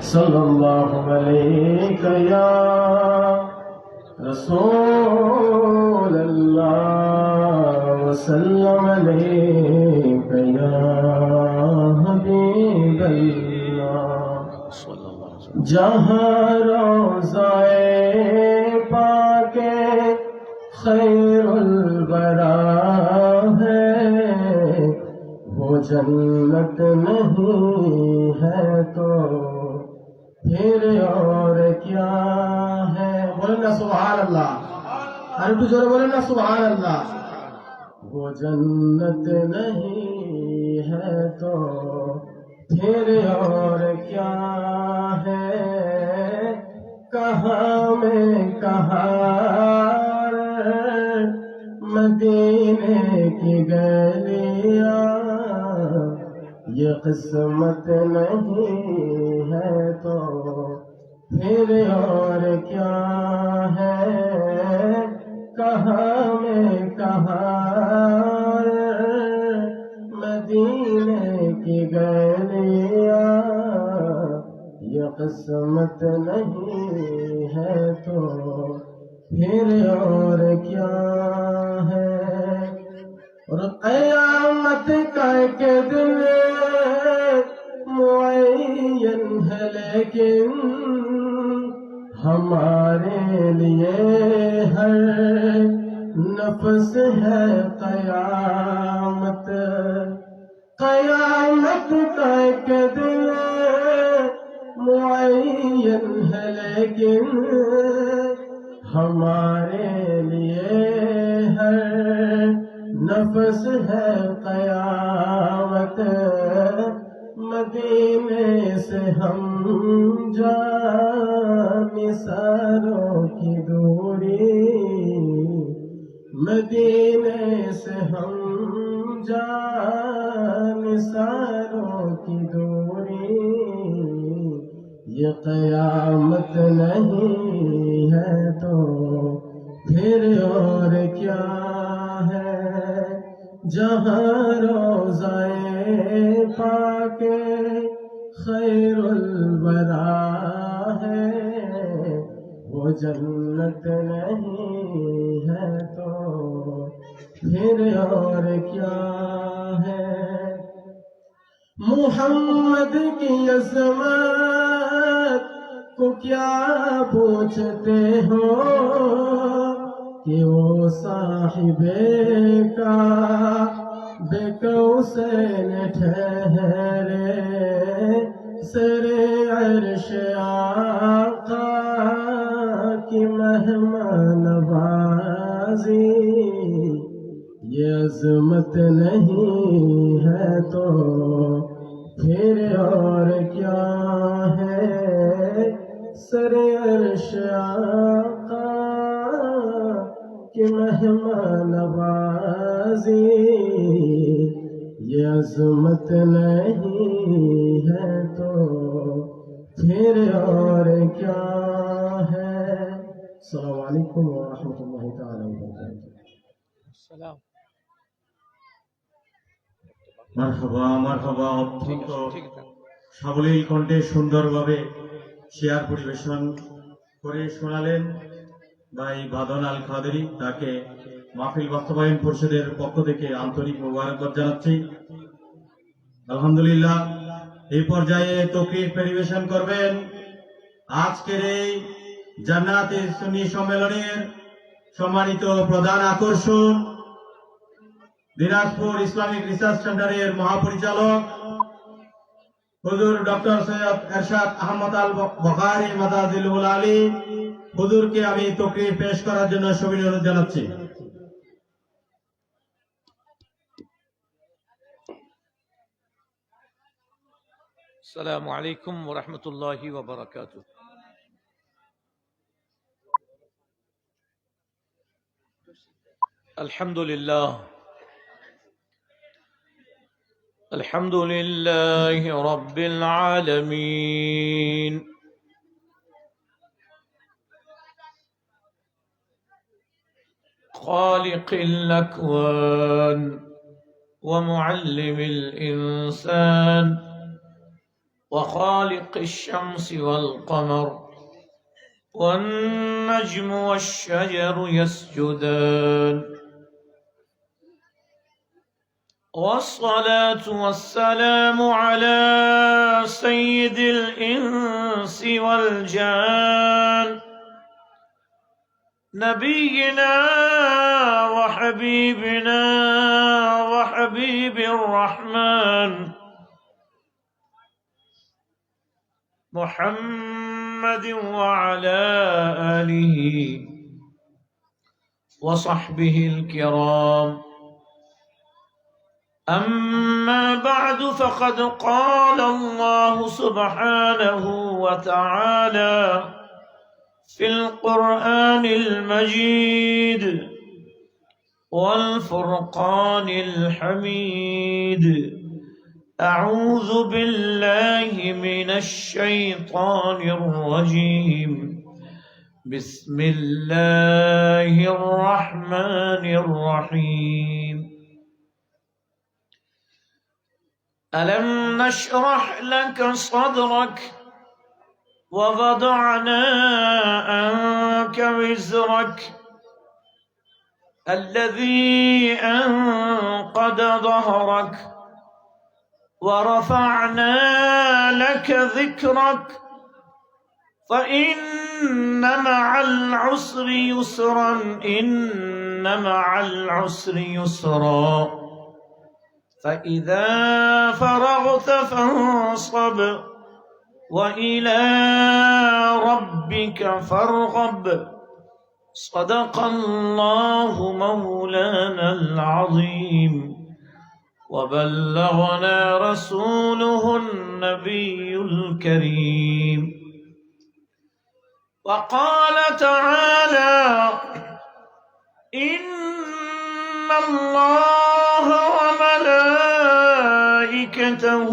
सल्लल्लाहु अलैहि या रसूल अल्लाह वसल्लम अलैहि या हबीब अल्लाह। जहाँ रोज़ाए पाके खैरुल बरा है, वो जन्नत नहीं है तो फिर और क्या है। बोले ना सुभान अल्लाह, अरे तू जोर बोले ना सुभान अल्लाह। वो जन्नत नहीं है तो फिर और क्या है। कहाँ में कहाँ मदीने की गलियां, ये किस्मत नहीं है तो फिर और क्या है। कहाँ में कहाँ मदीने की गलियां, ये किस्मत नहीं है तो फिर और क्या है। और क़यामत का एक दिन मुअय्यन है, लेकिन हमारे लिए हर नफ्स है क़यामत। क़यामत का एक दिन मुअय्यन है, लेकिन हमारे लिए हर नफ्स है क़यामत। मदीने से हम जानिसारों की दूरी, मदीने से हम जानिसारों की दूरी, ये क़यामत नहीं है तो फिर और क्या है। जहाँ रोज़ाए पाके खैरुल बरा है, वो जन्नत नहीं है तो फिर और क्या है। मुहम्मद की अज़मत को क्या पूछते हो कि वो साहिबे का बेकौसैन ठहरे। सरे अर्श आका की मेहमान नवाज़ी, ये अज़मत नहीं है तो फिर और क्या है। सरे अर्श आका की मेहमान नवाज़ी, ये अज़मत नहीं है तो फिर और क्या है। अस्सलामु अलैकुम व रहमतुल्लाहि तआला व बरकातुहू। মারহাবা মারহাবা। অত্যন্ত সাবলীল কণ্ঠে সুন্দরভাবে শেয়ার পরিবেশন করে শোনালেন ভাই বাদন আল কাদেরী। তাকে মাহফিল বাস্তবায়ন পরিষদের পক্ষ থেকে আন্তরিক মোবারকবাদ জানাচ্ছি। আলহামদুলিল্লাহ। এই পর্যায়ে তকরির পরিবেশন করবেন আজকের এই জান্নাতে সুন্নি সম্মেলনের সম্মানিত প্রধান আকর্ষণ, দিনাজপুর ইসলামিক রিসার্চ সেন্টারের মহাপরিচালক হুজুর ডক্টর সৈয়দ এরশাদ আহমদ আল বুখারী মাদাজিলুল আলী হুজুরকে আমি তকরির পেশ করার জন্য সবিনয় অনুরোধ জানাচ্ছি। আসসালামু আলাইকুম ওয়া রাহমাতুল্লাহি ওয়া বারাকাতুহু। আলহামদুলিল্লাহ আলহামদুলিল্লাহি রাব্বিল আলামিন। خالق الأكوان ومعلم الإنسان وخالق الشمس والقمر والنجم والشجر يسجدان والصلاة والسلام على سيد الإنس والجان نبينا وحبيبنا وحبيب الرحمن محمد وعلى آله وصحبه الكرام. أما بعد، فقد قال الله سبحانه وتعالى في القرآن المجيد والفرقان الحميد: أعوذ بالله من الشيطان الرجيم. بسم الله الرحمن الرحيم. ألم نشرح لك صدرك ووضعنا عنك وزرك الذي أنقض ظهرك ورفعنا لك ذكرك فإن مع العسر يسرا إن مع العسر يسرا فإذا فرغت فانصب وإلى ربك فارغب. صدق الله مولانا العظيم وبلغنا رسوله النبي الكريم. وقال تعالى: إن الله وملائكته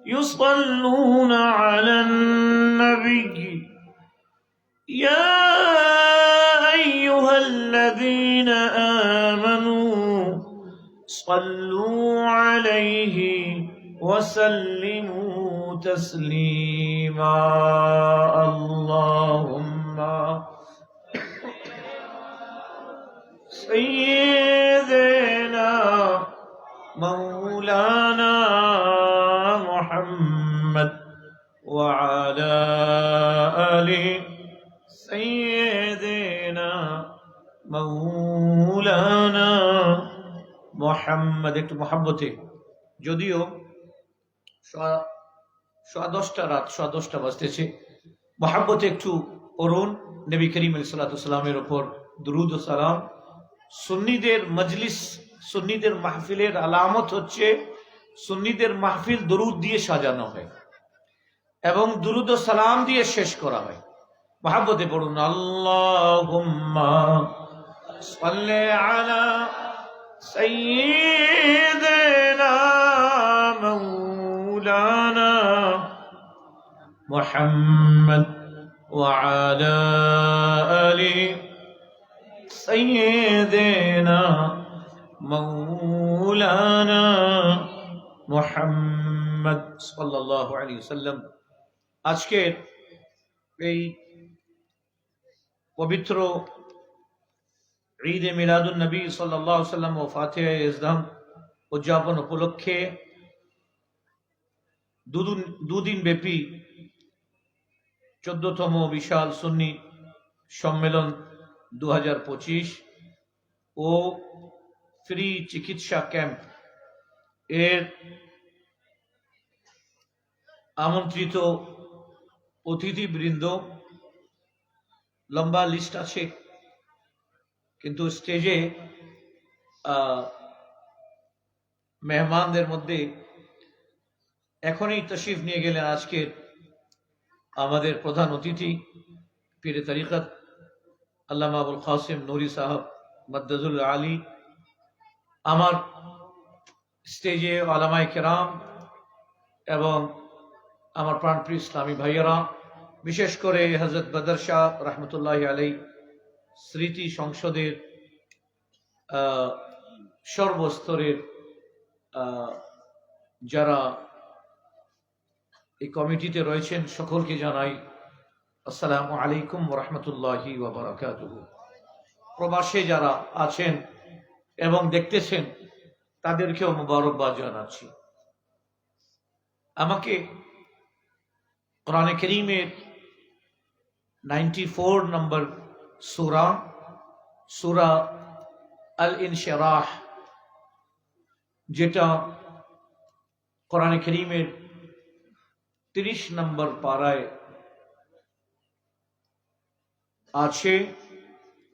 يصلون على النبي يا أيها الذين آمنوا صلوا عليه وسلموا تسليما. اللهم سيدنا مولانا محمد وعلى آله سيدنا مولانا محمد। একটু মহাব্বতে, যদিও 10:15 রাত 10:10 বাজতেছে, মহাব্বতে একটু পড়ুন নবী করিম আলাইহিস সালাতু ওয়াসসালামের উপর দুরূদ ও সালাম। সুন্নিদের মজলিস, সুন্নিদের মাহফিলের আলামত হচ্ছে সুন্নিদের মাহফিল দরুদ দিয়ে সাজানো হয় এবং দুরূদ ও সালাম দিয়ে শেষ করা হয়। মহাব্বতে পড়ুন: আল্লাহুম্মা সাল্লি আলা সাইয়্যিদিনা মাওলানা মুহাম্মদ ওয়া আলা আলি সাইয়্যিদিনা মাওলানা মুহাম্মদ সাল্লাল্লাহু আলাইহি ওয়াসাল্লাম। আজকের এই পবিত্র ঈদে মিলাদুন নবী সাল্লাল্লাহু আলাইহি ওয়াসাল্লাম ও ফাতিহা ইসলাম উদযাপন উপলক্ষে দুদিন ব্যাপী 14তম বিশাল সুন্নি সম্মেলন 2025 ও ফ্রি চিকিৎসা ক্যাম্প এর আমন্ত্রিত অতিথিবৃন্দ, লম্বা লিস্ট আছে, কিন্তু স্টেজে মেহমানদের মধ্যে এখনই তশরিফ নিয়ে গেলেন আজকের আমাদের প্রধান অতিথি পীরে তরিকত আল্লামা আবুল কাসিম নুরি সাহেব মাদ্দাজুল আলী। আমার স্টেজে ওলামায়ে কেরাম এবং আমার প্রাণপ্রিয় ইসলামী ভাইয়েরা, বিশেষ করে হযরত বদর শাহ রহমতুল্লাহি আলাইহি স্মৃতি সংসদের সর্বস্তরের যারা এই কমিটিতে রয়েছেন সকলকে জানাই আসসালামু আলাইকুম ওয়া রাহমাতুল্লাহি ওয়া বারাকাতুহু। প্রবাসে যারা আছেন এবং দেখতেছেন তাদেরকেও মোবারকবাদ জানাচ্ছি। আমাকে কোরআনে কারীমের 94 নম্বর সূরা আল ইনশিরাহ, যেটা কোরআনে কারীমের 30 নম্বর পারায় আছে,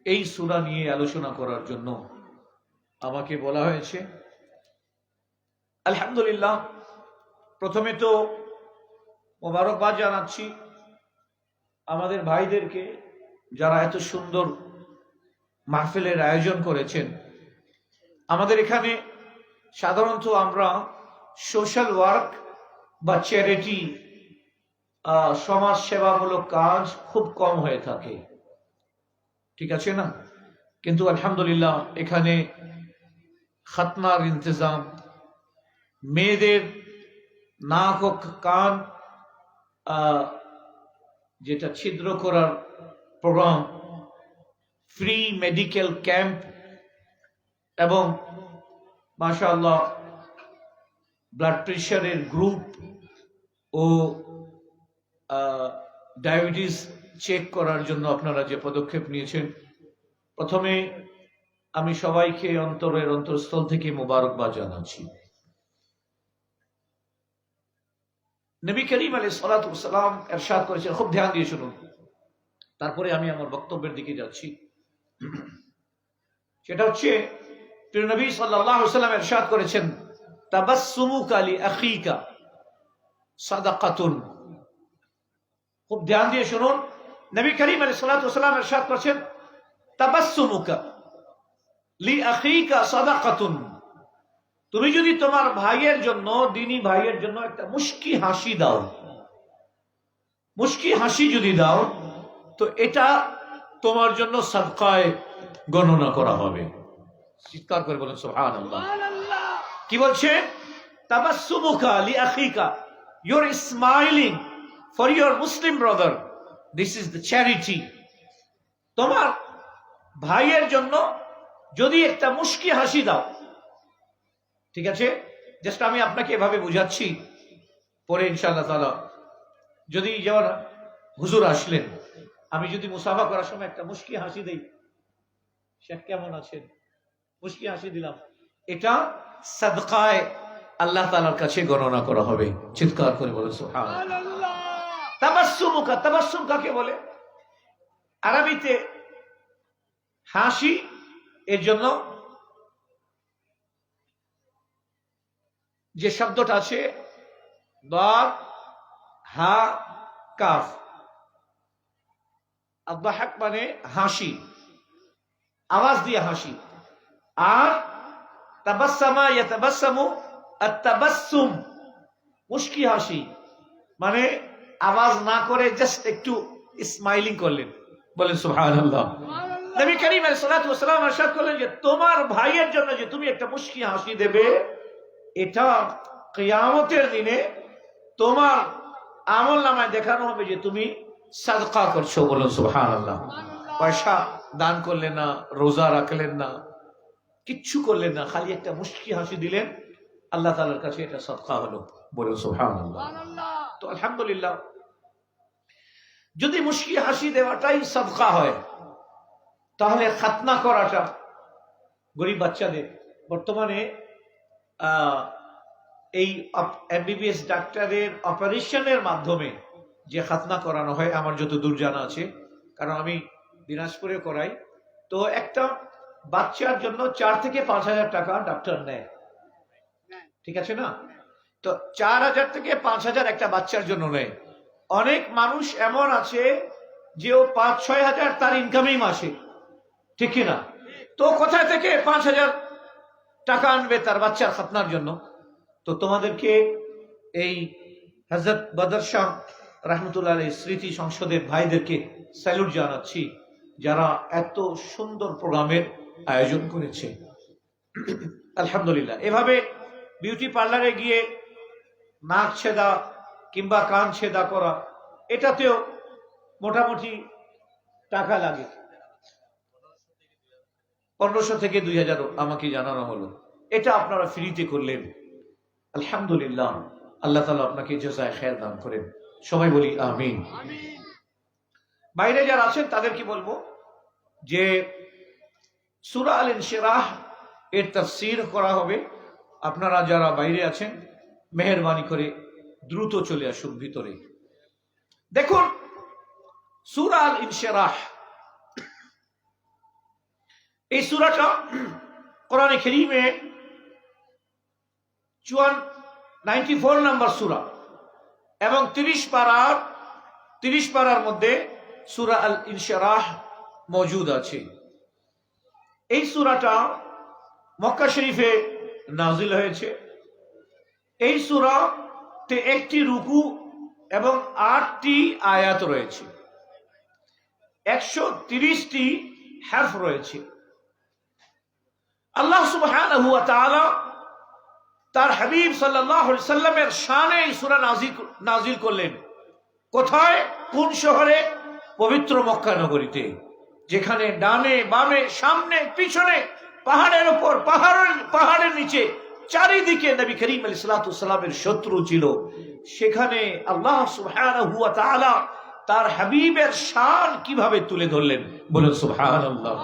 এই সূরা নিয়ে আলোচনা করার জন্য আমাকে বলা হয়েছে। আলহামদুলিল্লাহ, প্রথমে তো মোবারকবাদ জানাচ্ছি আমাদের ভাইদেরকে যারা এত সুন্দর মাহফিলের আয়োজন করেছেন। আমাদের এখানে সাধারণত আমরা সোশ্যাল ওয়ার্ক বা চ্যারিটি, সমাজ সেবামূলক কাজ খুব কম হয়ে থাকে, ঠিক আছে না? কিন্তু আলহামদুলিল্লাহ এখানে খাতনার ইন্তজাম, মেয়েদের নাক ও কান যেটা ছিদ্র করার প্রোগ্রাম, ফ্রি মেডিকেল ক্যাম্প এবং মাশাআল্লাহ ব্লাড প্রেশারের গ্রুপ ও ডায়াবেটিস চেক করার জন্য আপনারা যে পদক্ষেপ নিয়েছেন, প্রথমে আমি সবাইকে অন্তরের অন্তঃস্থল থেকে মোবারকবাদ জানাচ্ছি। নবী করিম আলাইহিস সালাতু ওয়াস সালাম ইরশাদ করেছেন, খুব ধ্যান দিয়ে শুনুন, তারপরে আমি আমার বক্তব্যের দিকে যাচ্ছি। সেটা হচ্ছে প্রিয় নবী সাল্লাল্লাহু আলাইহি ওয়াসাল্লাম ইরশাদ করেছেন, তাবাসসুমুকা লি আখিকা সাদাকাতুন। খুব ধ্যান দিয়ে শুনুন, নবী করিম আলাইহিস সালাতু ওয়াস সালাম ইরশাদ করেছেন, তাবাসসুমুকা লি আখিকা সাদাকাতুন। তুমি যদি তোমার ভাইয়ের জন্য, দিনী ভাইয়ের জন্য একটা মুস্কি হাসি দাও, মুস্কি হাসি যদি দাও, তো এটা তোমার জন্য সাদকায়ে গণনা করা হবে। চিৎকার করে বলেন সুবহানাল্লাহ। কি বলছে? তাবাসসুমুকা লি আখিকা, you are smiling for your Muslim brother, this is the charity. তোমার ভাইয়ের জন্য যদি একটা মুস্কি হাসি দাও, ঠিক আছে? জাস্ট আমি আপনাকে এভাবে বুঝাচ্ছি, পরে ইনশাআল্লাহ তাআলা যদি যেমন হুজুর আসলেন, আমি যদি মুসাফা করার সময় একটা মুস্কি হাসি দেই, শেখ কেমন আছেন, মুস্কি হাসি দিলাম, এটা সাদকায়ে আল্লাহ তাআলার কাছে গণনা করা হবে। চিৎকার করে বলেন সুবহানাল্লাহ। তাবাসসুমুকা, তাবাসসুম কাকে বলে? আরবিতে হাসি, এর জন্য যে শব্দটা আছে দাদ হা কাফ, আদ-দাহাক মানে হাসি, আওয়াজ দিয়ে হাসি। আর তাবাসসামা ইয়াতাবাসসামু, আত-তাবাসসুম মুস্কি হাসি, মানে আওয়াজ না করে জাস্ট একটু স্মাইলিং করলেন। বলেন সুবহানাল্লাহ। নবী করিম আলাইহিস সালাতু ওয়াস সালাম ইরশাদ করলেন যে তোমার ভাইয়ের জন্য যে তুমি একটা মুস্কি হাসি দেবে, এটা কিয়ামতের দিনে তোমার আমলনামায় দেখানো হবে যে তুমি সাদকা করছো। বলুন সুবহানাল্লাহ। পয়সা দান করলেন না, রোজা রাখলেন না, কিচ্ছু করলেন না, খালি একটা মুস্কি হাসি দিলেন, আল্লাহ তাআলার কাছে এটা সাদকা হলো। বলুন সুবহানাল্লাহ। তো আলহামদুলিল্লাহ, যদি মুস্কি হাসি দেওয়াটাই সাদকা হয়, তাহলে খাতনা করাটা গরিব বাচ্চাদের, বর্তমানে এই এমবিবিএস ডাক্তারের অপারেশনের মাধ্যমে যে খাতনা করানো হয়, আমার যত দূর জানা আছে, কারণ আমি দিনাজপুরে করাই, তো একটা বাচ্চার জন্য 4 থেকে 5,000 টাকা ডাক্তার নেয়, ঠিক আছে না? তো 4,000 থেকে 5,000 একটা বাচ্চার জন্য নেয়। অনেক মানুষ এমন আছে যে ও 5-6 হাজার তার ইনকামেই মাসে, ঠিক কিনা? তো কোথা থেকে 5,000 টাকা আনবে তার বাচ্চার খাতনার জন্য? তো তোমাদেরকে এই হযরত বদর শাহ রাহমাতুল্লাহ আলাইহির স্মৃতি সংসদের ভাইদেরকে স্যালুট জানাচ্ছি, যারা এত সুন্দর প্রোগ্রামের আয়োজন করেছে। আলহামদুলিল্লাহ। এভাবে বিউটি পার্লারে গিয়ে নাক ছেদা, কিংবা কান ছেদা করা, এটাতেও মোটামুটি টাকা লাগে। 1500 থেকে 2000 আমাকে জানানো হলো। এটা আপনারা ফ্রিতে করলেন, আলহামদুলিল্লাহ। আল্লাহ তাআলা আপনাকে জাযায়ে খায়ের দান করেন। সবাই বলি আমিন। বাইরে যারা আছেন তাদেরকে বলবো যে সূরা আল ইনশিরাহ এর তাফসীর করা হবে। আপনারা যারা বাইরে আছেন মেহেরবানি করে দ্রুত চলে আসুন ভিতরে। দেখুন সূরা আল ইনশিরাহ, এই সূরাটা কোরআনে কারীমে 94 নম্বর সূরা এবং 30 পারার মধ্যে সূরা আল ইনশিরাহ মওজুদ আছে। এই সূরাটা মক্কা শরীফে নাজিল হয়েছে। এই সূরাতে 1টি রুকু এবং 8টি আয়াত রয়েছে, 130টি হরফ রয়েছে। আল্লাহ সুবহানাহু ওয়া তাআলা তার হাবিব সাল্লাল্লাহু আলাইহি সাল্লামের শানে এই সূরা নাজিল করলেন। কোথায়? কোন শহরে? পবিত্র মক্কা নগরীতে, যেখানে ডানে বামে সামনে পিছনে পাহাড়ের উপর পাহাড়ের নিচে চারিদিকে নবী করিম আলাইহিস সালাতু ওয়াস সালামের শত্রু ছিল। সেখানে আল্লাহ সুবহানাহু ওয়া তাআলা তার হাবিবের শান কিভাবে তুলে ধরলেন, বলুন সুবহানাল্লাহ।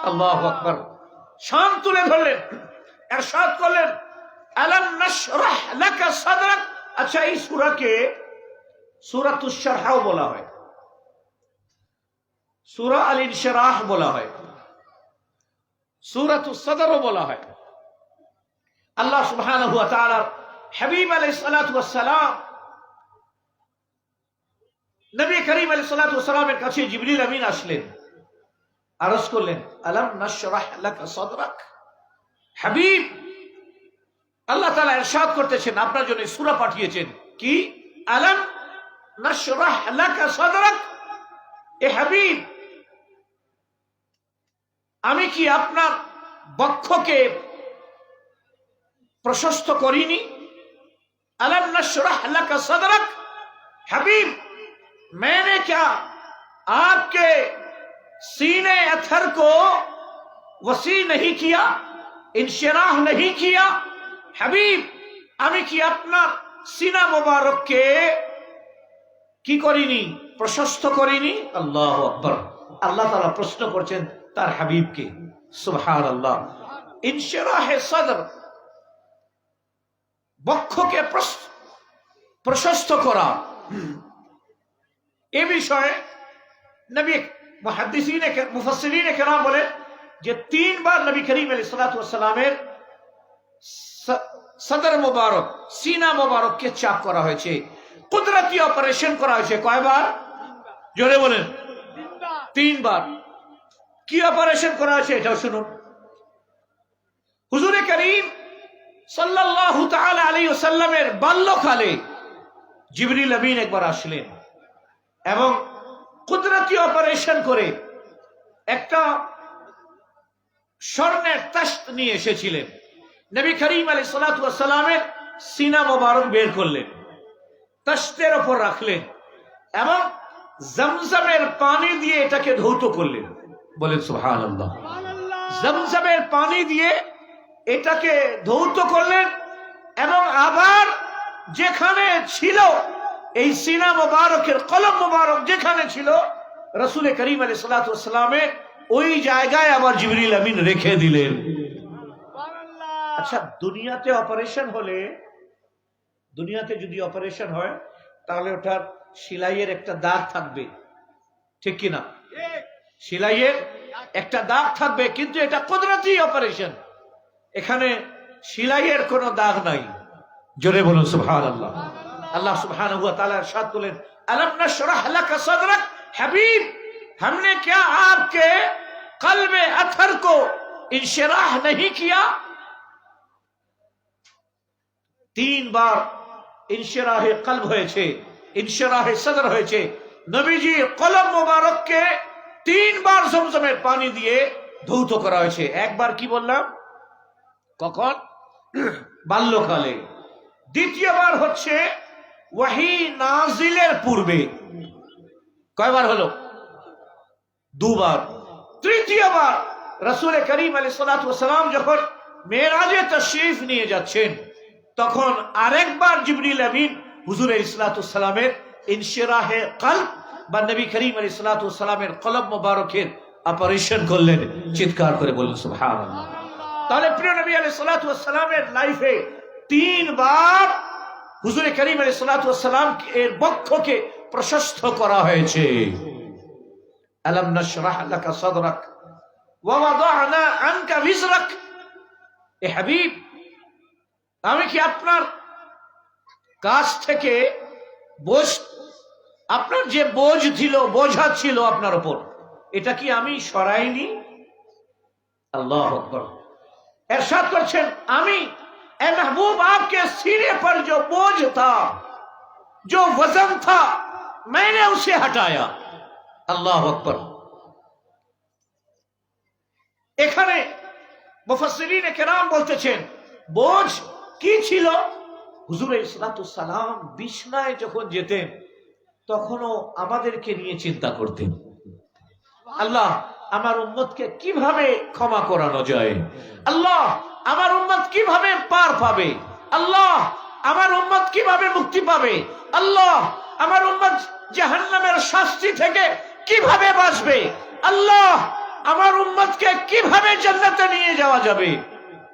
আল্লাহু আকবার। শান তুলে ধরলেন, ইরশাদ করলেন আলাম নাশরাহ লাকা সাদরাক। আচ্ছা, এই সূরাকে সূরাতুশ শারহ বলা হয়, সূরা আল ইনশিরাহ বলা হয়, সূরাতুস সদরও বলা হয়। আল্লাহ সুবহানাহু ওয়া তাআলা হাবিব আলাইহিস সালাতু ওয়াস সালাম নবী করিম আলাইহিস সালাতু ওয়াস সালামের কাছে জিবরিল আমিন আসলেন, আরজ করলেন আলাম নাশরাহ লাকা সাদরাক। হাবিব, আল্লাহ তাআলা ইরশাদ করতেছেন আপনার জন্য সূরা পাঠিয়েছেন। কি? আলাম নাশরাহ লাকা সাদরাক। এ হাবিব, আমি কি আপনার বক্ষকে প্রশস্ত করিনি? আলাম নাশরাহ লাকা সাদরাক। हबीब, मैंने क्या आपके सीने अथर को वसी नहीं किया, इंशराह नहीं किया? हबीब, আমি কি আপনার সিনা মোবারককে কি করিনি? প্রশস্ত করিনি? আল্লাহু আকবার। আল্লাহ তাআলা প্রশ্ন করছেন তার হাবিবকে। সুবহানাল্লাহ। ইনশিরাহে সদর, বক্ষকে প্রশস্ত করা, এ বিষয়ে নবী মুফাসসিরিনে কেরাম বলেন যে 3 বার নবী করিম আলাইহিস সালাতু ওয়াস সালামের সদর মোবারক, সিনা মোবারককে চাপ করা হয়েছে, কুদরতি অপারেশন করা হয়েছে। কয়বার? জোরে বলেন। 3 বার। কি অপারেশন করা হয়েছে এটাও শুনুন। হুজুরে করিম সাল্লাল্লাহু তাআলা আলাইহি ওয়াসাল্লামের বাল্যকালে জিবরিল আমিন একবার আসলেন এবং কুদরতি অপারেশন করে একটা স্বর্ণের তাশত নিয়ে এসেছিলেন। নবী করিম আলাইহিস সালাতু ওয়াস সালামের সিনা মোবারক বের করলেন, তাশতের উপর রাখলেন এবং জমজমের পানি দিয়ে এটাকে ধৌত করলেন। বলেন সুবহানাল্লাহ। জমজমের পানি দিয়ে এটাকে ধৌত করলেন এবং আবার যেখানে ছিল এই সিনা মোবারকের কলম মোবারক যেখানে ছিল রাসূল করিম আলাইহিস সালাতু ওয়াস সালামের ওই জায়গায় আবার জিবরিল আমিন রেখে দিলেন। আচ্ছা, দুনিয়াতে অপারেশন হলে, দুনিয়াতে যদি অপারেশন হয় তাহলে ওটার সেলাইয়ের একটা দাগ থাকবে, ঠিক কিনা? সেলাইয়ের একটা দাগ থাকবে, কিন্তু এটা কুদরতি অপারেশন, এখানে সেলাইয়ের কোনো দাগ নাই। জোরে বলুন সুবহানাল্লাহ। अल्लाह सुब्हानहू व तआला इरशाद करें अलम नशरह लका सदरक। हबीब, हमने क्या आपके कल्ब अथर को इंशराह नहीं किया? 3 बार इंशराहे कल्ब হয়েছে, इंशराहे सदर হয়েছে। নবীজি কলম মোবারককে 3 বার জমজমের পানি দিয়ে ধৌত করা হয়েছে। একবার কি বললাম? কখন? বাল্যকালে। দ্বিতীয়বার হচ্ছে ওয়াহি নাজিলের পূর্বে কয়বার হলো? দুবার। তৃতীয়বার রাসূল করিম আলাইহিস সালাতু ওয়াস সালাম যখন মেরাজে তাশরীফ নিয়ে যাচ্ছেন, তখন আরেকবার জিবরিল আমিন হুজুর আলাইহিস সালাতু ওয়াস সালামের ইনশিরাহে কলব বা নবী করিম আলাইহিস সালাতু ওয়াস সালামের কলব মোবারকের অপারেশন করলেন। চিৎকার করে বলুন সুবহানাল্লাহ। তাহলে প্রিয় নবী আলাইহিস সালাতু ওয়াস সালামের লাইফে 3 বার হুজুর করিম আলাইহিস সালাতু ওয়াস সালাম এর বক্ষকে প্রশস্ত করা হয়েছে। আলাম নাশরাহ লাকা সাদরাক ওয়া ওয়াদা'না আনকা বিজরাক। এ হাবিব, আমি কি আপনার কাছ থেকে আপনার যে বোঝা ছিল আপনার উপর, এটা কি আমি সরাইনি? আল্লাহু আকবার। इरशाद करছেন, আমি ए महबूब आपके सीने पर जो बोझ था, जो वजन था, मैंने उसे हटाया। আল্লাহু আকবার। এখানে মুফাসসিরিনে কেরাম বলতেছেন, বোঝ কি ছিল? হুজুর আলাইহিস সালাতু ওয়াস সালাম বিছনায় যখন যেতেন, তখনও আমাদেরকে নিয়ে চিন্তা করতেন, আল্লাহ আমার উম্মতকে কিভাবে ক্ষমা করানো যায়, আল্লাহ আমার উম্মত কিভাবে পার পাবে, আল্লাহ আমার উম্মত কিভাবে মুক্তি পাবে, আল্লাহ আমার উম্মত জাহান্নামের শাস্তি থেকে কিভাবে বাঁচবে, আল্লাহ আমার উম্মতকে কিভাবে জান্নাতে নিয়ে যাওয়া যাবে।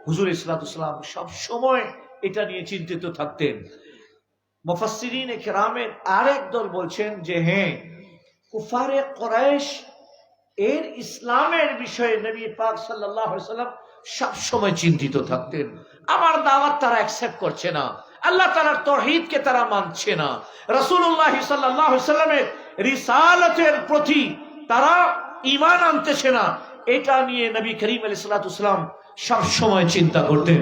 হুজুর সাল্লাল্লাহু আলাইহি ওয়াসাল্লাম সব সময় এটা নিয়ে চিন্তিত থাকতেন। মুফাসসিরিনে কেরামের আরেক দল বলছেন যে হ্যাঁ, কুফারে কুরাইশ এর ইসলামের বিষয়ে নবী পাক সাল্লাল্লাহু আলাইহি ওয়াসাল্লাম সব সময় চিন্তিত থাকতেন। আমার দাওয়াত তারা অ্যাকসেপ্ট করছে না, আল্লাহ তাআলার তাওহীদকে তারা মানছে না, রাসূলুল্লাহ সাল্লাল্লাহু আলাইহি ওয়াসাল্লামের রিসালাতের প্রতি তারা ঈমান আনতেছে না। এটা নিয়ে নবী করিম আলাইহিস সালাতু ওয়াস সালাম সব সময় চিন্তা করতেন।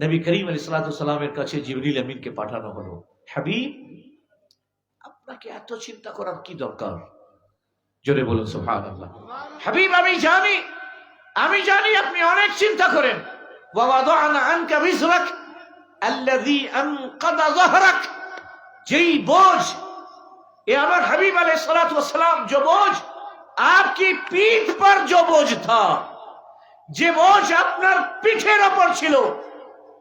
নবী করিম আলাইহিস সালাতু ওয়াস সালামের কাছে জিবরিল আমিনকে পাঠানো হলো, হাবিব আপনাকে এত চিন্তা করার কি দরকার? জোরে বলুন সুবহানাল্লাহ। হাবিব আমি জানি আপনি অনেক চিন্তা করেন। ওয়া ওয়াদা'না আনকা বিজরাক আল্লাযী আনকাদা যাহরাক। যেই বোঝ, এ আমার হাবিব আলাইহিস সালাতু ওয়াস সালাম, जो बोझ आपकी पीठ पर जो बोझ था, যে বোঝ আপনার পিঠের উপর ছিল,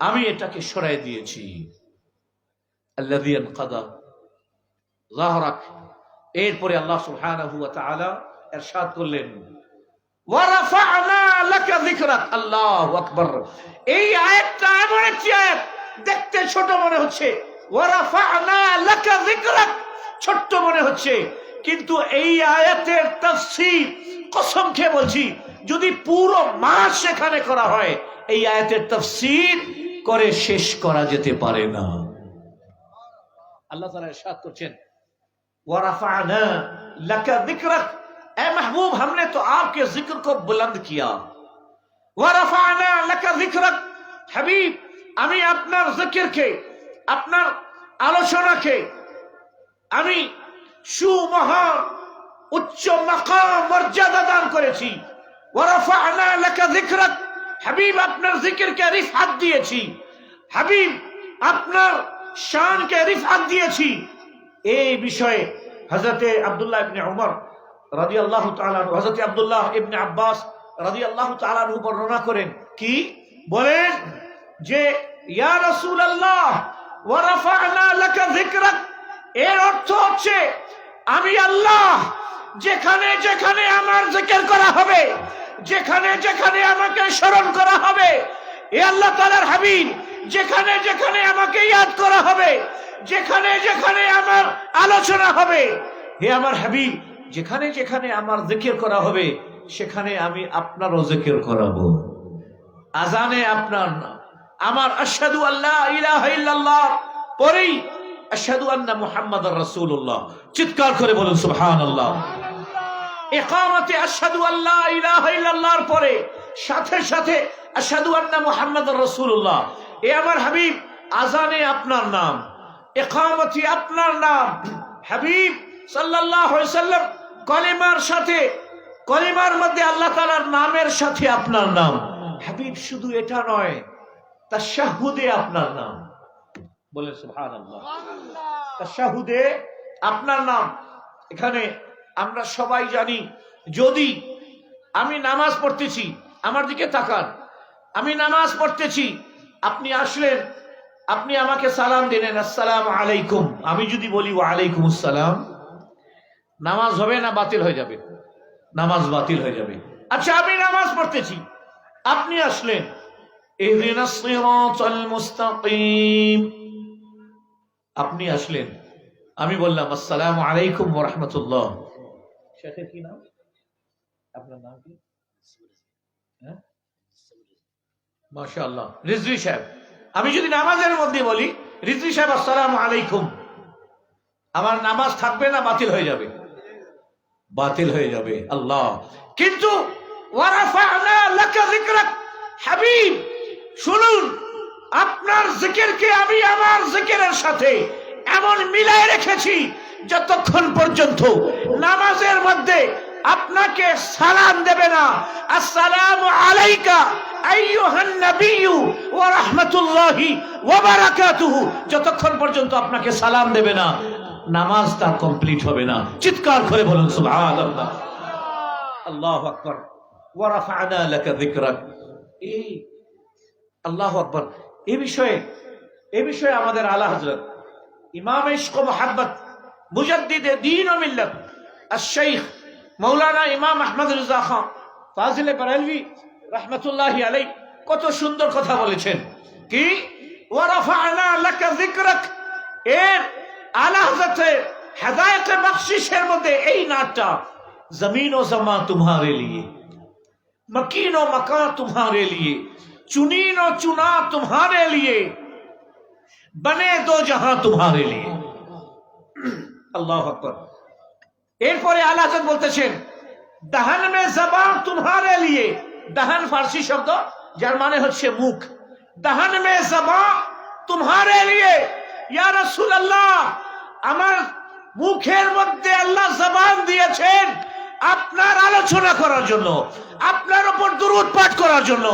আমি এটাকে সরাই দিয়েছি। আল্লাযী আনকাদা যাহরাক। এরপরে আল্লাহ সুবহানাহু ওয়া তাআলা ইরশাদ করলেন, ওয়া রাফা'না লাকা যিকরাক। আল্লাহু আকবার। এই আয়াতটা এমন একটি আয়াত, দেখতে ছোট মনে হচ্ছে, ওয়া রাফা'না লাকা যিকরাক, ছোট মনে হচ্ছে, কিন্তু এই আয়াতের তাফসীর কসম খেয়ে বলছি, যদি পুরো মাস এখানে করা হয়, এই আয়াতের তাফসীর করে শেষ করা যেতে পারে না। আল্লাহ তাআলা ইরশাদ করছেন, वरफ़अना लका ज़िक्रक। ए महबूब, हमने तो आपके जिक्र को बुलंद किया। वरफ़अना लका ज़िक्रक। हबीब, আমি আপনার জিকিরকে, আপনার আলোচনাকে আমি সুমহান উচ্চ মাকাম মর্যাদা দান করেছি। ওয়ারাফা'না লাকা যিকরাক। হাবিব, আপনার জিকিরকে রিফআত দিয়েছি। হাবিব, আপনার শানকে রিফআত দিয়েছি। এই বিষয়ে হযরতে আব্দুল্লাহ ইবনে উমর রাদিয়াল্লাহু তাআলা, হযরতে আব্দুল্লাহ ইবনে আব্বাস রাদিয়াল্লাহু তাআলা আনহু বর্ণনা করেন, কি বলেন যে ইয়া রাসূলুল্লাহ ওয়া রাফা'না লাকা যিকরাক, এর অর্থ হচ্ছে আমি আল্লাহ যেখানে যেখানে আমার জিকির করা হবে, যেখানে যেখানে আমাকে স্মরণ করা হবে, এ আল্লাহ তাআলার হাবিব যেখানে যেখানে আমাকে ইয়াদ করা হবে, যেখানে যেখানে আমার আলোচনা হবে, হে আমার হাবিব যেখানে যেখানে আমার জিকির করা হবে, সেখানে আমি আপনারও জিকির করাবো। আজানে আপনার নাম, আমার আশহাদু আল্লা ইলাহা ইল্লাল্লাহ পরেই আশহাদু আন্না মুহাম্মাদুর রাসূলুল্লাহ। চিৎকার করে বলুন সুবহানাল্লাহ। ইকামতে আশহাদু আল্লা ইলাহা ইল্লাল্লাহর পরে সাথে সাথে আশহাদু আন্না মুহাম্মাদুর রাসূলুল্লাহ। এ আমার হাবিব, আজানে আপনার নাম, ইকামতি আপনার নাম, হাবিব সাল্লাল্লাহু আলাইহি সাল্লাম কলিমার সাথে, কলিমার মধ্যে আল্লাহ তাআলার নামের সাথে আপনার নাম। হাবিব শুধু এটা নয়, তাশাহুদে আপনার নাম। বলেন সুবহানাল্লাহ। তাশাহুদে আপনার নাম। এখানে আমরা সবাই জানি, যদি আমি নামাজ পড়তেছি, আমার দিকে তাকান, আমি নামাজ পড়তেছি, আপনি আসলেন, আপনি আমাকে সালাম দিলেন, আসসালামু আলাইকুম। আমি যদি বলি ওয়া আলাইকুম আসসালাম, নামাজ হবে না বাতিল হয়ে যাবে? নামাজ বাতিল হয়ে যাবে। আচ্ছা, আমি নামাজ পড়তেছি, আপনি আসলেন, ইহদিনাস সিরাতাল মুস্তাকিম, আপনি আসলেন, আমি বললাম আসসালামু আলাইকুম ওয়া রাহমাতুল্লাহ। শেখের কি নাম? আপনার নাম কি? হ্যাঁ, মাশাআল্লাহ, রিজভী সাহেব। আমি যদি নামাজের মধ্যে বলি রিজভী সাহেব আসসালামু আলাইকুম, আমার নামাজ থাকবে না বাতিল হয়ে যাবে? বাতিল হয়ে যাবে। আল্লাহ। কিন্তু ওয়ারাফা'না লাকা যিকরাক, হাবিব শুনুন, আপনার জিকিরকে আমি আমার জিকিরের সাথে এমন মিলাই রেখেছি, যতক্ষণ পর্যন্ত নামাজের মধ্যে আপনাকে সালাম দেবে না, আসসালামু আলাইকা আইয়ুহান নাবিয়্যু ওয়া রাহমাতুল্লাহি ওয়া বারাকাতুহু, যতক্ষণ পর্যন্ত আপনাকে সালাম দেবে না, নামাজ তার কমপ্লিট হবে না। চিৎকার করে বলুন সুবহানাল্লাহ, আল্লাহু আকবার। ওয়া রাফা'না লাকা যিকরাক, এই আল্লাহু আকবার। এই বিষয়ে আমাদের আলা হযরত ইমাম ইশক ও মুহাব্বত মুজাদ্দিদে দ্বীন ও মিল্লাত আশ-শাইখ মাওলানা ইমাম আহমদ রিজা খান ফাজিলে বারেলভী রাহমাতুল্লাহি আলাইহি কত সুন্দর কথা বলেছেন। কি ওয়া রাফা'না লাকা যিকরাক, এর আলা হযরতে হেদায়েতে বখশিশের মধ্যে এই নাটটা, জমিন ও জমা तुम्हारे लिए, मकीन व मकान तुम्हारे लिए, चुनीन व चुना तुम्हारे लिए, बने दो जहां तुम्हारे लिए। আল্লাহু আকবার। এরপরে আলা হযরত বলতেছেন, দহন মে জবান तुम्हारे लिए, দহন ফারসি শব্দ যার মানে হচ্ছে মুখ, দহন মে জবান तुम्हारे लिए, ইয়া রাসূলুল্লাহ, আমার মুখের মধ্যে আল্লাহ জবান দিয়েছেন আপনার আলোচনা করার জন্য, আপনার উপর দুরূদ পাঠ করার জন্য,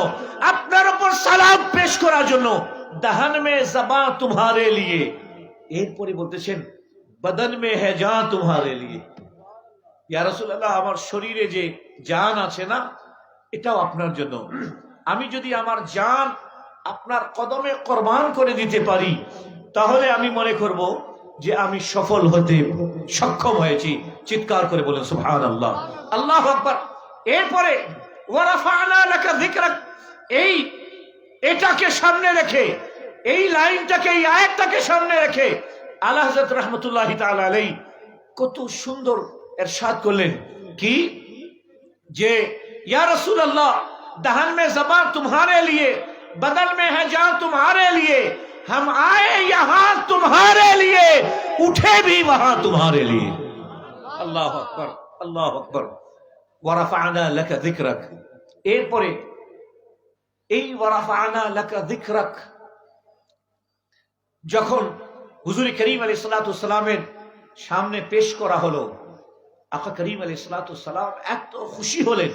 আপনার উপর সালাম পেশ করার জন্য। দহন মে জবান तुम्हारे लिए, এরপরে বলতেছেন বদন মে है जान तुम्हारे लिए, ইয়া রাসূলুল্লাহ, আমার শরীরে যে জান আছে না, এটাও আপনার জন্য। আমি যদি আমার জান আপনার কদমে কুরবান করে দিতে পারি, তাহলে আমি মনে করব যে আমি সফল হতে সক্ষম হয়েছি। চিৎকার করে বলেন সুবহানাল্লাহ, আল্লাহু আকবার। এরপরে ওয়া রাফা'না লাকা যিকরাক, এটাকে সামনে রেখে, এই লাইনটাকে, এই আয়াতটাকে সামনে রেখে আলা হযরত রাহমাতুল্লাহি তাআলা আলাইহি কত সুন্দর ইরশাদ করলেন। কি যে ইয়া রাসূলুল্লাহ, दहन में ज़बान तुम्हारे लिए, बदन में है जान तुम्हारे लिए, हम आए यहां तुम्हारे लिए, उठे भी वहां तुम्हारे लिए। अल्लाह अकबर, अल्लाह अकबर। वरफ़अना लका ज़िक्रक, एरपरे এই ওয়ারাফা'না লাকা যিকরাক যখন হুজুর করিম আলাইহিস সালাতু ওয়াস সালামের সামনে পেশ করা হলো, আকা করিম আলাইহিস সালাতু ওয়াস সালাম এত খুশি হলেন,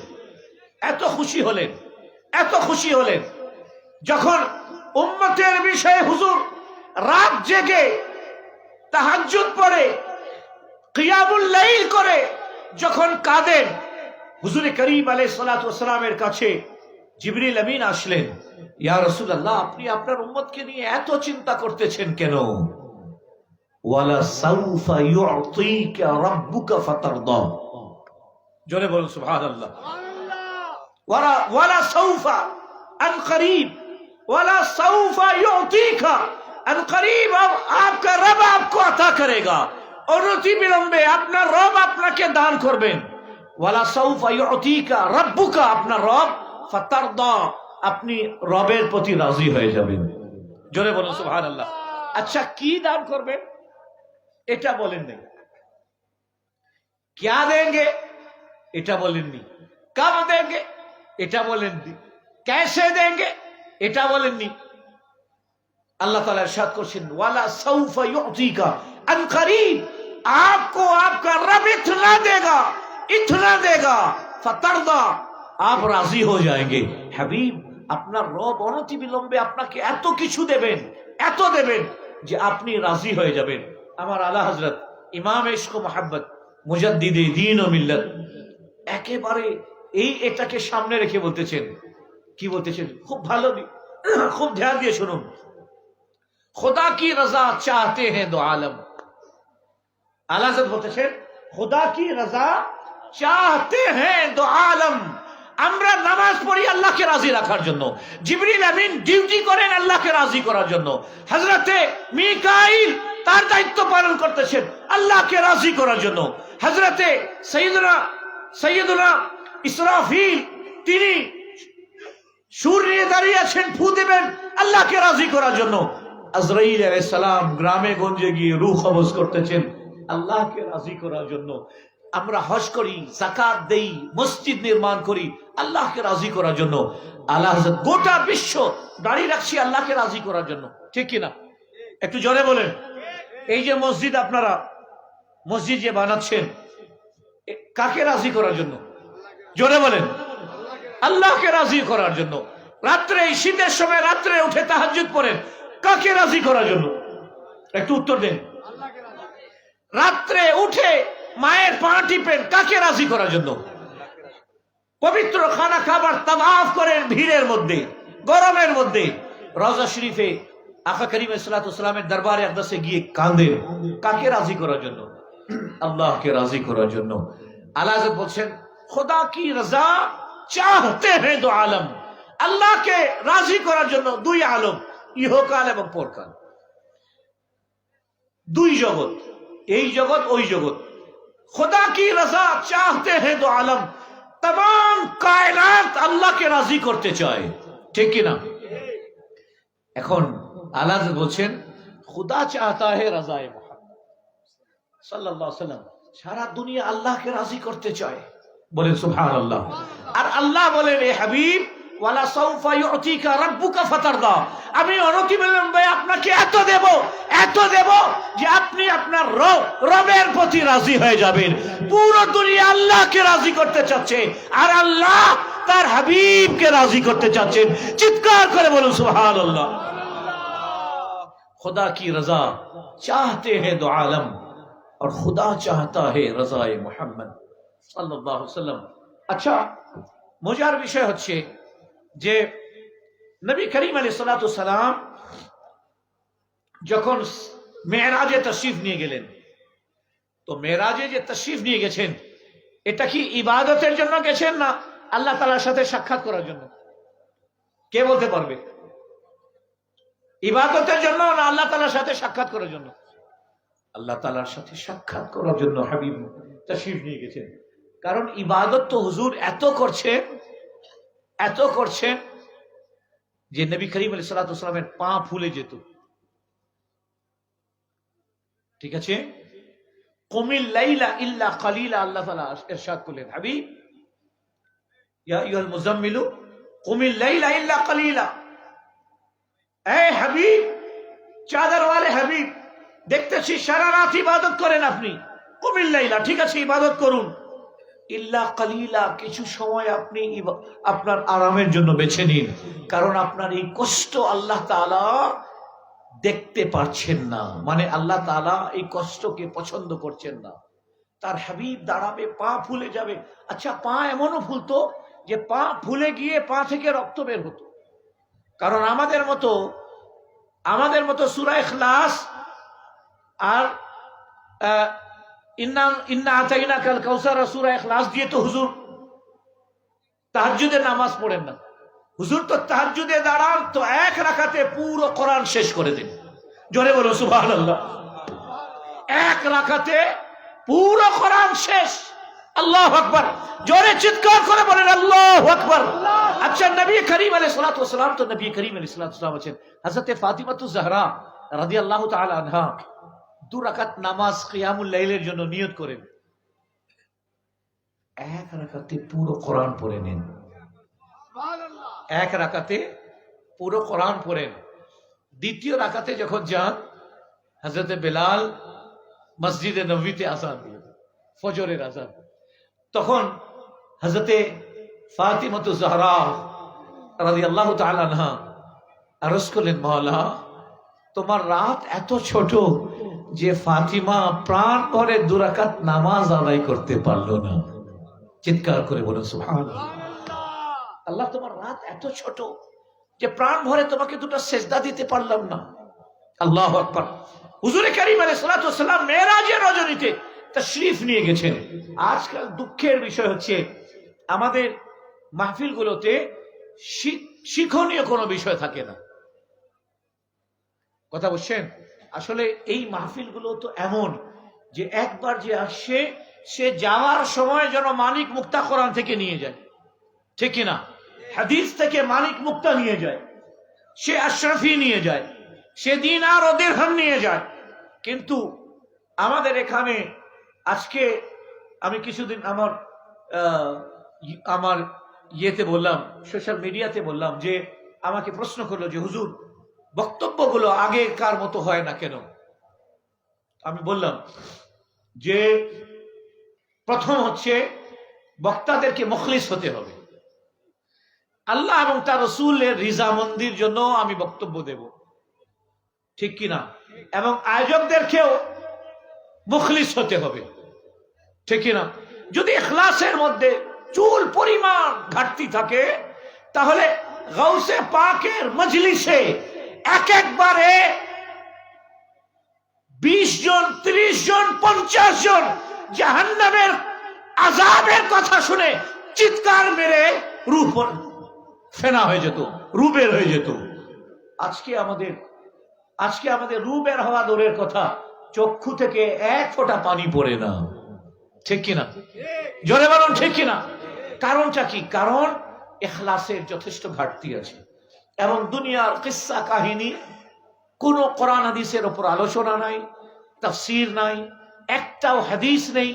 এত খুশি হলেন, এত খুশি হলেন, যখন উম্মতের বিষয়ে হুজুর রাত জেগে তাহাজ্জুদ পড়ে, কিয়ামুল লাইল করে যখন কাঁদেন, হুজুর করিম আলাইহিস সালাতু ওয়াস সালামের কাছে জিবরিল আমিন আসলেন, ইয়া রাসূলুল্লাহ, আপনি আপনার উম্মতকে নিয়ে এত চিন্তা করতেছেন কেন? ওয়ালা সাউফা ইউতিকা রাব্বুকা ফাতারদা, জোরে বলুন সুবহানাল্লাহ। ওয়ালা সাউফা আন করিব, ওয়ালা সাউফা ইউতিকা আন করিব, आपका रब आपको अता करेगा, অনতি বিলম্বে আপনার রব আপনাকে দান করবেন। ওয়ালা সাউফা ইউতিকা রাব্বুকা, আপনার রব, ফাতারদা, আপনি রবের প্রতি রাজি হয়ে যাবেন। জোরে বলুন সুবহানাল্লাহ। আচ্ছা, কি দান করবেন এটা বলেননি, क्या देंगे এটা বলেননি, कब देंगे এটা বলেননি, कैसे देंगे এটা বলেননি। আল্লাহ তাআলা ইরশাদ করছেন, ওয়ালা সাউফা ইউতিকা আন করিব, आपको आपका रब इतना देगा फतरदा, आप राजी हो जाएंगे। হাবিব, আপনার রব অনতি বিলম্বে আপনাকে এত কিছু দেবেন, এত দেবেন যে আপনি রাজি হয়ে যাবেন। আমার আলা হযরত ইমাম ইশক ও মোহাব্বত মুজাদ্দিদে দ্বীন ও মিল্লাত একেবারে এটাকে সামনে রেখে বলতেছেন, কি বলতেছেন, খুব ভালো, খুব ধ্যান দিয়ে শুনুন। खुदा की रजा चाहते हैं दो आलम, आला हज़रत বলতেছেন खुदा की रजा चाहते हैं दो आलम। আমরা নামাজ পড়ি আল্লাহকে রাজি রাখার জন্য, জিবরিল আমিন ডিউটি করেন আল্লাহকে রাজি করার জন্য, হযরতে মিকাইল তার দায়িত্ব পালন করতেছেন আল্লাহকে রাজি করার জন্য, হযরতে সাইয়্যিদুনা ইসরাফিল তিনি সুর নিয়ে দাঁড়িয়ে আছেন, ফু দেবেন আল্লাহকে রাজি করার জন্য, আজরাইল আলাইহিস সালাম গ্রামে গঞ্জে গিয়ে রূহ কবজ করতেছেন আল্লাহকে রাজি করার জন্য। আমরা হজ করি, যাকাত দেই, মসজিদ নির্মাণ করি আল্লাহকে রাজি করার জন্য। আলা হযরত গোটা বিশ্ব দাঁড়িয়ে রাখছি আল্লাহকে রাজি করার জন্য, ঠিক কিনা? একটু জোরে বলেন। এই যে মসজিদ, আপনারা মসজিদ যে বানাচ্ছেন কাকে রাজি করার জন্য? জোরে বলেন। আল্লাহকে রাজি করার জন্য। রাত্রে, এই শীতের সময় রাত্রে উঠে তাহাজ্জুদ পড়েন কাকে রাজি করার জন্য? একটু উত্তর দেন। রাত্রে উঠে মায়ের পা টিপেন কাকে রাজি করার জন্য? পবিত্র খানা খাবার তাওয়াফ করেন ভিড়ের মধ্যে, গরমের মধ্যে, রওজা শরীফে আকা করিম সাল্লাল্লাহু আলাইহি ওয়াসাল্লামের দরবারে আকদাসে গিয়ে কাঁদেন কাকে রাজি করার জন্য? আল্লাহকে রাজি করার জন্য। আলা হযরত বলছেন খোদা কি রাজা চাহতে हैं दो आलम, আল্লাহকে রাজি করার জন্য দুই আলম, ইহকাল এবং পরকাল, দুই জগৎ, এই জগৎ ওই জগৎ। खुदा की रजा चाहते हैं दो आलम, तमाम कायनात আল্লাহকে রাজি করতে চায়, ঠিক কি না? এখন আল্লাহ বলছেন खुदा चाहता है रजाए मोहम्मद सल्लल्लाहु अलैहि वसल्लम, সারা দুনিয়া আল্লাহকে রাজি করতে চায়, বলেন সুবহানাল্লাহ। আর আল্লাহ বলেন এ হাবিব ওয়ালা সাউফা ইউতিকা রাব্বুকা ফাতারদা, আমি অনতিবিলম্বে আপনাকে এত দেব যে আপনি আপনার রবের প্রতি রাজি হয়ে যাবেন। পুরো দুনিয়া আল্লাহকে রাজি করতে চাচ্ছে আর আল্লাহ তার হাবিবকে রাজি করতে চাচ্ছেন। চিৎকার করে বলুন সুবহানাল্লাহ। खुदा की रजा चाहते हैं दो आलम और खुदा चाहता है रजाए मोहम्मद सल्लल्लाहु अलैहि वसल्लम। अच्छा, মজার বিষয় হচ্ছে যে নবী করিম আলাইহিস সালাতু সালাম যখন মেরাজে তশরিফ নিয়ে গেলেন, তো মেরাজে যে তশরিফ নিয়ে গেছেন এটা কি ইবাদতের জন্য গেছেন না আল্লাহ তাআলার সাথে সাক্ষাৎ করার জন্য? কে বলতে পারবে? ইবাদতের জন্য না আল্লাহ তাআলার সাথে সাক্ষাৎ করার জন্য? আল্লাহ তাআলার সাথে সাক্ষাৎ করার জন্য হাবিব তশরিফ নিয়ে গেছেন। কারণ ইবাদত তো হুজুর এত করছেন যে নবী করিম আলাইহিস সালাতু ওয়াসালামের পা ফুলে যেত। ঠিক আছে, কুমিল লাইলা ইল্লা কালিলা, আল্লাহ তাআলা ইরশাদ করলেন হাবিব ইয়া আইয়ুহাল মুজাম্মিলু কুমিল লাইলা ইল্লা কালিলা, এ হাবিব, চাদর ওয়ালে হাবিব, দেখতেছি সারা রাত ইবাদত করেন আপনি, কুমিল লাইলা, ঠিক আছে ইবাদত করুন, ইল্লা কালিলা, কিছু সময় আপনি আপনার আরামের জন্য বেছে নিন, কারণ আপনার এই কষ্ট আল্লাহ তাআলা দেখতে পারছেন না, মানে আল্লাহ তাআলা এই কষ্টকে পছন্দ করছেন না। তার হাবিব দাঁড়াবে, পা ফুলে যাবে। আচ্ছা, পা এমনও ফুলতো যে পা ফুলে গিয়ে পা থেকে রক্ত বের হতো। কারণ আমাদের মতো সূরা ইখলাস আর ইন্না আতাইনাকাল কাউসার সূরা ইখলাস দিয়ে তো হুজুর তাহাজ্জুদের নামাজ পড়েন না। হুজুর তো তাহাজ্জুদে দাঁড়ান তো এক রাকাতে পুরো কোরআন শেষ করে দেন। জোরে বলো সুবহানাল্লাহ। এক রাকাতে পুরো কোরআন শেষ। আল্লাহু আকবার। জোরে চিৎকার করে বলেন আল্লাহু আকবার। আচ্ছা, নবী করিম আলাইহিস সালাতু ওয়াসালাম তো নবী করিম আলাইহিস সালাতু ওয়াসালাম আছেন, হযরতে ফাতিমাতুজ জাহরা রাদিয়াল্লাহু তাআলা আনহা 2 রাকাত নামাজ কিয়ামুল লাইলের জন্য নিয়ত করেন, এক রাকাতে পুরো কোরআন পড়ে নেন। এক রাকাতে পুরো কোরআন পড়েন। দ্বিতীয় রাকাতে যখন যান, হযরতে বেলাল মসজিদে নববীতে আযান দিলেন, ফজরের আযান, তখন হযরতে ফাতিমাতুজ জাহরা রাদিয়াল্লাহু তাআলা আনহা আরজ করলেন, মাওলা, তোমার রাত এত ছোট যে ফাতিমা প্রাণ ভরে 2 রাকাত নামাজ আদায় করতে পারলো না। চিৎকার করে বলুন সুবহানাল্লাহ। আল্লাহ, তোমার রাত এত ছোট যে প্রাণ ভরে তোমাকে 2টা সেজদা দিতে পারলাম না। আল্লাহু আকবার। হুজুর কারীম আলাইহিস সালাতু ওয়াস সালাম মেরাজের রজনীতে তাশরীফ নিয়ে গেছেন। আজকাল দুঃখের বিষয় হচ্ছে আমাদের মাহফিলগুলোতে শিক্ষণীয় কোনো বিষয় থাকে না। কথা বলছেন? আসলে এই মাহফিলগুলো তো এমন যে একবার যে আসে সে যাওয়ার সময় যেন মানিক মুক্তা কোরআন থেকে নিয়ে যায়, ঠিক কিনা? হাদিস থেকে মানিক মুক্তা নিয়ে যায়, সে আশরাফি নিয়ে যায়, সে দিনার ও দিরহাম নিয়ে যায়। কিন্তু আমাদের এখানে আজকে আমি কিছুদিন আমার ইয়েতে বললাম, সোশ্যাল মিডিয়াতে বললাম যে আমাকে প্রশ্ন করলো যে হুজুর বক্তব্যগুলো আগেকার মতো হয় না কেন? আমি বললাম যে প্রথম হচ্ছে বক্তাদেরকে মুখলিস হতে হবে। আল্লাহ এবং তার রাসূলের রিজামন্দির জন্য আমি বক্তব্য দেব, ঠিক কিনা? এবং আয়োজকদেরকেও মুখলিস হতে হবে, ঠিক কিনা? যদি ইখলাসের মধ্যে চুল পরিমাণ ঘাটতি থাকে তাহলে গাউসে পাকের মজলিসে একবারে 20 জন, 30 জন, 50 জন জাহান্নামের আযাবের কথা শুনে চিৎকার মেরে রূহ ফেনা হয়ে যেত, রূহ বের হয়ে যেত। আজকে আমাদের রূহ বের হওয়া দূরের কথা, চক্ষু থেকে 1 ফোঁটা পানি পড়ে না, ঠিক কিনা? জোরে বলুন ঠিক কিনা? কারণটা কি? কারণ ইখলাসের যথেষ্ট ঘাটতি আছে। এবং দুনিয়ার কিসসা কাহিনী, কোন কোরআন হাদিসের উপর আলোচনা নাই, তাফসীর নাই, একটাও হাদিস নেই,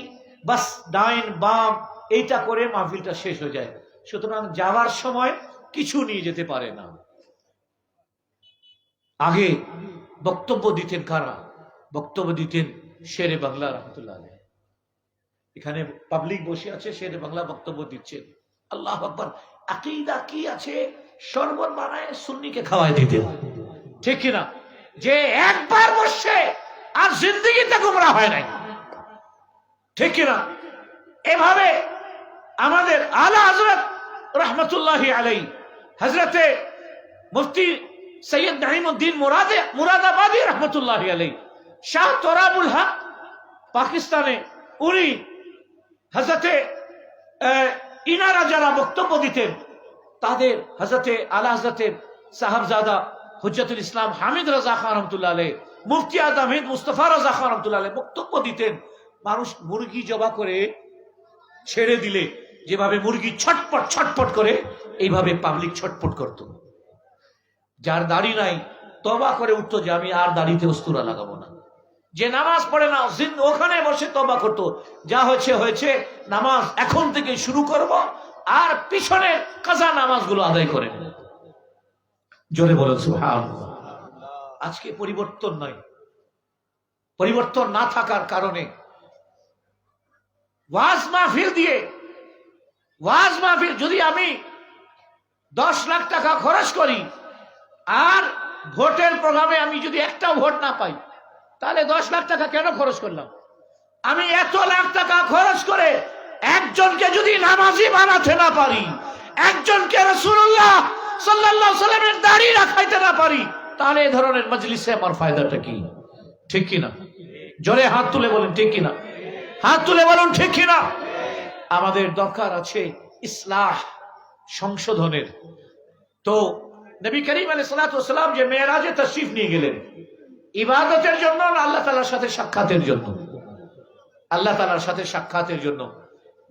বাস ডাইন বাম এইটা করে মাহফিলটা শেষ হয়ে যায়। সুতরাং যাওয়ার সময় কিছু নিয়ে যেতে পারে না। আগে বক্তব্য দিতেন কারা? বক্তব্য দিতেন শেরে বাংলা রহমতুল্লাহ আলাইহি। এখানে পাবলিক বসে আছে, শেরে বাংলা বক্তব্য দিচ্ছেন। আল্লাহু আকবার। আকীদা কি আছে শরবত বানায় সুন্নিকে খাওয়াই দিতেন, ঠিক কিনা? যে একবার বসে আর জিন্দেগিতে গোমরা হয় নাই, ঠিক কিনা? এভাবে আমাদের আলা হযরত রাহমাতুল্লাহি আলাইহি হযরতে মুফতি সৈয়দ নাঈমউদ্দিন মুরাদাবাদী রহমতুল্লাহি আলাইহি, শাহ তোরাবুল হক পাকিস্তানে, উনি হযরতে ইনারা যারা বক্তব্য দিতেন তাদের হযরতে আলা হযরতে সাহাবজাদা হুজ্জাতুল ইসলাম হামিদ রাজা খান রহমতুল্লাহ আলাইহি, মুফতি আজম হিন্দ মুস্তাফা রাজা খান রহমতুল্লাহ আলাইহি বক্তব্য দিতেন। মানুষ মুরগি জবা করে ছেড়ে দিলে যেভাবে মুরগি ছটপট ছটপট করে, এইভাবে পাবলিক ছটপট করত। যার দাড়ি নাই তওবা করে উঠতো যে আমি আর দাড়িতে উস্তুরা লাগাবো না। যে নামাজ পড়ে না ওখানে বসে তওবা করতো, যা হয়েছে হয়েছে, নামাজ এখন থেকে শুরু করব, আর পিছনে কাজা নামাজগুলো আদায় করে নেব। জোরে বলেন সুবহানাল্লাহ। আজকে পরিবর্তন নাই। পরিবর্তন না থাকার কারণে ওয়াজ মাহফিল যদি আমি 10 লাখ টাকা খরচ করি আর ভোটের প্রোগ্রামে আমি যদি একটাও ভোট না পাই, তাহলে 10 লাখ টাকা কেন খরচ করলাম? আমি এত লাখ টাকা খরচ করে একজনকে যদি নামাজি বানাতে না পারি, একজনকে রাসূলুল্লাহ সাল্লাল্লাহু আলাইহি সাল্লামের দাড়ি রাখাইতে না পারি, তাহলে এই ধরনের মজলিসে আমার ফায়দাটা কি? ঠিক কিনা? জোরে হাত তুলে বলেন ঠিক কিনা? হাত তুলে বলুন ঠিক কিনা? আমাদের দরকার আছে ইসলাহ, সংশোধনের। তো নবী করিম আলাইহিস সালাতু ওয়াস সালাম যে মেরাজে তাশরীফ নিয়ে গেলেন, ইবাদতের জন্য না আল্লাহ তাআলার সাথে সাক্ষাতের জন্য? আল্লাহ তাআলার সাথে সাক্ষাতের জন্য।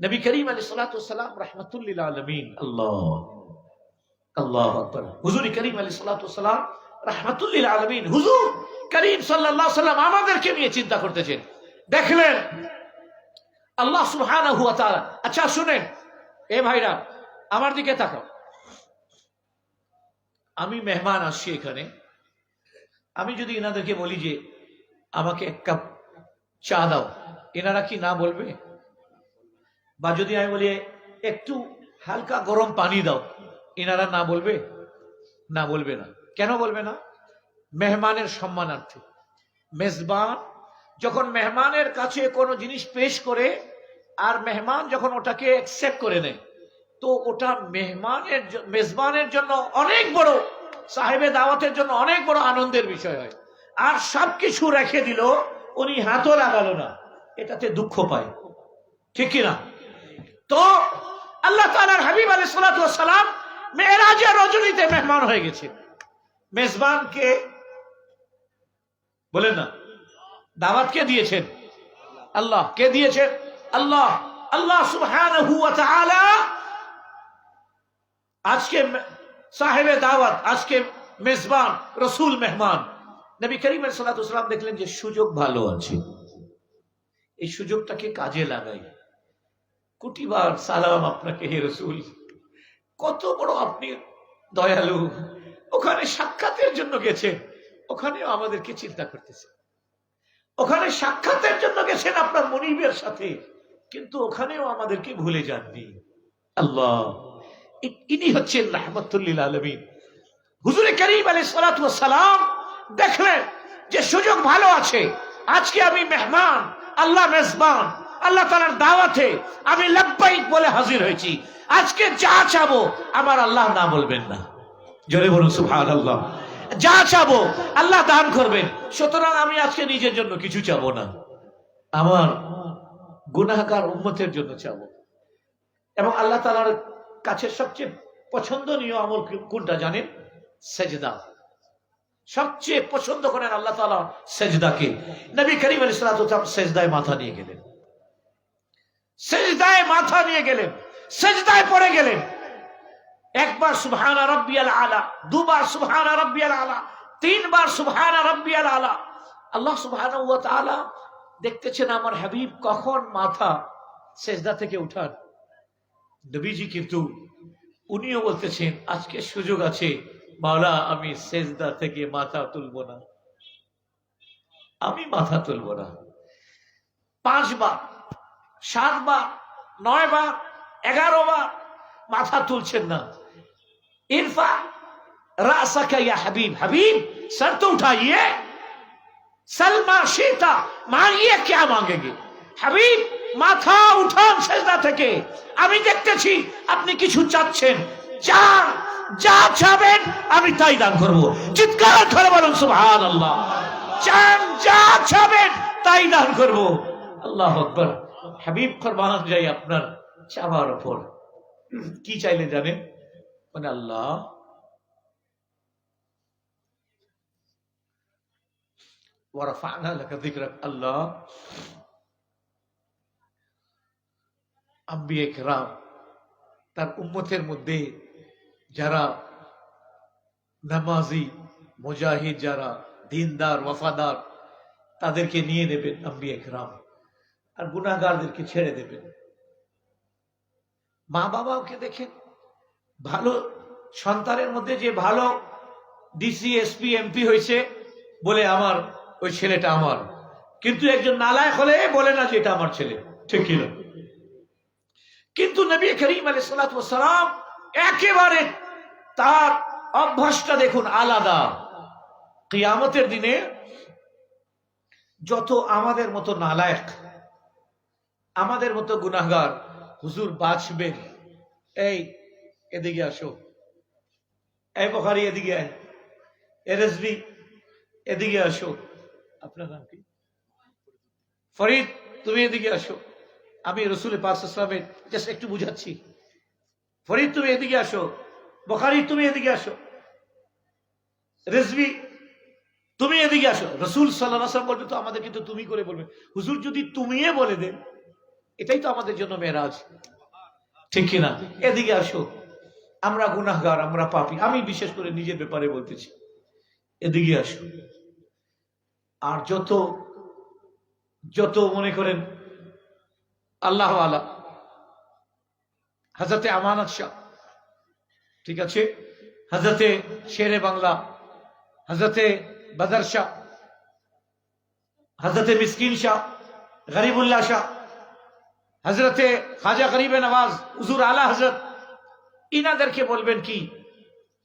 নবী করিম আলাইহিস সালাতু ওয়াস সালাম রাহমাতুল লিল আলামিন। আল্লাহু আকবার। হুজুর করিম আলাইহিস সালাতু ওয়াস সালাম রাহমাতুল লিল আলামিন, হুজুর করিম সাল্লাল্লাহু আলাইহি সাল্লাম আমাদেরকে নিয়ে চিন্তা করতেছেন। দেখলেন আল্লাহ সুবহানাহু ওয়া তাআলা। আচ্ছা শুনেন, এ ভাইরা আমার দিকে তাকাও। আমি মেহমান আসছি এখানে, আমি যদি এনাদেরকে বলি যে আমাকে 1 কাপ চা দাও, এনারা কি না বলবে? বা যদি আমি বলি একটু হালকা গরম পানি দাও, এনারা না বলবে? না বলবে না। কেন বলবে না? মেহমানের সম্মানার্থে। মেজবান যখন মেহমানের কাছে কোনো জিনিস পেশ করে আর মেহমান যখন ওটাকে অ্যাকসেপ্ট করে নেয়, তো ওটা মেজবানের জন্য অনেক বড়, সাহেবে দাওয়াতের জন্য অনেক বড় আনন্দের বিষয় হয়। আর সবকিছু রেখে দিল, উনি হাতও লাগালো না, এটাতে দুঃখ পায়, ঠিক কিনা? তো আল্লাহ তাআলার হাবিব আলাইহিস সালাতু ওয়াস সালাম মেরাজের রজনীতে মেহমান হয়ে গেছে। মেজবানকে বলেন না, দাওয়াত কে দিয়েছেন? আল্লাহ। কে দিয়েছেন? আল্লাহ। আল্লাহ সুবহানাহু ওয়া তাআলা আজকে সাহেবে দাওয়াত, আজকে মেজবান, রসুল মেহমান। নবী করিম সাল্লাল্লাহু আলাইহি ওয়াসাল্লাম দেখলেন যে সুযোগ ভালো আছে, এই সুযোগটাকে কাজে লাগাই। কোটিবার সালাম আপনাকে হে রসুল, কত বড় আপনি দয়ালু। ওখানে সাক্ষাতের জন্য গেছেন, ওখানেও আমাদেরকে চিন্তা করতেছে। ওখানে সাক্ষাতের জন্য গেছেন আপনার মনিবের সাথে, কিন্তু ওখানেও আমাদেরকে ভুলে যাননি। আল্লাহ, ইনি হচ্ছেন রাহমাতুল লিল আলামিন। হুজুর করিম আলাইহিস সালাতু ওয়াস সালাম দেখলেন যে সুযোগ ভালো আছে, আজকে আমি মেহমান, আল্লাহ মেজবান, আল্লাহ তাআলার দাওয়াতে আমি লাব্বাইক বলে হাজির হয়েছি। আজকে যা চাবো আমার আল্লাহ না বলবেন না, জোরে বলুন সুবহানাল্লাহ। যা চাবো আল্লাহ দান করবেন। সুতরাং আমি আজকে নিজের জন্য কিছু চাবো না, আমার গুনাহগার উম্মতের জন্য চাবো। এবং আল্লাহ তাআলার কাছে সবচেয়ে পছন্দনীয় আমল কোনটা জানেন? সেজদা। সবচেয়ে পছন্দ করেন আল্লাহ তাআলা সেজদাকে। নবী করিম আলাইহিস সালাতু ওয়াস সালাম সেজদায় মাথা নিয়ে গেলেন, সেজদায় মাথা নিয়ে গেলেন, সেজদায় পড়ে গেলেন। একবার সুবহান রাব্বিয়াল আলা, দুবার সুবহান রাব্বিয়াল আলা, তিনবার সুবহান রাব্বিয়াল আলা। আল্লাহ সুবহানাহু ওয়া তাআলা দেখতেছেন আমার হাবিব কখন মাথা সেজদা থেকে উঠান। নবীজি কিন্তু উনিও বলতেছেন আজকে সুযোগ আছে মাওলা, আমি সেজদা থেকে মাথা তুলবো না, আমি মাথা তুলবো না। 5 বার, 7 বার, 9 বার, 11 বার মাথা তুলছেন না। ইরফা রাসাকা ইয়া হাবিব, হাবিব सर तो उठाइए, सलमा शीता मांगिए, क्या मांगेंगे? হাবিব মাথা উঠান সেজদা থেকে, আমি দেখতেছি আপনি কিছু চাচ্ছেন, চান, যা চাবেন আমি তাই দান করব। চিৎকার করে বলুন সুবহানাল্লাহ। চান, যা চাবেন তাই দান করব। আল্লাহু আকবার। হাবিব ফরমান যাই আপনার চাওয়ার উপর। কি চাইলেন জানেন? মানে আল্লাহ ওয়ারাফা'না লাকা যিকরাক, আল্লাহ আম্বিয়া কিরাম তার উম্মতের মধ্যে যারা নামাজি, মুজাহিদ, যারা দিনদার, ওয়াফাদার, তাদেরকে নিয়ে নেবেন আম্বিয়া কিরাম, আর গুনাহগারদেরকে ছেড়ে দেবেন। মা বাবাকে দেখেন, ভালো সন্তানের মধ্যে যে ভালো ডিসি, এসপি, এমপি হয়েছে বলে আমার ওই ছেলেটা আমার, কিন্তু একজন নালায়েক হলে বলে না যে এটা আমার ছেলে, ঠিক কি না? কিন্তু নবী করিম আলাইহিস সালাতু ওয়াস সালাম একেবারে তার অভ্যাসটা দেখুন আলাদা। কিয়ামতের দিনে যত আমাদের মতো নালায়েক, আমাদের মতো গুনাহগার হুজুর বাঁচবেন, এই এদিকে আসো, এই বুখারী এদিকে আয়, রেজভী এদিকে আসো, আপনার নাম কি? ফরিদ তুমি এদিকে আসো, আমি রাসূল পাক সাল্লাল্লাহু আলাইহি ওয়াসাল্লামের জাস্ট একটু বুঝাচ্ছি। ফরিদ তুমি এদিকে আসো, বুখারী তুমি এদিকে আসো, রেজভী তুমি এদিকে আসো। রাসূল সাল্লাল্লাহু আলাইহি ওয়াসাল্লাম বলবেন তো আমাদের কিন্তু তুমি করে বলবেন। হুজুর যদি তুমিয়ে বলে দেন, এটাই তো আমাদের জন্য মেরাজ, ঠিক কিনা? এদিকে আসো, আমরা গুনাহগার, আমরা পাপী, আমি বিশেষ করে নিজের ব্যাপারে বলতেছি, এদিকে আসো। আর যত যত মনে করেন আল্লাহ আলা, হযরতে আমানত শাহ, ঠিক আছে, হযরতে শেরে বাংলা, হযরতে বদর শাহ, হযরতে মিসকিন শাহ, গরিবুল্লাহ শাহ, হযরতে খাজা গরিবে নওয়াজ, হুজুর আলা হযরত, ইনাদেরকে বলবেন কি?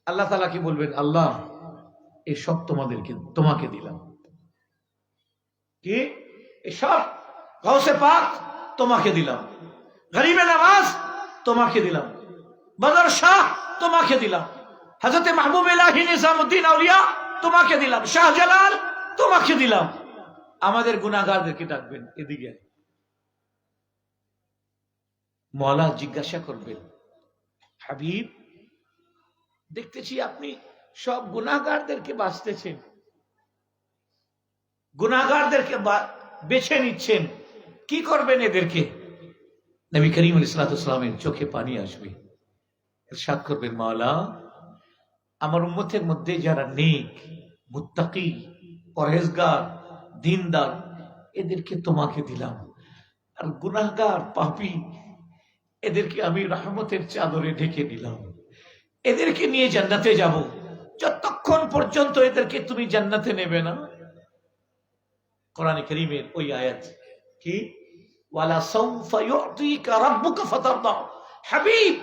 আল্লাহ তাআলা কি বলবেন? আল্লাহ এই সব তোমাকে দিলাম। কি এসব গাউসে পাক তোমাকে দিলাম, গরিবে নামাজ তোমাকে দিলাম, বদর শাহ তোমাকে দিলাম, হযরত মাহবুব ইলাহি নিজামউদ্দিন আউলিয়া তোমাকে দিলাম, শাহজালাল তোমাকে দিলাম। আমাদের গুনাহগারদেরকে ডাকবেন, এদিকে মওলা জিজ্ঞাসা করবেন, হাবিব দেখতেছি আপনি সব গুনাহগারদেরকে বাঁচতেছেন, গুনাহগারদেরকে বেছে নিচ্ছেন, কি করবেন এদেরকে? নবী করিম আলাইহিস সালামের চোখে পানি আসবে, ইরশাদ করবেন, মাওলা আমার উম্মতের মধ্যে যারা নেক, মুত্তাকি, পরহেজগার, দিনদার, এদেরকে তোমাকে দিলাম, আর গুনাহগার পাপী এদেরকে আমি রহমতের চাদরে ঢেকে দিলাম। এদেরকে নিয়ে জান্নাতে যাব, যতক্ষণ পর্যন্ত এদেরকে তুমি জান্নাতে নেবে না। কোরআনে কারীমের ওই আয়াত কি, ওয়ালা সাউফা ইউতিকা রাব্বুকা ফাতারদা, হাবিব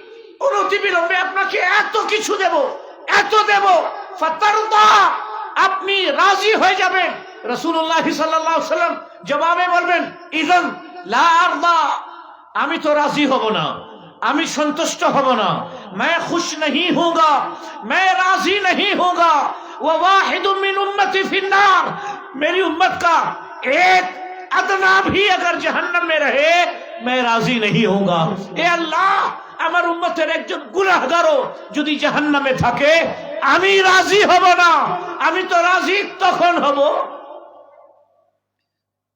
অনতিবিলম্বে আপনাকে এত কিছু দেব, এত দেব, ফাতারদা আপনি রাজি হয়ে যাবেন। রাসূলুল্লাহ সাল্লাল্লাহু আলাইহি ওয়াসাল্লাম জবাবে বলবেন, ইযান লা আরদা, আমি তো রাজি হব না, আমি সন্তুষ্ট হব না, मैं खुश नहीं होगा, मैं राजी नहीं होगा, ववाहिद मिन उम्मती फिन्नार, मेरी उम्मत का एक अदना भी अगर जहन्नम में रहे मैं राजी नहीं होगा। ए अल्लाह, আমার উম্মতের একজন গুনাহগারও যদি জাহান্নামে থাকে আমি রাজি হব না, আমি তো রাজি তখন হব।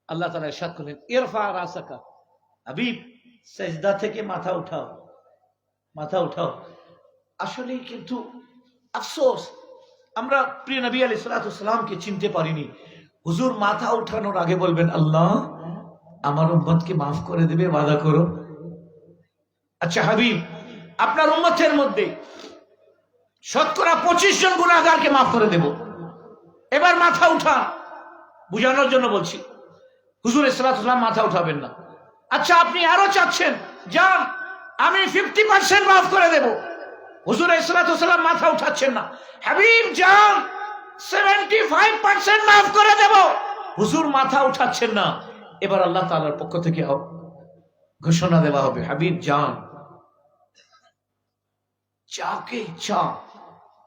আল্লাহ তাআলা ইরশাদ করেন, ইরফা রাসাকা, হাবিব সেজদা থেকে মাথা উঠাও, মাথা উঠাও। আসলে কিন্তু আফসোস, আমরা প্রিয় নবী আলাইহিস সালামকে চিনতে পারিনি। হুজুর মাথা উঠানোর আগে বলবেন, আল্লাহ আমার উম্মতকে মাফ করে দেবে, ওয়াদা করো। আচ্ছা হাবিব, আপনার উম্মতের মধ্যে শতকরা 25 জন গুনাহগারকে মাফ করে দেব, এবার মাথা উঠা, বুঝানোর জন্য বলছি। হুজুর সাল্লাল্লাহু আলাইহি ওয়াসাল্লাম মাথা উঠাবেন না। আচ্ছা আপনি আরো চাচ্ছেন, যান আমি 50% মাফ করে দেব। হুজুর সাল্লাল্লাহু আলাইহি ওয়াসাল্লাম মাথা উঠাচ্ছেন না। হাবিব যান 75% মাফ করে দেব। হুজুর মাথা উঠাচ্ছেন না। এবার আল্লাহ তাআলার পক্ষ থেকে ঘোষণা দেওয়া হবে, হাবিব যান, যাকে ইচ্ছা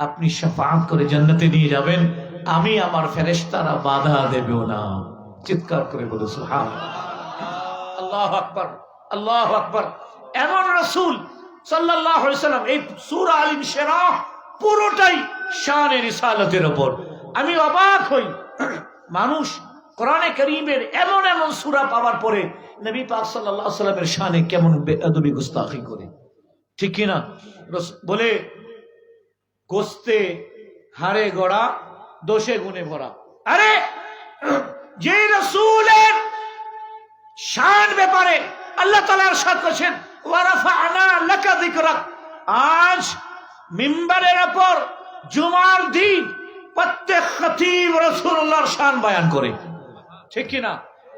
আপনি শাফাআত করে জান্নাতে নিয়ে যাবেন, আমি আমার ফেরেশতারা বাধা দেব না। চিৎকার করে বলো সুবহানাল্লাহ, আল্লাহু আকবার, আল্লাহু আকবার। এমন রাসূল সাল্লাল্লাহু আলাইহি ওয়াসাল্লাম, এই সূরা আল ইনশিরাহ পুরোটাই শানে রিসালাতের উপর। আমি অবাক হই, মানুষ কোরআনে কারীমের এমন এমন সূরা পাওয়ার পরে নবী পাক সাল্লাল্লাহু আলাইহি ওয়াসাল্লামের শানে কেমন বেয়াদবি গুস্তাখি করে, ঠিক কি না? বলে গোস্তে হাড়ে গড়া, দোষে গুণে ভরা। আরে যে রাসূলের শান ব্যাপারে আল্লাহ তাআলা ইরশাদ করেছেন, ওয়া রাফা'না লাকা যিকরাক, আজ মিম্বারের উপর জুমার দিন প্রত্যেক খতিব রাসূলুল্লাহর শান বয়ান করে, ঠিক কি না?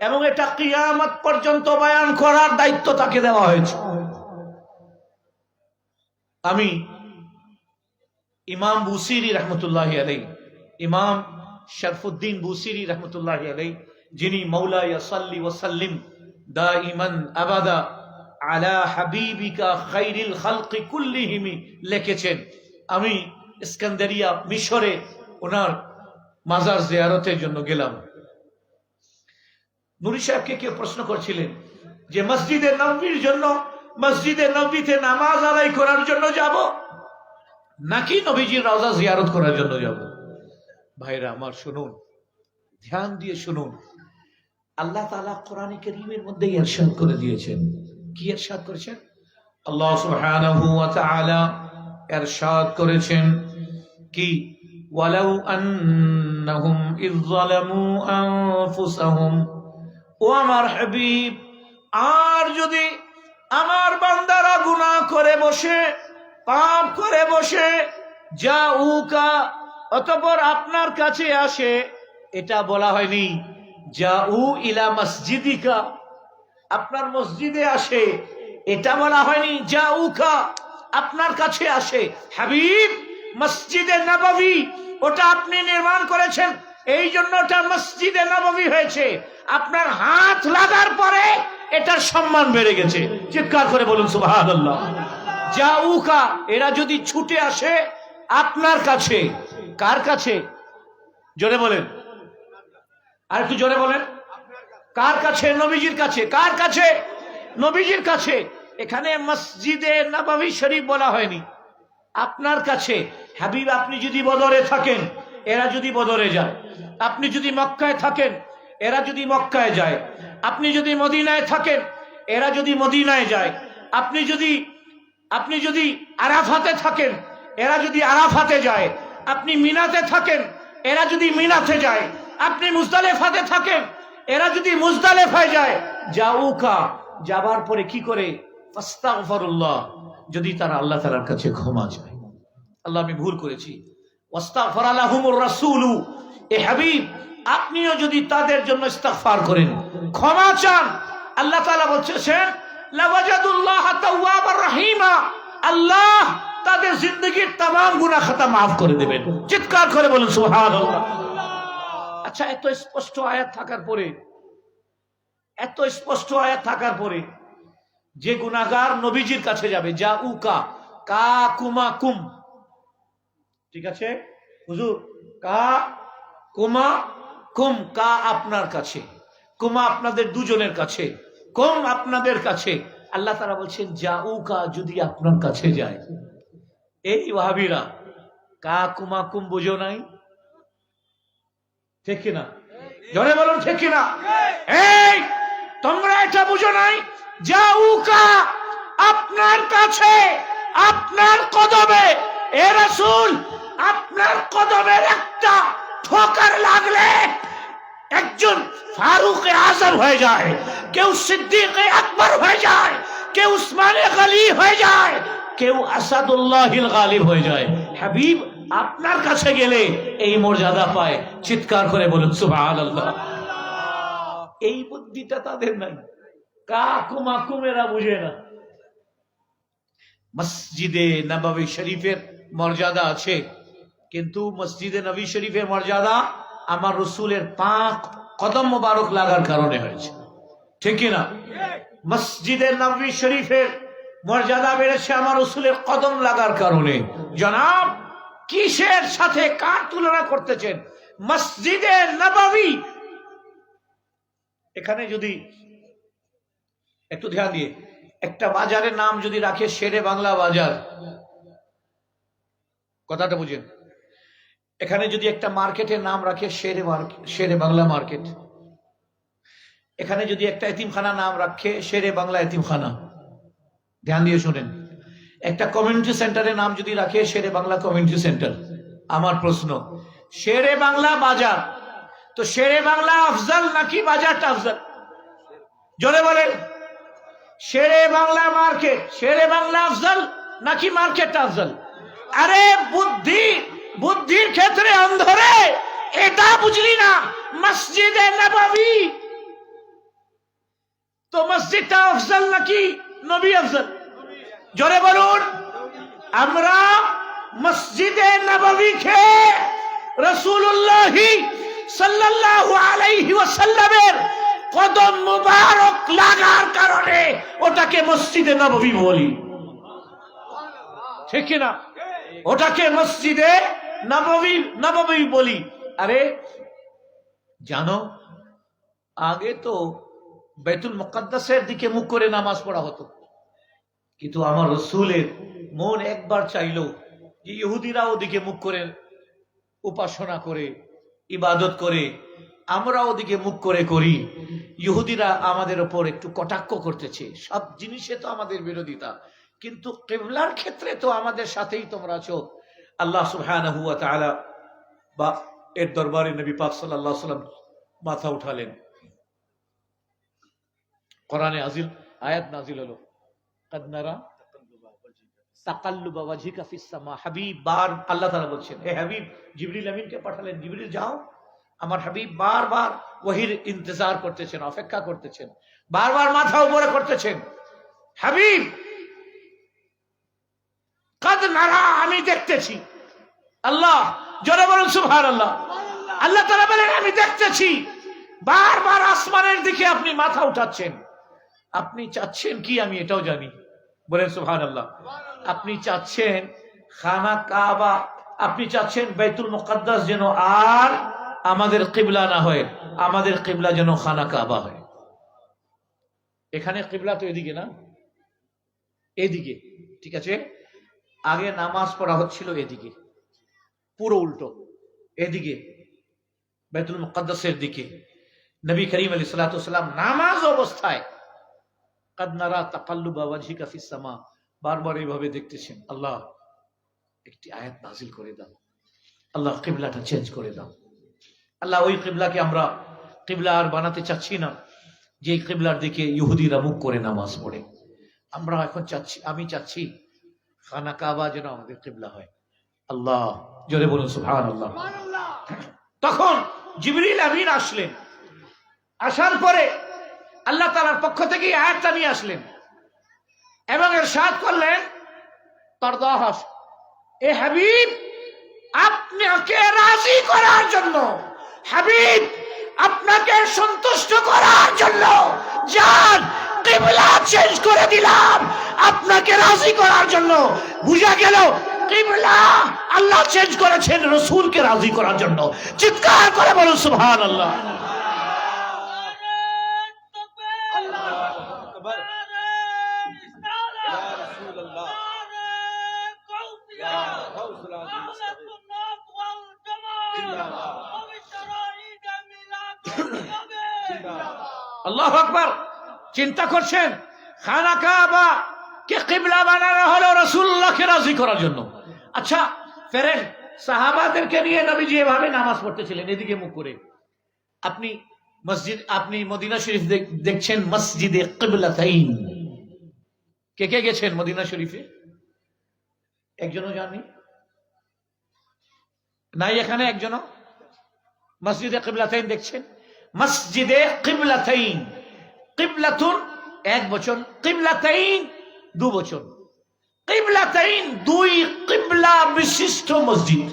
এবং এটা কিয়ামত পর্যন্ত বয়ান করার দায়িত্ব তাকে দেওয়া হয়েছে। আমি ইমাম বুসিরি রহমতুল্লাহি আলাইহি, ইমাম শরফুদ্দিন বুসিরি রহমতুল্লাহি আলাইহি, যিনি মাওলায়া সাল্লি ওয়া সাল্লিম দাইমান আবাদা আলা হাবিবিকা খাইরিল খালকি কুল্লিহিম লিখেছেন। আমি ইস্কান্দারিয়া মিশরে ওনার মাজার জিয়ারতের জন্য গেলাম। নুরি সাহেবকে কেউ প্রশ্ন করছিলেন যে মসজিদে নববীর জন্য, মসজিদে নববীতে নামাজ আদায় করার জন্য যাব নাকি নবীজির রওজা জিয়ারত করার জন্য যাব? ভাইরা আমার শুনুন, ধ্যান দিয়ে শুনুন। আল্লাহ তাআলা কোরআনে কারীমের মধ্যে ইরশাদ করে দিয়েছেন। কি ইরশাদ করেছেন? আল্লাহ সুবহানাহু ওয়া তাআলা ইরশাদ করেছেন কি, ওয়ালাউ আন্নাহুম ইয যালামু আনফুসাহুম, ও আমার হাবিব, আর যদি আমার বান্দারা গুনাহ করে বসে, পাপ করে বসে, জাউকা, অতঃপর আপনার কাছে আসে, এটা বলা হয়নি জাউ ইলা মসজিদিকা, আপনার মসজিদে আসে, এটা বলা হয়নি জাউকা, আপনার কাছে আসে। হাবিব মসজিদে নববী, ওটা আপনি নির্মাণ করেছেন, এই জন্য ওটা মসজিদে নববী হয়েছে। আপনার হাত লাগার পরে এটার সম্মান বেড়ে গেছে। চিৎকার করে বলুন সুবহানাল্লাহ। জাউকা, এরা যদি ছুটে আসে আপনার কাছে, কার কাছে? জোরে বলেন, আর একটু জোরে বলেন। কার কাছে? নবীজির কাছে। কার কাছে? নবীজির কাছে। এখানে মসজিদে নববী শরীফ বলা হয়নি, আপনার কাছে। হাবিব, আপনি যদি বদরে থাকেন, এরা যদি বদরে যায়। আপনি যদি মক্কায় থাকেন, এরা যদি মক্কায় যায়। আপনি যদি মদিনায় থাকেন, এরা যদি মদিনায় যায়। আপনি যদি আরাফাতে থাকেন, এরা যদি আরাফাতে যায়। আপনি মিনাতে থাকেন, এরা যদি মিনাতে যায়। আপনি মুজদালেফাতে থাকেন, এরা যদি মুজদালেফায় যায়। জাউকা, যাবার পরে কি করে? ফাস্তাগফিরুল্লাহ, যদি তারা আল্লাহ তাআলার কাছে ক্ষমা চায়, আল্লাহ আমি ভুল করেছি, ওয়াস্তাগফারা লাহুমুর রাসূলু, এ হাবিব আপনিও যদি তাদের জন্য ইস্তিগফার করেন, ক্ষমা চান, আল্লাহ তাআলা বলছেন লাওয়াজাদুল্লাহ তাওয়াবার রহিমা, আল্লাহ তাদের জিন্দেগীর तमाम গুনাহ খাতা maaf করে দেবেন। চিৎকার করে বলুন সুবহানাল্লাহ। আচ্ছা, এত স্পষ্ট আয়াত থাকার পরে যে গুনাহগার নবীজির কাছে যাবে, জাউকা, কা কুমা কুম, ঠিক আছে হুজুর, কা কুমা কুম, কা আপনার কাছে, কুমা আপনাদের দুজনের কাছে, কুম আপনাদের কাছে। আল্লাহ তাআলা বলছেন জাউকা, যদি আপনার কাছে যায়। এই ওয়াহাবীরা কা কুমা কুম বুঝো নাই? ঠিক কিনা? জোরে বলুন ঠিক কিনা? এই তোমরা এটা বুঝো নাই? জাউকা আপনার কাছে, আপনার কদমে। এ রাসূল, আপনার কদমের একটা ঠোকার লাগলে একজন ফারুকে আজম হয়ে যায়, কেউ সিদ্দিকে আকবর হয়ে যায়, কেউ উসমানে গনি হয়ে যায়, কেউ আসাদুল্লাহিল গালিব হয়ে যায়। হাবিব আপনার কাছে গেলে এই মর্যাদা পায়। চিৎকার করে বলুন সুবহানাল্লাহ। এই বুদ্ধিটা তাদের নাই। কাকুমাকুমেরা বুঝে না। মসজিদে নববী শরীফের মর্যাদা আছে, কিন্তু মসজিদে নবী শরীফের মর্যাদা আমার রসুলের পাক কদম মোবারক লাগার কারণে হয়েছে। ঠিক কিনা? মসজিদে নবী শরীফের মর্যাদা বেড়েছে আমার রসুলের কদম লাগার কারণে। জনাব, কিসের সাথে কার তুলনা করতেছেন? মসজিদে নববী। এখানে যদি একটু ধ্যান দিয়ে, একটা বাজারের নাম যদি রাখে শেরে বাংলা বাজার, কথাটা বুঝেন। এখানে যদি একটা মার্কেটের নাম রাখে শেরে বাংলা মার্কেট, এখানে যদি একটা এতিমখানা নাম রাখে শেরে বাংলা এতিমখানা, ধ্যান দিয়ে শুনেন। একটা কমিউনিটি সেন্টারের নাম যদি রাখে শেরে বাংলা কমিউনিটি সেন্টার, আমার প্রশ্ন, শেরে বাংলা বাজার, তো শেরে বাংলা আফজল নাকি বাজারটা আফজল? জোরে বলেন। শেরে বাংলা মার্কেট, শেরে বাংলা আফজল নাকি মার্কেটটা আফজল? আরে বুদ্ধির ক্ষেত্রে অন্ধরে এটা বুঝলি না? মসজিদে নববী, তো মসজিদটা আফজল নাকি নবী আফজল? জোরে বলুন। আমরা মসজিদে নববীকে রাসূলুল্লাহ সাল্লাল্লাহু আলাইহি ওয়াসাল্লামের কদম মুবারক লাগার কারণে ওটাকে মসজিদে নববী বলি। ঠিক কিনা? ওটাকে মসজিদে নববী বলি। আরে জানো, আগে তো বাইতুল মুকাদ্দাসের দিকে মুখ করে নামাজ পড়া হতো, কিন্তু আমার রাসূলের মন একবার চাইলো যে ইহুদিরা ওদিকে মুখ করে উপাসনা করে ইবাদত করে, আমরা ওদিকে মুখ করে করি। ইহুদিরা আমাদের উপর একটু কটাক্ষ করতেছে, সব জিনিসে তো আমাদের বিরোধিতা, কিন্তু কিবলার ক্ষেত্রে তো আমাদের সাথেই তোমরা আছো। আল্লাহ সুবহানাহু ওয়া তাআলা বা এর দরবারে নবী পাক সাল্লাল্লাহু আলাইহি ওয়াসাল্লাম মাথা উঠালেন। কোরআনে আয়াত নাজিল হলো, কাদ নারা তাকাল্লুবা ওয়াজহিকা ফিস সামা। হাবিব বার আল্লাহ তাআলা বলছেন, হে হাবিব, জিবরিল আমিনকে পাঠালেন, জিবরিল যাও, আমার হাবিব বারবার ওহীর ইন্তজার করতেছেন, অপেক্ষা করতেছেন, বারবার মাথা উপরে করতেছেন। হাবিব, কাদ নারা, আমি দেখতেছি। আল্লাহ, জোরে বলুন সুবহানাল্লাহ। আল্লাহ তাআলা বলেন আমি দেখতেছি। বারবার আসমানের দিকে আপনি মাথা উঠাচ্ছেন। আপনি চাচ্ছেন কি আমি এটাও জানি, বলেন সুবহানাল্লাহ। আপনি চাচ্ছেন খানা কাবা, আপনি চাচ্ছেন বাইতুল মুকাদ্দাস যেন আর আমাদের কিবলা না হয়, আমাদের কিবলা যেন খানা কাবা হয়। এখানে কিবলা তো এদিকে না, এদিকে, ঠিক আছে? আগে নামাজ পড়া হচ্ছিল এদিকে, পুরো উল্টো, এদিকে বাইতুল মুকাদ্দাসের দিকে। নবী করিম আলাইহিস সালাতু ওয়াস সালাম নামাজ অবস্থায় কাদ নারা তাকাল্লুবা ওয়াজহিকা ফিস সামা, বারবার এইভাবে দেখতেছেন, আল্লাহ একটি আয়াত নাজিল করে দাও, আল্লাহ কিবলাটা চেঞ্জ করে দাও। আল্লাহ ওই কিবলাকে আমরা কিবলা আর বানাতে চাচ্ছি না যে কিবলার দিকে ইহুদিরা মুখ করে নামাজ পড়ে। আমরা এখন চাচ্ছি, আমি চাচ্ছি খানা কাবা যেন আমাদের কিবলা হয়। আল্লাহ, জোরে বলুন সুবহানাল্লাহ। তখন জিবরিল আমিন আসলেন, আসার পরে আল্লাহ তাআলার পক্ষ থেকে আয়াতটা নিয়ে আসলেন এবং ইরশাদ করলেন, তরদাহাস, এ হাবিব, আপনাকে রাজি করার জন্য, হাবিব আপনাকে সন্তুষ্ট করার জন্য যান কিবলা চেঞ্জ করে দিলাম, আপনাকে রাজি করার জন্য। বুঝা গেল কিবলা আল্লাহ চেঞ্জ করেছেন রাসূলকে রাজি করার জন্য। চিৎকার করে বলুন সুবহানাল্লাহ। আল্লাহু আকবার। চিন্তা করছেন, খানা কাবা কে কিবলা বানানো হলো রাসূলুল্লাহকে রাজি করার জন্য। আচ্ছা, ফেরেন সাহাবাদেরকে নিয়ে নবীজি এভাবে নামাজ পড়তেছিলেন এদিকে মুখ করে। আপনি মসজিদ, আপনি মদিনা শরীফ দেখছেন মসজিদে কিবলাতাইন। কে কে গেছেন মদিনা শরীফে? একজনও যাননি? নাই এখানে একজনও? মসজিদে কিবলাতাইন দেখছেন? মসজিদে কিবলাতাইন, কিবলাতুন এক বচন, কিবলাতাইন দু বচন। কিবলাতাইন দুই কিবলা বিশিষ্ট মসজিদ।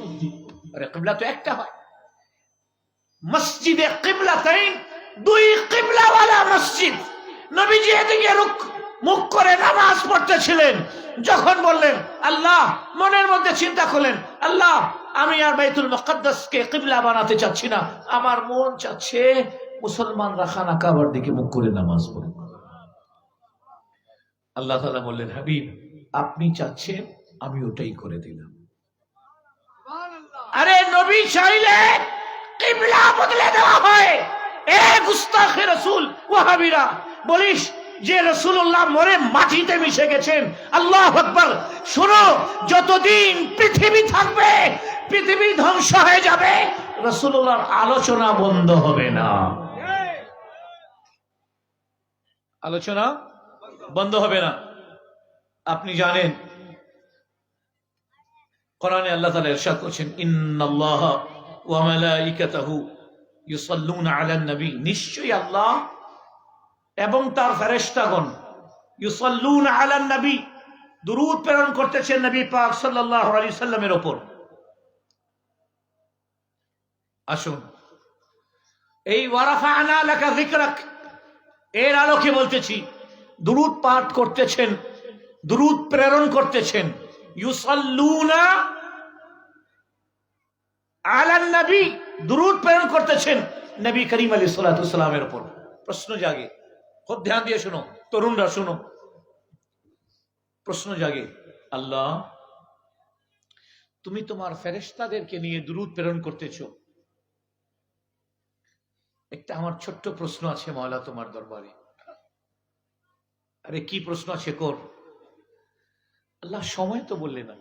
আরে কিবলা তো একটা হয়। মসজিদে কিবলাতাইন দুই কিবলাওয়ালা মসজিদ। নবীজি এদিকে মুখ করে নামাজ পড়তেছিলেন। যখন বললেন আল্লাহ, মনের মধ্যে চিন্তা করলেন, আল্লাহ আমি আর বাইতুল মুকাদ্দাসকে কিবলা বানাতে চাচ্ছি না, আমার মন চাচ্ছে মুসলমানরা খানা কাবার দিকে মুখ করে নামাজ পড়ে। আল্লাহ তাআলা বললেন, হাবিব আপনি চাচ্ছেন, আমি ওটাই করে দিলাম। আরে নবী চাইলে কিবলা বদলে দেওয়া হয়। এ গুস্তাখে রাসূল ওয়াহাবিরা বলিস যে রাসূলুল্লাহ মরে মাটিতে মিশে গেছেন। আল্লাহু আকবার। শোনো, যতদিন পৃথিবী থাকবে, পৃথিবী ধ্বংস হয়ে যাবে, রাসূলুল্লাহর আলোচনা বন্ধ হবে না। আলোচনা বন্ধ হবে না। আপনি জানেন কোরআনে আল্লাহ তাআলা ইরশাদ করেছেন, ইন্নাল্লাহা ওয়া মালাইকাতাহু ইউসাল্লুনা আলান নবী, নিশ্চয়ই আল্লাহ এবং তার ফেরেশতাগণ ইউসাল্লুনা আলান নবী, দুরূদ প্রেরণ করতেছেন নবী পাক সাল্লাল্লাহু আলাইহি সাল্লামের উপর। আসুন, এই ওয়ারাফা'না লাকা যিকরাক এর আলোকে বলতেছি, দুরূদ পাঠ করতেছেন, দুরূদ প্রেরণ করতেছেন, ইউসাল্লুনা আলান নবী, দুরূদ প্রেরণ করতেছেন নবী করিম আলাইহিস সালাতু ওয়াস সালামের উপর। প্রশ্ন জাগে, খুব ধ্যান দিয়ে শুনো, তরুণরা শুনো, প্রশ্ন জাগে, আল্লাহ তুমি তোমার ফেরেশতাদেরকে নিয়ে দুরূদ প্রেরণ করতেছো, একটা আমার ছোট্ট প্রশ্ন আছে মাওলা তোমার দরবারে। আরে কি প্রশ্ন আছে কর। আল্লাহ সময় তো বললে না,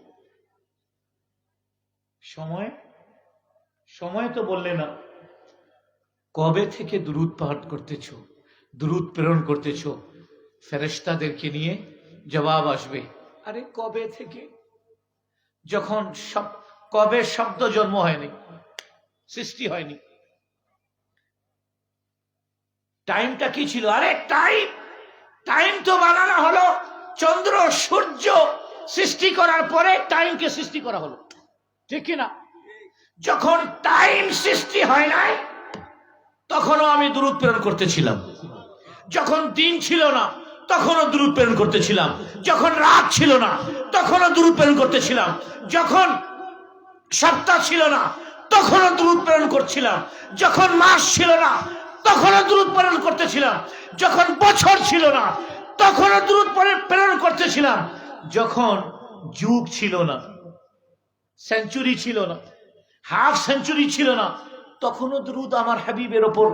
সময় তো বললে না, কবে থেকে দুরূদ পাঠ করতেছো, দুরূদ প্রেরণ করতেছো ফেরেশতাদেরকে নিয়ে? জবাব আসবে, আরে কবে থেকে, যখন কবে শব্দ জন্ম হয়নি, সৃষ্টি হয়নি। টাইমটা কি ছিল? আরে টাইম তো বানানো হলো চন্দ্র সূর্য সৃষ্টি করার পরে টাইমকে সৃষ্টি করা হলো, ঠিক কিনা? যখন টাইম সৃষ্টি হয় নাই, তখনও আমি দুরূদ প্রেরণ করতেছিলাম। যখন দিন ছিল না তখনও দুরূদ প্রেরণ করতেছিলাম। যখন রাত ছিল না তখনও দুরূদ প্রেরণ করতেছিলাম। যখন সপ্তাহ ছিল না তখনও দুরূদ প্রেরণ করছিলাম। যখন মাস ছিল না তখনও দুরূদ প্রেরণ করতেছিলাম। যখন বছর ছিল না তখনও দুরূদ প্রেরণ করতেছিলাম। যখন যুগ ছিল না, সেঞ্চুরি ছিল না, হাফ সেঞ্চুরি ছিল না, তখনও দুরূদ আমার হাবিবের ওপর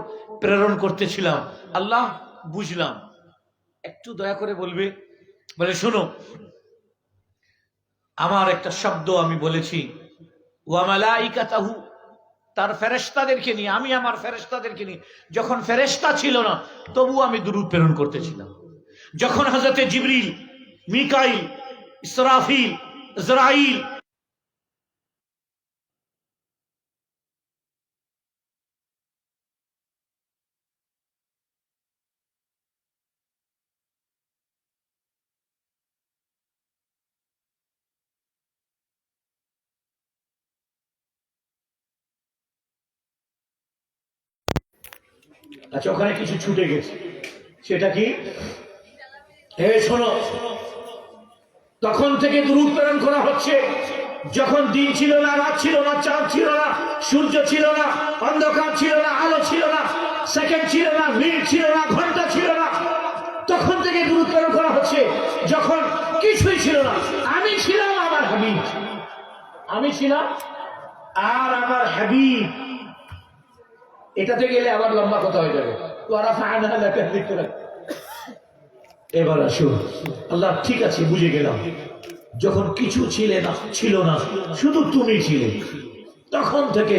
প্রেরণ করতেছিলাম। আল্লাহ, বুঝলাম, একটু দয়া করে বলবে? বলে শোনো, আমার একটা শব্দ আমি বলেছি, ওয়া মালাইকাতাহু, তার ফেরেশতাদেরকে নিয়ে, আমি আমার ফেরেশতাদেরকে নিয়ে, যখন ফেরেশতা ছিল না তবু আমি দুরূদ প্রেরণ করতেছিলাম। যখন হযরতে জিবরিল, মিকাইল, ইসরাফিল, ইসরাইল আচ্ছা, ওখানে কিছু ছুটে গেছে, সেটা কি? শোনো, তখন থেকে দুরূদ প্রেরণ করা হচ্ছে। যখন দিন ছিল না, রাত ছিল না, চাঁদ ছিল না, সূর্য ছিল না, অন্ধকার ছিল না, আলো ছিল না, সেকেন্ড ছিল না, মিনিট ছিল না, ঘন্টা ছিল না, তখন থেকে দুরূদ প্রেরণ করা হচ্ছে। যখন কিছুই ছিল না, আমি ছিলাম, আমার হাবিব, আমি ছিলাম আর আমার হাবিব। এটাতে গেলে আবার লম্বা কথা হয়ে যাবে। এবার আসুন, আল্লাহ, ঠিক আছে, বুঝে গেলাম, যখন কিছু ছিল না, শুধু তুমি ছিলে, তখন থেকে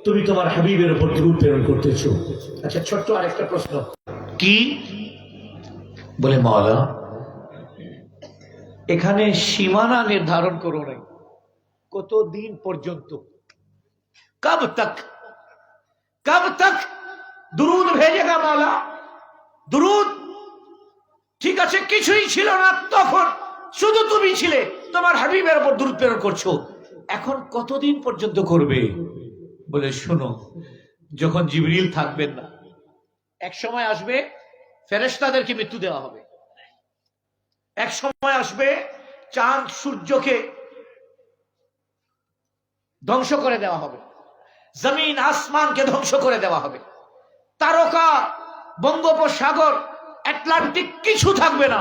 তুমি তোমার হাবিবের উপর দুরূদ প্রেরণ করতেছ। আচ্ছা, ছোট্ট আরেকটা প্রশ্ন, কি বলে মাওলা, এখানে সীমানা নির্ধারণ করো নাই, কতদিন পর্যন্ত, কব তক দুরূদ ভেজেগা মাওলা? দুরূদ, ঠিক আছে, কিছুই ছিল না তখন, শুধু তুমি ছিলে, তোমার হাবিবের উপর দুরূদ প্রেরণ করছো, এখন কতদিন পর্যন্ত করবে? বলে শোনো, যখন জিবরিল থাকবেন না, এক সময় আসবে ফেরেশতাদেরকে মৃত্যু দেওয়া হবে, এক সময় আসবে চাঁদ সূর্যকে ধ্বংস করে দেওয়া হবে, জমিন আসমানকে ধ্বংস করে দেওয়া হবে, তারকা, বঙ্গোপসাগর, আটলান্টিক কিছু থাকবে না।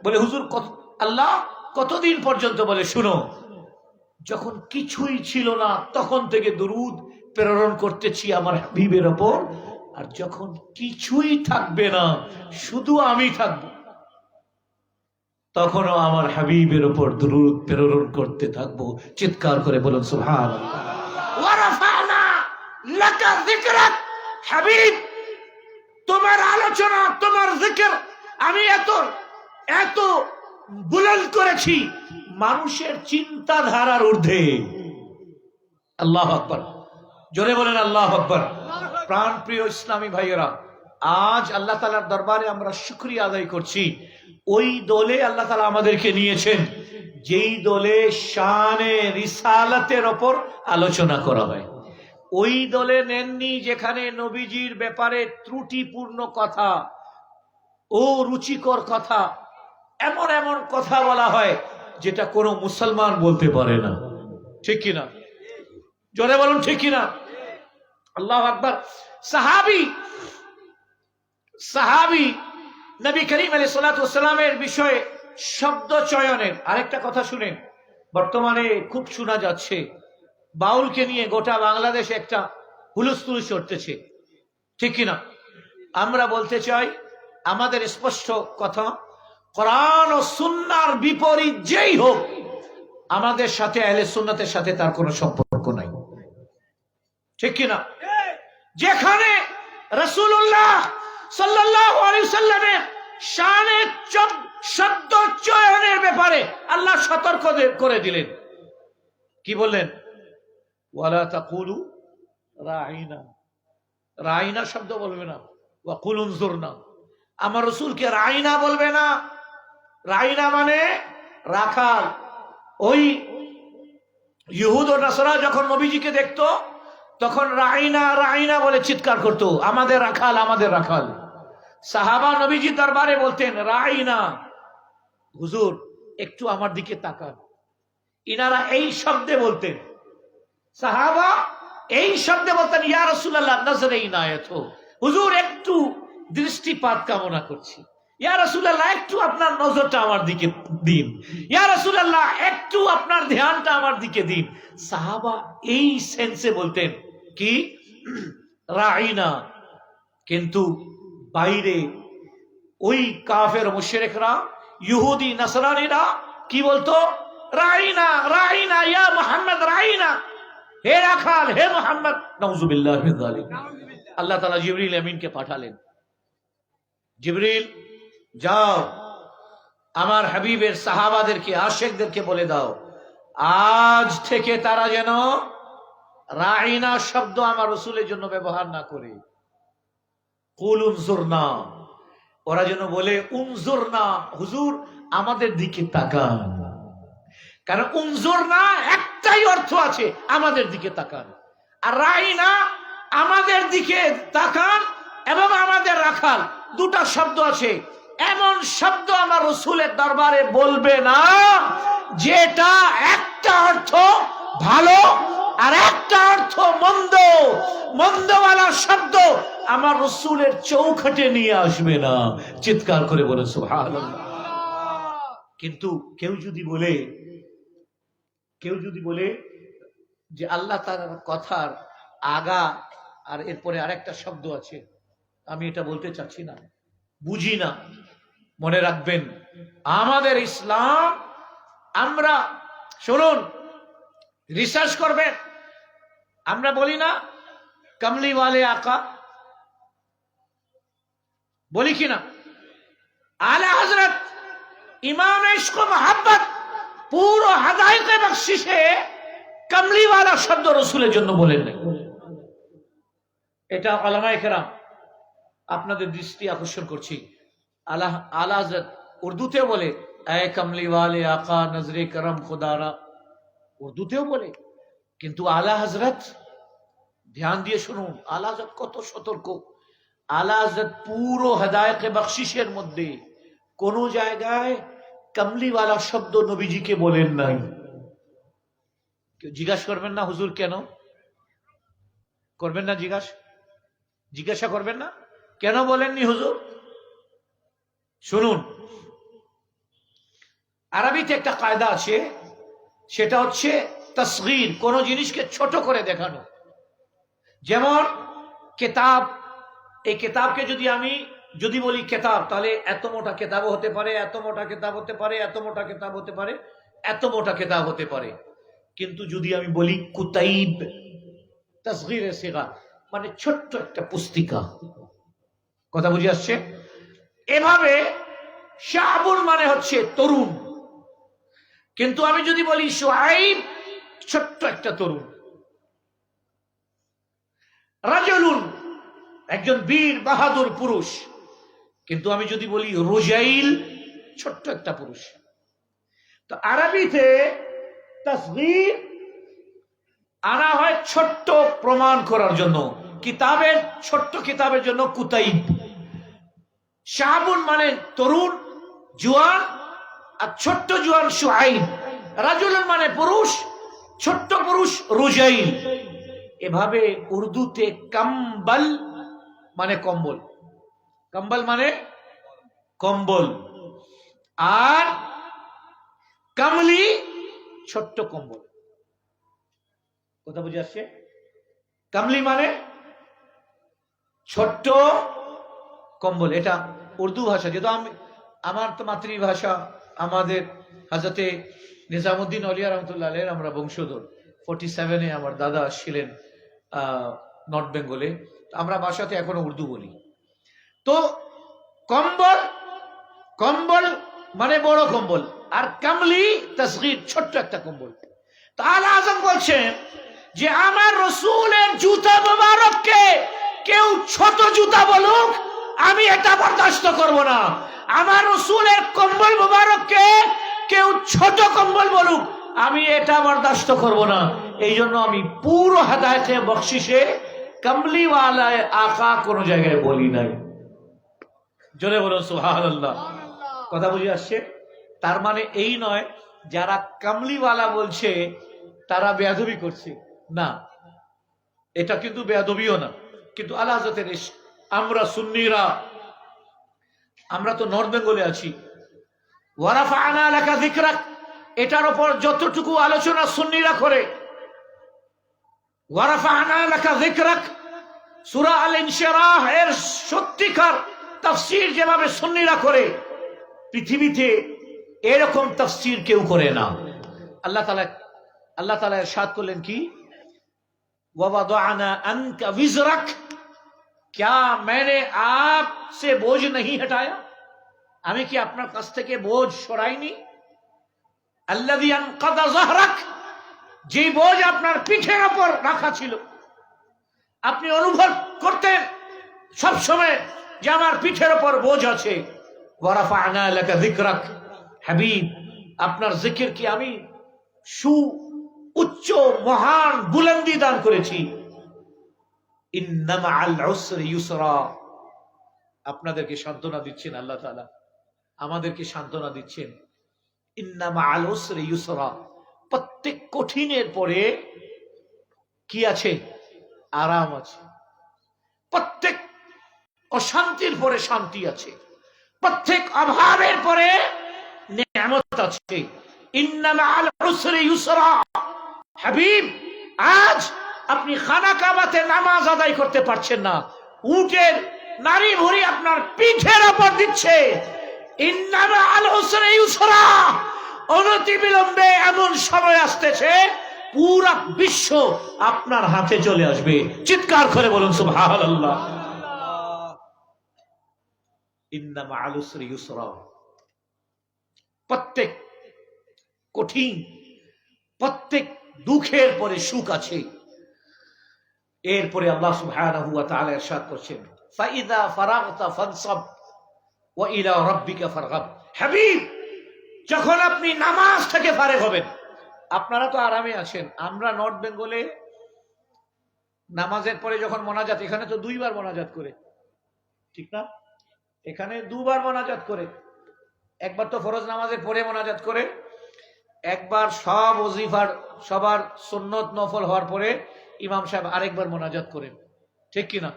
বলে হুজুর, আল্লাহ, কতদিন পর্যন্ত? বলে শুনো, যখন কিছুই ছিল না তখন থেকে দুরূদ প্রেরণ করতেছি আমার হাবিবের ওপর, আর যখন কিছুই থাকবে না, শুধু আমি থাকব, তখনও আমার হাবিবের ওপর দুরূদ প্রেরণ করতে থাকবো। চিৎকার করে বলুন সুবহানাল্লাহ। ওয়া রাফা'না লাকা যিকরাক, হাবিব, তোমার আলোচনা, তোমার জিকির আমি এত বুলন্দ করেছি, মানুষের চিন্তাধারার ঊর্ধ্বে। আল্লাহু আকবার, জোরে বলেন আল্লাহু আকবার। প্রাণ প্রিয় ইসলামী ভাইয়েরা, আজ আল্লাহ তাআলার দরবারে আমরা শুকরিয়া আদায় করছি, ওই দলে আল্লাহ তাআলা আমাদেরকে নিয়েছেন যেই দলে শানে রিসালাতের ওপর আলোচনা করা হয়। ওই দলে নেননি যেখানে নবীজির ব্যাপারে ত্রুটিপূর্ণ কথা ও রুচিকর কথা, এমন এমন কথা বলা হয় যেটা কোনো মুসলমান বলতে পারে না। ঠিক কিনা? জোরে বলুন, ঠিক কিনা? আল্লাহু আকবার। সাহাবী নবী করিম আলাইহিস সালাতু ওয়াস সালামের বিষয়ে শব্দ চয়নের আরেকটা কথা শুনেন, বর্তমানে খুব শোনা যাচ্ছে, বাউলকে নিয়ে গোটা বাংলাদেশে একটা হুলস্থুল চড়তেছে। ঠিক কিনা? আমরা বলতে চাই, আমাদের স্পষ্ট কথা, কোরআন ও সুন্নাহর বিপরীত যেই হোক, আমাদের সাথে আহলে সুন্নাতের সাথে তার কোনো সম্পর্ক নাই। ঠিক কিনা? যেখানে রাসূলুল্লাহ সাল্লাল্লাহু আলাইহি সাল্লামের শানে শব্দ চয়নের ব্যাপারে আল্লাহ সতর্ক করে দিলেন। কি বললেন? ওয়ালা তাকুলু রাইনা, রাইনা শব্দ বলবে না, ওয়া কুল উনজুরনা, আমার রাসূলকে রাইনা বলবে না। রাইনা মানে রাখাল। ওই ইহুদ ও নাসারা যখন নবীজিকে দেখতো, তখন রাইনা রাইনা বলে চিৎকার করতো, আমাদের রাখাল, আমাদের রাখাল। সাহাবা নবীজি দরবারে বলতেন, রাইনা, হুজুর একটু আমার দিকে তাকান। ইনারা এই শব্দে বলতেন, সাহাবা এই শব্দে বলতেন, ইয়া রাসূলুল্লাহ নজরে ইনায়াত, হুজুর একটু দৃষ্টিপাত কামনা করছি, ইয়া রাসূলুল্লাহ একটু আপনার নজরটা আমার দিকে দিন, ইয়া রাসূলুল্লাহ একটু আপনার ধ্যানটা আমার দিকে দিন। সাহাবা এই সেন্সে বলতেন কি, রাইনা। কিন্তু বাইরে ওই কাফের মুশরিকরা, ইহুদি নাসরানীরা কি বলতো, রাইনা রাইনা ইয়া মুহাম্মদ রাইনা, হে রাখাল, হে মুহাম্মদ। নাউযুবিল্লাহি মিন যালিক। আল্লাহ তাআলা জিবরিল আমিনকে পাঠালেন, জিবরিল যাও আমার হাবিবের সাহাবাদেরকে, আশিকদেরকে বলে দাও, আজ থেকে তারা যেন রাইনা শব্দ আমার রাসূলের জন্য ব্যবহার না করে, কুল উনজুরনা, ওরা যেন বলে উনজুরনা, হুজুর আমাদের দিকে তাকান। কারণ উনজুরনা একটাই অর্থ আছে, আমাদের দিকে তাকান, আর রাইনা আমাদের দিকে তাকান এবং আমাদের রাখাল, দুটা শব্দ আছে। এমন শব্দ আমার রাসূলের দরবারে বলবে না যেটা একটা অর্থ ভালো আর একটা অর্থ মন্দ। মন্দওয়ালা শব্দ আমার রাসূলের চৌখটে নিয়ে আসবে না। চিৎকার করে বলে সুবহানাল্লাহ। কিন্তু কেউ যদি বলে যে আল্লাহ তাআলার কথার আগা আর এরপরে আরেকটা শব্দ আছে, আমি এটা বলতে চাচ্ছি না, বুঝি না। মনে রাখবেন, আমাদের ইসলাম, আমরা শুনুন, রিসার্চ করবেন, আমরা বলি না কমলি ওয়ালে আকা, বলি কিনা? আলা হযরত ইমাম ইশক মোহাব্বত পুরো হাদায়েকে বখশিশে কমলিওয়ালা শব্দ রাসূলের জন্য বলেন নাই। এটা উলামায়ে কেরাম, আপনাদের দৃষ্টি আকর্ষণ করছি, আলা হযরত উর্দুতেও বলে, এ কমলিওয়ালে আকা নজরে করম খুদারা, উর্দুতেও বলে। কিন্তু আলা হযরত, ধ্যান দিয়ে শুনুন, আলা হযরত কত সতর্ক। আলা হযরত পুরো হাদায়েকে বখশিশের মধ্যে কোন জায়গায় কমলিওয়ালা শব্দ নবীজিকে বলেন নাই। কেউ জিজ্ঞাসা করবেন না, হুজুর কেন করবেন না? জিজ্ঞাসা করবেন না কেন বলেননি হুজুর? শুনুন, আরবিতে একটা কায়দা আছে, সেটা হচ্ছে তাসগীর, কোন জিনিসকে ছোট করে দেখানো। যেমন কিতাব, এই কিতাবকে যদি বলি কিতাব, তাহলে এত মোটা কিতাবও হতে পারে, এত মোটা কিতাব হতে পারে, এত মোটা কিতাব হতে পারে, এত মোটা কিতাব হতে পারে। কিন্তু যদি আমি বলি কুতাইব, তাসগীরে সিগা, মানে ছোট্ট একটা পুস্তিকা, কথা বুঝে আসছে? এভাবে শাবুন মানে হচ্ছে তরুণ, কিন্তু আমি যদি বলি শুআইব, ছোট্ট একটা তরুণ। রাজুলুন, একজন বীর বাহাদুর পুরুষ, কিন্তু আমি যদি বলি রুজাইল, ছোট্ট একটা পুরুষ। তো আরবিতে তাসগীর আনা হয় ছোট্ট প্রমাণ করার জন্য, কিতাবের ছোট্ট কিতাবের জন্য কুতাইব। শাবুন মানে তরুণ জোয়ান, আর ছোট্ট জোয়ান শুআইব। রাজুলুন মানে পুরুষ, ছোট্ট পুরুষ রুজাইল। এভাবে উর্দুতে কম্বল মানে কম্বল, কম্বল মানে কম্বল, আর কামলি ছোট্ট কম্বল। কথা বুঝে আসছে? কামলি মানে ছোট্ট কম্বল। এটা উর্দু ভাষা, যেহেতু আমার তো মাতৃভাষা, আমাদের হযরতে নিজামুদ্দিন আউলিয়া রহমতুল্লাহ আলাইহির আমরা বংশধর। 47-এ আমার দাদা ছিলেন নর্থ বেঙ্গলে, আমরা বাসাতে এখনো উর্দু বলি। তো কম্বল, কম্বল মানে বড় কম্বল, আর কামলি তাসগীর, ছোট্ট একটা কম্বল। তো আলা আযম বলছেন যে আমার রাসূলের জুতা মোবারককে কেউ ছোট জুতা বলুক, আমি এটা বরদাস্ত করব না। আমার রাসূলের কম্বল মোবারককে কেউ ছোট কম্বল বলুক, আমি এটা বরদাস্ত করব না। এই জন্য আমি পুরো হেদায়েতে বখশিশে কামলিওয়ালায় আকা কোন জায়গায় বলি নাই। জোরে বলুন সুবহানাল্লাহ। কথা বুঝে আসছে? তার মানে এই নয় যারা কামলিওয়ালা বলছে তারা বেয়াদবি করছে, না, এটা কিন্তু বেয়াদবিও না। কিন্তু আল্লাহ হযরতের আমরা সুন্নিরা, আমরা তো নর্থ বেঙ্গলে আছি, ওয়ারাফা'না লাকা যিকরাক, এটার উপর যতটুকু আলোচনা সুন্নিরা করে, ওয়ারাফা'না লাকা যিকরাক, সূরা আল ইনশিরাহ এর সত্যিকার তাফসীর যেভাবে সুন্নিরা করে, পৃথিবীতে এরকম তাফসীর কেউ করে না। আল্লাহ তাআলা ইরশাদ করলেন কি, ववदअना अन्का विज़रक, क्या मैंने आपसे बोझ नहीं हटाया, আমি কি আপনার কাছ থেকে বোঝ সরাইনি? আল্লাযী আনকাযা যাহরাক, যে বোঝ আপনার পিঠের উপর রাখা ছিল, আপনি অনুভব করতেন সব সময় যে আমার পিঠের উপর বোঝ আছে। ওয়ারাফা'না লাকা যিকরাক, হাবিব আপনার জিকির কি আমি উচ্চ মহান বুলন্দি দান করেছি। ইন্না মা'আল উসরি ইউসরা, আপনাদেরকে সান্ত্বনা দিচ্ছেন আল্লাহ তাআলা, আমাদেরকে সান্ত্বনা দিচ্ছেন। ইন্না মা'আল উসরি ইউসরা, প্রত্যেক কঠিনের পরে কি আছে? আরাম আছে। প্রত্যেক অশান্তির পরে শান্তি আছে। প্রত্যেক অভাবের পরে নিয়ামত আছে। ইন্না মা'আল উসরি ইউসরা। হাবিব, আজ আপনি খানা কাবাতে নামাজ আদায় করতে পারছেন না, উটের নারী ভুঁড়ি আপনার পিঠের উপর দিচ্ছে। ইন্না মা'আল উসরি ইউসরা, অনতি বিলম্বে এমন সময় আসতেছে পুরা বিশ্ব আপনার হাতে চলে আসবে। চিৎকার করে বলুন সুবহানাল্লাহ। ইন্না মা'আল উসরি ইউসরা, প্রত্যেক কঠিন, প্রত্যেক দুঃখের পরে সুখ আছে। এরপরে আল্লাহ সুবহানাহু ওয়া তাআলা ইরশাদ করছেন, ফাইযা ফারাগতা ফানসাব ওয়া ইলা রাব্বিকা ফারগাব। হাবিব, যখন আপনি নামাজ থেকে ফারেগ হবেন, আপনারা তো আরামে আছেন, আমরা নর্থ বেঙ্গলে নামাজের পরে যখন মোনাজাত, এখানে তো দুইবার মোনাজাত করে, ঠিক না? এখানে দুবার মোনাজাত করে, একবার তো ফরজ নামাজের পরে মোনাজাত করে, একবার সব ওজিফার সবার সুন্নত নফল হওয়ার পরে ইমাম সাহেব আরেকবার মোনাজাত করেন, ঠিক কিনা?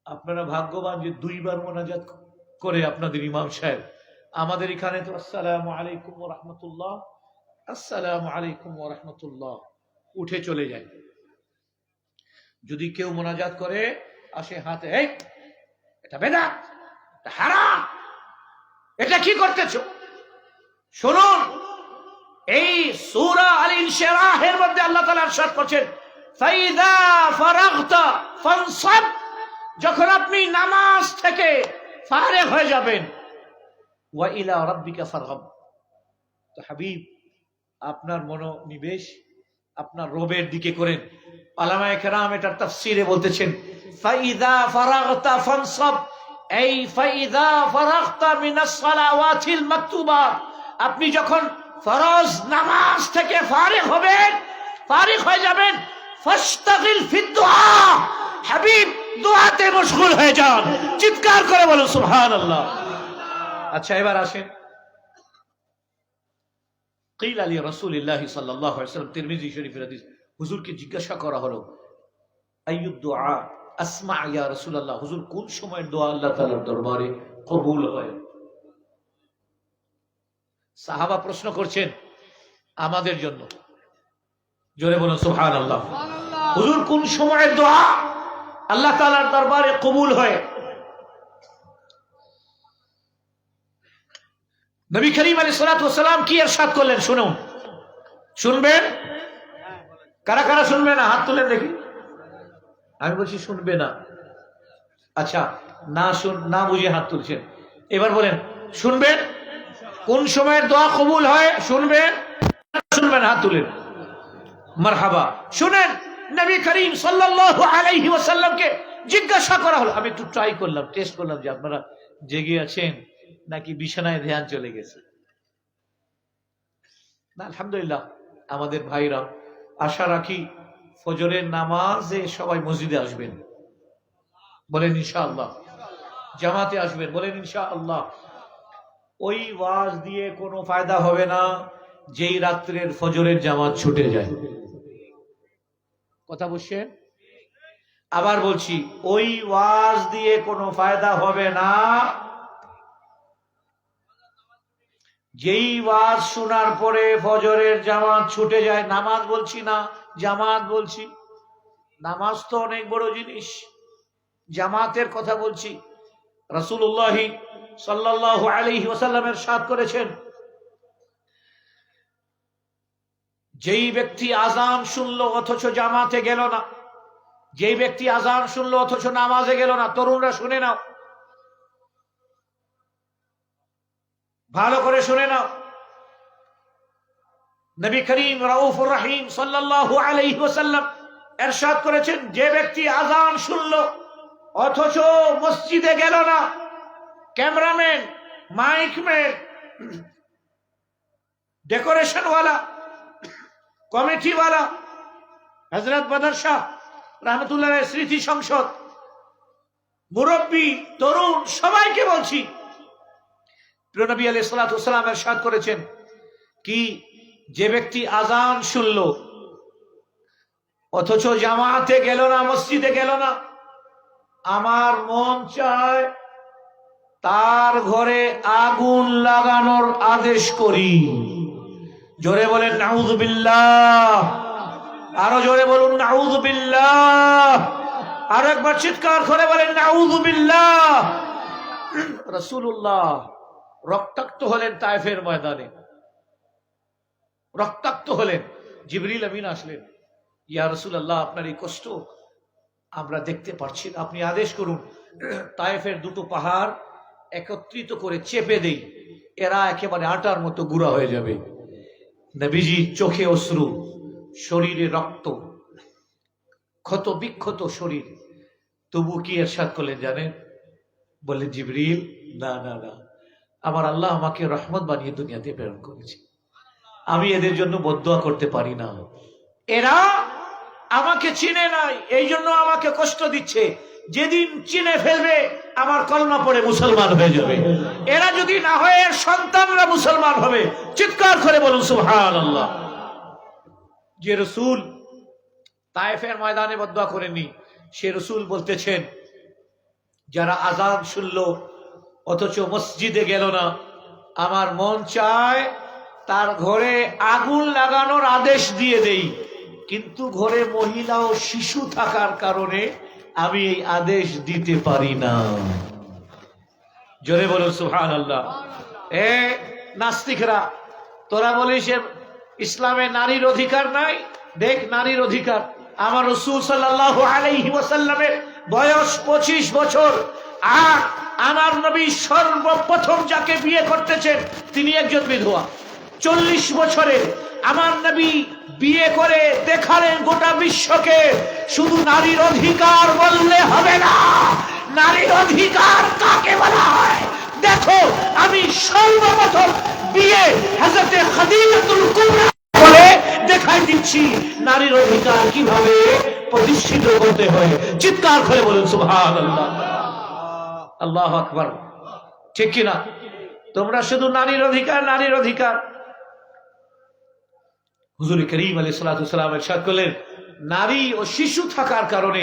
আপনারা ভাগ্যবান যে দুইবার মোনাজাত করে আপনাদের ইমাম সাহেব। আমাদের এখানে তো আসসালামু আলাইকুম ওয়া রাহমাতুল্লাহ, আসসালামু আলাইকুম ওয়া রাহমাতুল্লাহ উঠে চলে যায়। যদি কেউ মোনাজাত করে আসে হাতে, এই এটা বেদাত, এটা হারাম, এটা কি করতেছো? শুনুন, এই সূরা আল ইনশিরাহের মধ্যে আল্লাহ তাআলা ইরশাদ করেছেন, ফাইযা ফারাগতা ফানসাব, যখন আপনি নামাজ থেকে ফারেগ হয়ে যাবেন, ওয়া ইলা রাব্বিকা ফারগাব। তো হাবিব, আপনার মনোনিবেশ আপনার রবের দিকে করেন। উলামায়ে কেরাম এটার তাফসীরে বলতেছেন, ফাইযা ফারাগতা ফানসাব, এই ফাইযা ফারাগতা মিনাস সালাওয়াতিল মাকতুবাত, আপনি যখন ফরজ নামাজ থেকে ফারিগ হবেন, ফারিগ হয়ে যাবেন, ফাস্তাগিল ফিদ দুআ, হাবিব দোয়াতে মশগুল হয়ে যান। চিৎকার করে বলুন সুবহানাল্লাহ। আচ্ছা, এবার আসেন, কিল আলী রাসূলুল্লাহ সাল্লাল্লাহু আলাইহি ওয়াসাল্লাম, তিরমিজি শরীফের হাদিস, হুজুরকে জিজ্ঞাসা করা হলো, আইয়ুদ দুআ আসমা ইয়া রাসূলুল্লাহ, হুজুর কোন সময়ের দোয়া আল্লাহ তাআলার দরবারে কবুল হয়? সাহাবা প্রশ্ন করছেন আমাদের জন্য, জোরে বলুন সুবহানাল্লাহ। হুজুর কোন সময়ের দোয়া আল্লাহ তাআলার দরবারে কবুল হয়? নবী করিম আলাইহিস সালাতু ওয়াস সালাম কি ইরশাদ করলেন শুনুন, শুনবেন? কারা কারা শুনবে না হাত তুলে দেখি। আমি বলছি শুনবে না, আচ্ছা, না বুঝে হাত তুলছেন। এবার বলেন শুনবেন? কোন সময়ের দোয়া কবুল হয় শুনবেন? শুনবেন হাত তুলেন। মারহাবা। শুনেন, নবী করিম সাল্লাল্লাহু আলাইহি ওয়াসাল্লামকে জিজ্ঞাসা করা হলো, আমি একটু ট্রাই করলাম, টেস্ট করলাম যে আপনারা জেগে আছেন নাকি বিছানায় ধ্যান চলে গেছে। না, আলহামদুলিল্লাহ আমাদের ভাইরা আশা রাখি ফজরের নামাজে সবাই মসজিদে আসবেন, বলেন ইনশাআল্লাহ। জামাতে আসবেন, বলেন ইনশাআল্লাহ। ওই ওয়াজ দিয়ে কোনো ফায়দা হবে না যেই রাত্রের ফজরের জামাত ছুটে যায়। কথা বুঝছেন? আবার বলছি, ওই ওয়াজ দিয়ে কোনো ফায়দা হবে না যেই ওয়াজ শোনার পরে ফজরের জামাত ছুটে যায়। নামাজ বলছি না, জামাত বলছি। নামাজ তো অনেক বড় জিনিস, জামাতের কথা বলছি। রাসূলুল্লাহ সাল্লাল্লাহু আলাইহি ওয়াসাল্লামের ইরশাদ করেছেন, যেই ব্যক্তি আযান শুনলো অথচ জামাতে গেল না, যেই ব্যক্তি আযান শুনলো অথচ নামাজে গেল না, তরুণরা শুনে নাও, ভালো করে শুনে নাও। নবী করিম রাউফুর রহিম সাল্লাল্লাহু আলাইহি ওয়াসাল্লাম ইরশাদ করেছেন, যে ব্যক্তি আযান শুনলো অথচ মসজিদে গেল না, ক্যামেরাম্যান, মাইকম্যান, ডেকোরেশন ওয়ালা, কমিটি ওয়ালা, হযরত বদর শাহ রাহমাতুল্লাহ স্মৃতি সংসদ, মুরব্বী, তরুণ, সবাইকে বলছি, প্রিয় নবী আলাইহিস সালাতু ওয়াস সালাম ইরশাদ করেছেন কি, যে ব্যক্তি আযান শুনলো অথচ জামাতে গেল না, মসজিদে গেল না, আমার মন চায় তার ঘরে আগুন লাগানোর আদেশ করি। জোরে বলেন নাউযুবিল্লাহ, আরো জোরে বলুন নাউযুবিল্লাহ, আরো একবার চিৎকার করে বলেন নাউযুবিল্লাহ। রাসূলুল্লাহ রক্তাক্ত হলেন তায়েফের ময়দানে, রক্তাক্ত হলেন। জিবরিল আমিন আসলেন, ইয়া রাসূলুল্লাহ, আপনার এই কষ্ট আমরা দেখতে পারছি না, আপনি আদেশ করুন তায়েফের দুটো পাহাড় একত্রিত করে চেপে দেই, এরা একেবারে আটার মতো গুঁড়া হয়ে যাবে। নবীজি চোখে অশ্রু, শরীরে রক্ত, ক্ষত বিক্ষত শরীর, তবু কি ইরশাদ করলেন জানেন? বললেন, জিবরিল, না না না, আমার আল্লাহ আমাকে রহমত বানিয়ে দুনিয়াতে প্রেরণ করেছে, আমি এদের জন্য বদদুয়া করতে পারি না। এরা আমাকে চিনে নাই, এই জন্য আমাকে কষ্ট দিচ্ছে। যেদিন চিনে ফেলবে আমার কলমা পড়ে মুসলমান হয়ে যাবে। এরা যদি না হয় এর সন্তানরা মুসলমান হবে। চিৎকার করে বলুন সুবহানাল্লাহ। যে রাসূল তায়েফের ময়দানে বদদুয়া করেননি, সে রাসূল বলতেছেন, যারা আযান শুনলো অথচ মসজিদে গেল না, আমার মন চায় তার ঘরে আগুন লাগানোর আদেশ দিয়ে দেই, কিন্তু ঘরে মহিলা ও শিশু থাকার কারণে আমি এই আদেশ দিতে পারি না। জোরে বলো সুবহানাল্লাহ। এ নাস্তিকরা, তোরা বলিস ইসলামে নারীর অধিকার নাই, দেখ নারীর অধিকার। আমার রাসূল সাল্লাল্লাহু আলাইহি ওয়াসাল্লামের বয়স 25 বছর, আর আমার নবী সর্বপ্রথম যাকে বিয়ে করতেছেন তিনি একজন বিধবা। 40 বছরে আমার নবী বিয়ে করে দেখালেন গোটা বিশ্বকে, শুধু নারীর অধিকার বললে হবে না, নারীর অধিকার কাকে বলা হয় দেখো। আমি সর্বপ্রথম বিয়ে হযরতে খাদিজাতুল কুবরা বলে দেখাই দিচ্ছি নারীর অধিকার কিভাবে প্রতিষ্ঠিত করতে হয়। চিৎকার করে বলুন সুবহানাল্লাহ, আল্লাহু আকবার। ঠিক কিনা? তোমরা শুধু নারীর অধিকার, নারীর অধিকার। হুজুর করিম আলাইহিস সালাতু ওয়াস সালাম ইরশাদ করলেন, নারী ও শিশু থাকার কারণে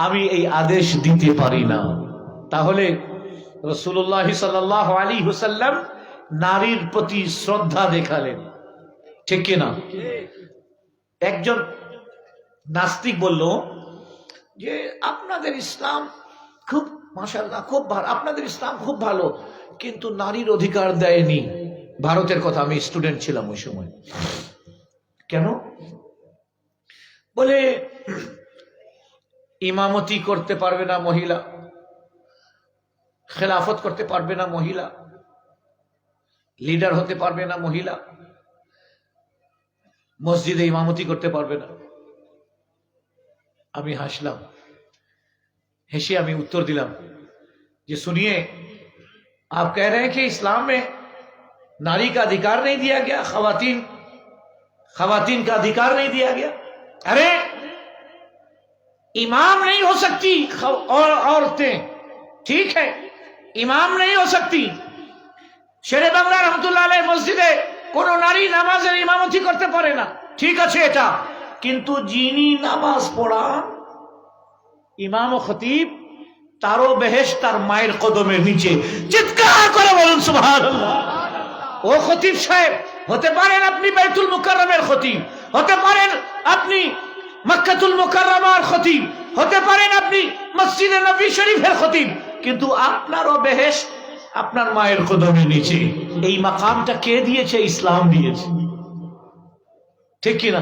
আমি এই আদেশ দিতে পারি না। তাহলে রাসূলুল্লাহ সাল্লাল্লাহু আলাইহি ওয়াসাল্লাম নারীর প্রতি শ্রদ্ধা দেখালেন। ঠিক কিনা? একজন নাস্তিক বলল যে আপনাদের ইসলাম খুব মাশাআল্লাহ, খুব ভালো, আপনাদের ইসলাম খুব ভালো, কিন্তু নারীর অধিকার দেয়নি। ভারতের কথা, আমি স্টুডেন্ট ছিলাম ওই সময়। কেন? বলে ইমামতি করতে পারবে না মহিলা, খেলাফত করতে পারবে না মহিলা, লিডার হতে পারবে না মহিলা, মসজিদে ইমামতি করতে পারবে না। আমি হাসলাম, হেসে আমি उत्तर दिलाम कि सुनिए, आप कह रहे हैं कि इस्लाम में नारी का अधिकार नहीं दिया गया, खवातीन का अधिकार नहीं दिया गया। अरे इमाम नहीं हो सकती और औरतें, ठीक है इमाम नहीं हो सकती। शेरे बांगला रहमতুল্লাহ আলাইহি মসজিদে কোন নারী নামাজের ইমামতি করতে পারে না, ঠিক আছে এটা, কিন্তু যিনি নামাজ পড়ান ইমাম ও খতিব, তারও বেহেশত তার মায়ের কদমের নিচে। চিৎকার করে বলুন সুবহানাল্লাহ। ও খতিব সাহেব, হতে পারেন আপনি বাইতুল মুকাররমের খতিব, হতে পারেন আপনি মক্কাতুল মুকাররমার খতিব, হতে পারেন আপনি মসজিদে নবী শরীফের খতিব, কিন্তু আপনারও বেহেশত আপনার মায়ের কদমের নিচে। এই মাকামটা কে দিয়েছে? ইসলাম দিয়েছে, ঠিক কিনা?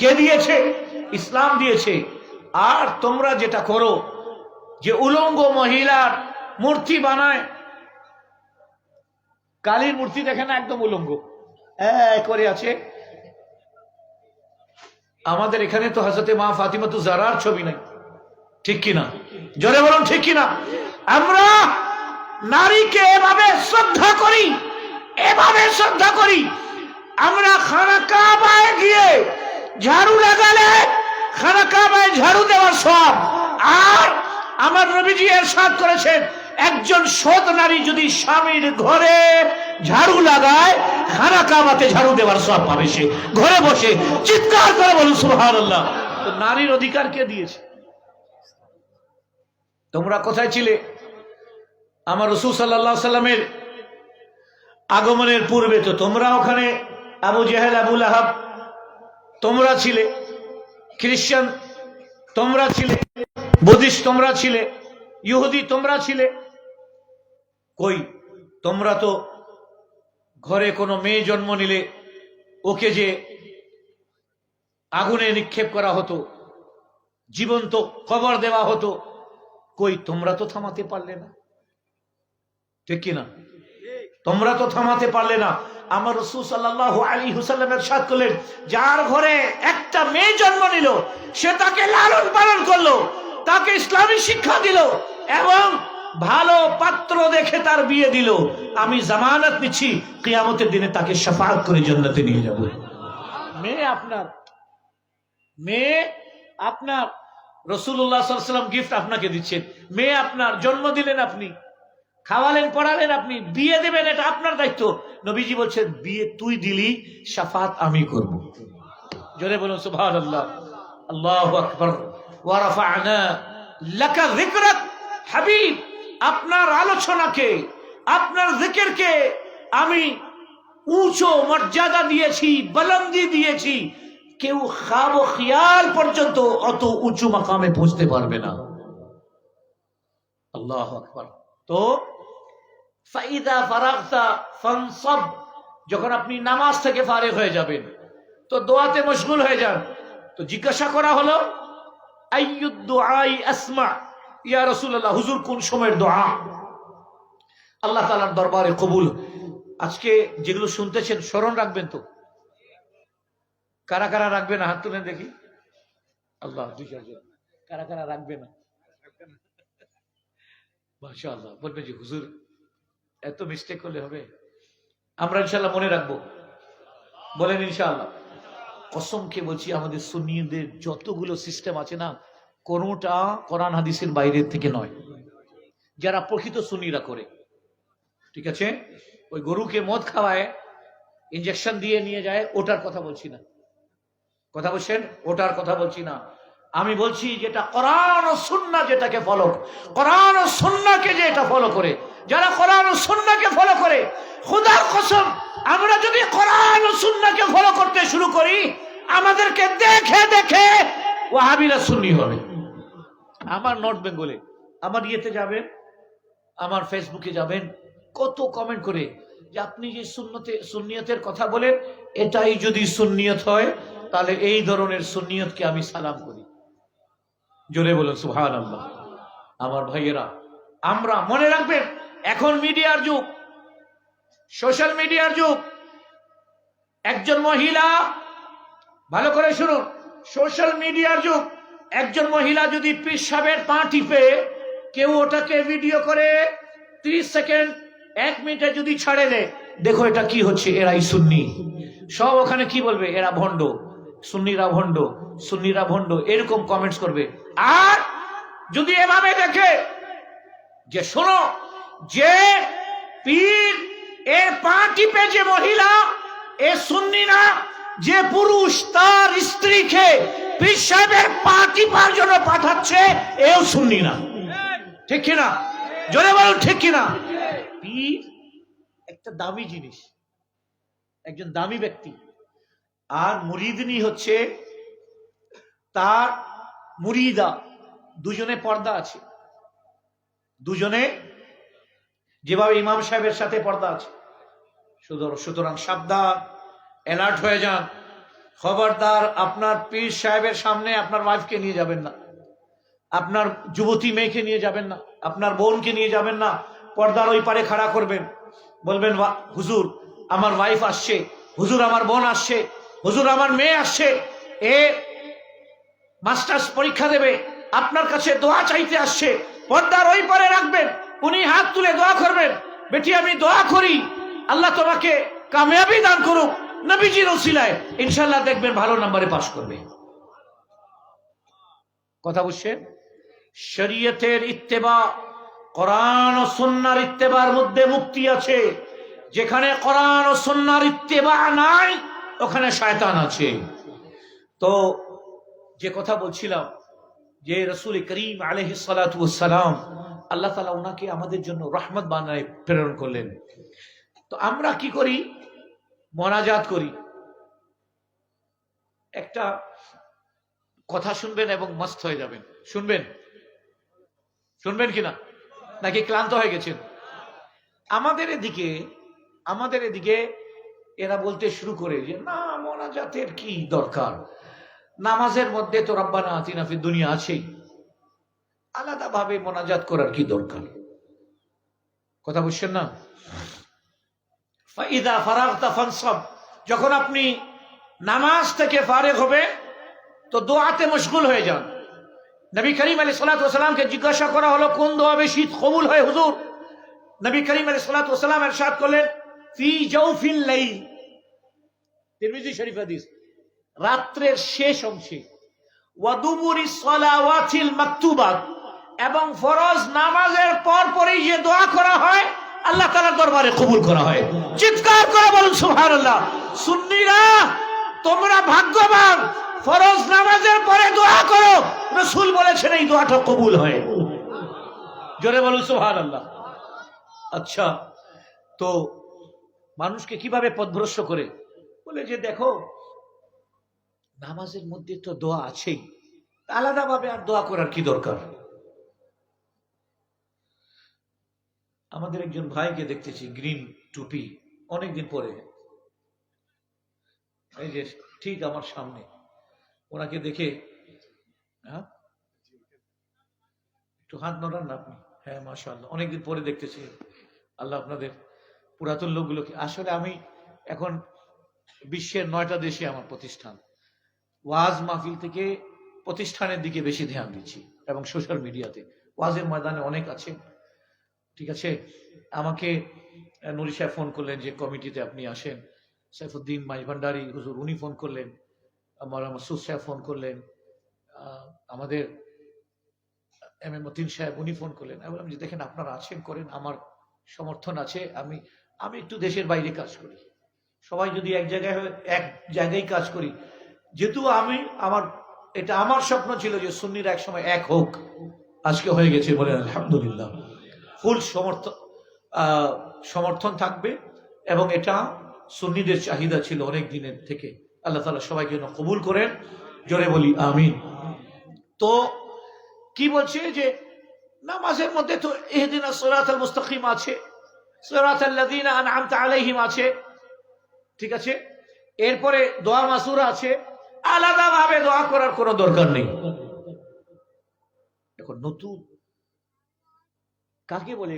কে দিয়েছে? ইসলাম দিয়েছে। আর তোমরা যেটা করো, যে উলঙ্গ মহিলার মূর্তি বানায়, কালীর মূর্তি দেখে না, একদম উলঙ্গ করে আছে। আমাদের এখানে তো হযরতে মা ফাতিমাতুজ জাহরার ছবি নাই, ঠিক কিনা? জোরে বলুন ঠিক কিনা? আমরা নারীকে এভাবে শ্রদ্ধা করি, এভাবে শ্রদ্ধা করি। আমরা খানা কাবায় গিয়ে ঝাড়ু লাগালে খানা কাবায় ঝাড়ু দেওয়ার সওয়াব। আর আমার নবীজি ইরশাদ করেছেন, একজন সৎ নারী যদি স্বামীর ঘরে ঝাড়ু লাগায়, খানা কাবাতে ঝাড়ু দেওয়ার সওয়াব পাবে সে ঘরে বসে। চিৎকার করে বলুন সুবহানাল্লাহ। তো নারীর অধিকার কে দিয়েছে? তোমরা কোথায় ছিলে? আমার রাসূল সাল্লাল্লাহু আলাইহি সাল্লামের আগমনের পূর্বে তো তোমরা ওখানে, আবু জেহেল, আবু লাহাব তোমরা ছিলে, খ্রিস্টান তোমরা ছিলে, বুদ্ধিস্ট তোমরা ছিলে, ইহুদি তোমরা ছিলে। কই, তোমরা তো ঘরে কোনো মেয়ে জন্ম নিলে ওকে যে আগুনে নিক্ষেপ করা হতো, জীবন্ত কবর দেওয়া হতো, কই তোমরা তো থামাতে পারলে না, ঠিক কিনা? তোমরা তো থামাতে পারলে না। আমার রাসূল সাল্লাল্লাহু আলাইহি ওয়াসাল্লাম ইরশাদ করলেন, যার ঘরে একটা মেয়ে জন্ম নিল, সে তাকে লালন পালন করলো, তাকে ইসলামী শিক্ষা দিল এবং ভালো পাত্র দেখে তার বিয়ে দিল, আমি জামানত নিচ্ছি কিয়ামতের দিনে তাকে শাফাআত করে জান্নাতে নিয়ে যাব। মেয়ে আপনার, মেয়ে আপনার, রাসূলুল্লাহ সাল্লাল্লাহু আলাইহি ওয়াসাল্লাম গিফট আপনাকে দিচ্ছেন। মেয়ে আপনার, জন্ম দিলেন আপনি, খাওয়ালেন, পড়ালেন আপনি, বিয়ে দেবেন এটা আপনার দায়িত্ব। নবীজি বলছেন, বিয়ে তুই দিলি, শাফাআত আমি করব। জোরে বলুন সুবহানাল্লাহ। আল্লাহু আকবার। ওয়া রাফা'না লাকা যিকরাক। হাবিব, আপনার আলোচনাকে, আপনার জিকিরকে আমি উঁচু মর্যাদা দিয়েছি, বুলন্দি দিয়েছি। কেউ খাব খেয়াল পর্যন্ত অত উঁচু মাকামে পৌঁছতে পারবে না। আল্লাহু আকবার। তো ফাইদা ফারাগতা ফানসাব, যখন আপনি নামাজ থেকে ফারিগ হয়ে যাবেন তো দোয়াতে মশগুল হয়ে যান। তো জিজ্ঞাসা করা হলো, আইয়ুদ দুআই আসমা ইয়া রাসূলুল্লাহ, হুজুর কোন সময়ের দোয়া আল্লাহ তাআলার দরবারে কবুল? আজকে যেগুলো শুনতেছেন স্মরণ রাখবেন তো? কারা কারা রাখবে না? হাত তুলেন দেখি। আল্লাহ, দুই চারজন। কারা কারা রাখবে না? মাশাআল্লাহ। বলবে যে হুজুর এত মিস্টেক করলে হবে? আমরা ইনশাআল্লাহ মনে রাখবো। বলেন ইনশাআল্লাহ। কসমকে বলছি, আমাদের সুন্নিদের যতগুলো সিস্টেম আছে না, কোনটা কোরআন হাদিসের বাইরের থেকে নয়। যারা প্রকৃত সুন্নিরা করে, ঠিক আছে? ওই গরুকে মদ খাওয়ায়, ইনজেকশন দিয়ে নিয়ে যায়, ওটার কথা বলছি না। কথা বলছেন? ওটার কথা বলছি না। আমি বলছি যেটা কোরআন ও সুন্নাহ, যেটাকে ফলো, কোরআন ও সুন্নাহকে যেটা ফলো করে, যারা কোরআন ও সুন্নাহকে ফলো করে, খোদার কসম, আমরা যদি কোরআন ও সুন্নাহকে ফলো করতে শুরু করি, আমাদেরকে দেখে দেখে ওয়াহাবিরা সুন্নি হবে। আমার নর্থ বেঙ্গলে, আমার ইয়েতে যাবেন, আমার ফেসবুকে যাবেন, কত কমেন্ট করে যে আপনি যে সুন্নিয়তের কথা বলেন, এটাই যদি সুন্নিয়ত হয় তাহলে এই ধরনের সুন্নিয়তকে আমি সালাম করি। জোরে বলুন সুবহানাল্লাহ। আমার ভাইয়েরা, আমরা মনে রাখবেন, এখন মিডিয়ার যুগ, সোশ্যাল মিডিয়ার যুগ। একজন মহিলা, ভালো করে শুনুন, সোশ্যাল মিডিয়ার যুগ। একজন মহিলা যদি পেশাবের পা টিপে কেউ ওটাকে ভিডিও করে 30 সেকেন্ড 1 মিনিটে যদি ছাড়ে দেয়, দেখো এটা কি হচ্ছে, এরাই সুন্নি। সব ওখানে কি বলবে? এরা ভণ্ড, সুন্নিরা ভণ্ড, সুন্নিরা ভণ্ড, এরকম কমেন্টস করবে। আর যদি এভাবে দেখে যে শোনো, যে পীর এর পা টিপে যে মহিলা, এ সুন্নি না, যে পুরুষ তার স্ত্রীকে পীর সাহেবের পা টিপার জন্য পাঠাচ্ছে, এও সুন্নি না। ঠিক কিনা? জোরে বলুন ঠিক কিনা? পীর একটা দামি জিনিস, একজন দামি ব্যক্তি, আর মুরিদিনী হচ্ছে তার মুরিদা। দুজনে পর্দা আছে, দুজনে যেভাবে ইমাম সাহেবের সাথে পর্দা আছে। সুতরাং সাবধান, অ্যালার্ট হয়ে যান। খবরদার, আপনার পীর সাহেবের সামনে আপনার ওয়াইফকে নিয়ে যাবেন না, আপনার যুবতী মেয়েকে নিয়ে যাবেন না, আপনার বোনকে নিয়ে যাবেন না। পর্দার ওই পারে খাড়া করবেন, বলবেন হুজুর আমার ওয়াইফ আসছে, হুজুর আমার বোন আসছে, হুজুর আমার মেয়ে আসছে, এ মাস্টার্স পরীক্ষা দেবে, আপনার কাছে দোয়া চাইতে আসছে। পর্দার ওই পারে রাখবেন, উনি হাত তুলে দোয়া করবেন, বেটি আমি দোয়া করি আল্লাহ তোমাকে কামিয়াবি দান করুক নবীজির ওসিলায়, ইনশাআল্লাহ দেখবেন ভালো নম্বরে পাশ করবে। কথা বুঝছেন? শরীয়তের ইত্তেবা, কোরআন ও সুন্নাহর ইত্তেবার মধ্যে মুক্তি আছে। যেখানে কোরআন ও সুন্নাহর ইত্তেবা নাই, ওখানে শয়তান আছে। তো যে কথা বলছিলাম, যে রাসূল করিম আলাইহিস সালাতু ওয়াস সালাম, আল্লাহ তাআলা ওনাকে আমাদের জন্য রহমত বানায় প্রেরণ করলেন। তো আমরা কি করি? মোনাজাত করি। একটা কথা শুনবেন এবং মস্ত হয়ে যাবেন। শুনবেন? শুনবেন কিনা, নাকি ক্লান্ত হয়ে গেছেন? আমাদের এদিকে এরা বলতে শুরু করে যে না, মোনাজাতের কি দরকার, নামাজের মধ্যে তো রব্বানা আতিনা ফিদ দুনিয়া আছেই, আলাদা ভাবে মোনাজাত করার কি দরকার? কথা বুঝছেন না? ফাইদা ফারাগতা ফানসাব, যখন আপনি নামাজ থেকে ফারেগ হবে তো দোয়াতে মশগুল হয়ে যান। নবী করিম আলাইহিস সালাতু ওয়াস সালামকে জিজ্ঞাসা করা হলো কোন দোয়া বেশি কবুল হয় হুজুর? নবী করিম আলাইহিস সালাতু ওয়াস সালাম ইরশাদ করলেন ফি জাওফিল লাইল, তিরমিজি শরীফ হাদিস, রাত্রের শেষ অংশে, ওয়া দুবুরিস সালাওয়াতিল মাকতুবাত, এবং ফরজ নামাজের পর পরই যে দোয়া করা হয় আল্লাহ তাআলার দরবারে কবুল করা হয়। চিৎকার করে বলুন সুবহানাল্লাহ। সুন্নিরা তোমরা ভাগ্যবান, ফরজ নামাজের পরে দোয়া করো, রাসূল বলেছেন এই দোয়াটা কবুল হয়। জোরে বলুন সুবহানাল্লাহ। আচ্ছা, তো মানুষকে কিভাবে পথভ্রষ্ট করে? বলে যে দেখো, নামাজের মধ্যে তো দোয়া আছেই, আলাদাভাবে আর দোয়া করার কি দরকার? আমাদের একজন ভাইকে দেখতেছি গ্রিন টুপি, অনেকদিন পরে, এই যে ঠিক আমার সামনে, ওনাকে দেখে, হ্যাঁ একটু হাত নড়ান না আপনি? হ্যাঁ মাশাআল্লাহ, অনেকদিন পরে দেখতেছি। আল্লাহ আপনাদের পুরাতন লোকগুলোকে, আসলে আমি এখন বিশ্বের 9টা দেশে আমার প্রতিষ্ঠান, ওয়াজ মাহফিল থেকে প্রতিষ্ঠানের দিকে বেশি ধ্যান দিচ্ছি, এবং সোশ্যাল মিডিয়াতে ওয়াজের ময়দানে অনেক আছে। ঠিক আছে, আমাকে নুরি সাহেব ফোন করলেন যে কমিটিতে আপনি আসেন, সাইফুদ্দিন মাইভান্ডারি হুজুর উনি ফোন করলেন, আমার মাসুদ সাহেব ফোন করলেন, আমাদের এম এ মতিন সাহেব উনি ফোন করলেন। আমি বললাম যে দেখেন আপনারা আছেন, করেন, আমার সমর্থন আছে, আমি একটু দেশের বাইরে কাজ করি, সবাই যদি এক জায়গায় কাজ করি, যেহেতু এটা আমার স্বপ্ন ছিল যে সুন্নিরা এক সময় এক হোক, আজকে হয়ে গেছে, বলেন আলহামদুলিল্লাহ। ফুল সমর্থন থাকবে, এবং এটা সুন্নিদের চাহিদা ছিল অনেক দিনের থেকে। আল্লাহ তাআলা সবাইকে যেন কবুল করেন, জোরে বলি আমিন। তো কি বলছে যে নামাজের মধ্যে তো ইহদিনাস সিরাতাল মুস্তাকিম আছে, সিরাতাল লাযিনা আনআমতা আলাইহিম আছে, ঠিক আছে, এরপরে দোয়া মাসুরা আছে, আলাদাভাবে দোয়া করার কোনো দরকার নেই। এখন নতুন কাকে বলে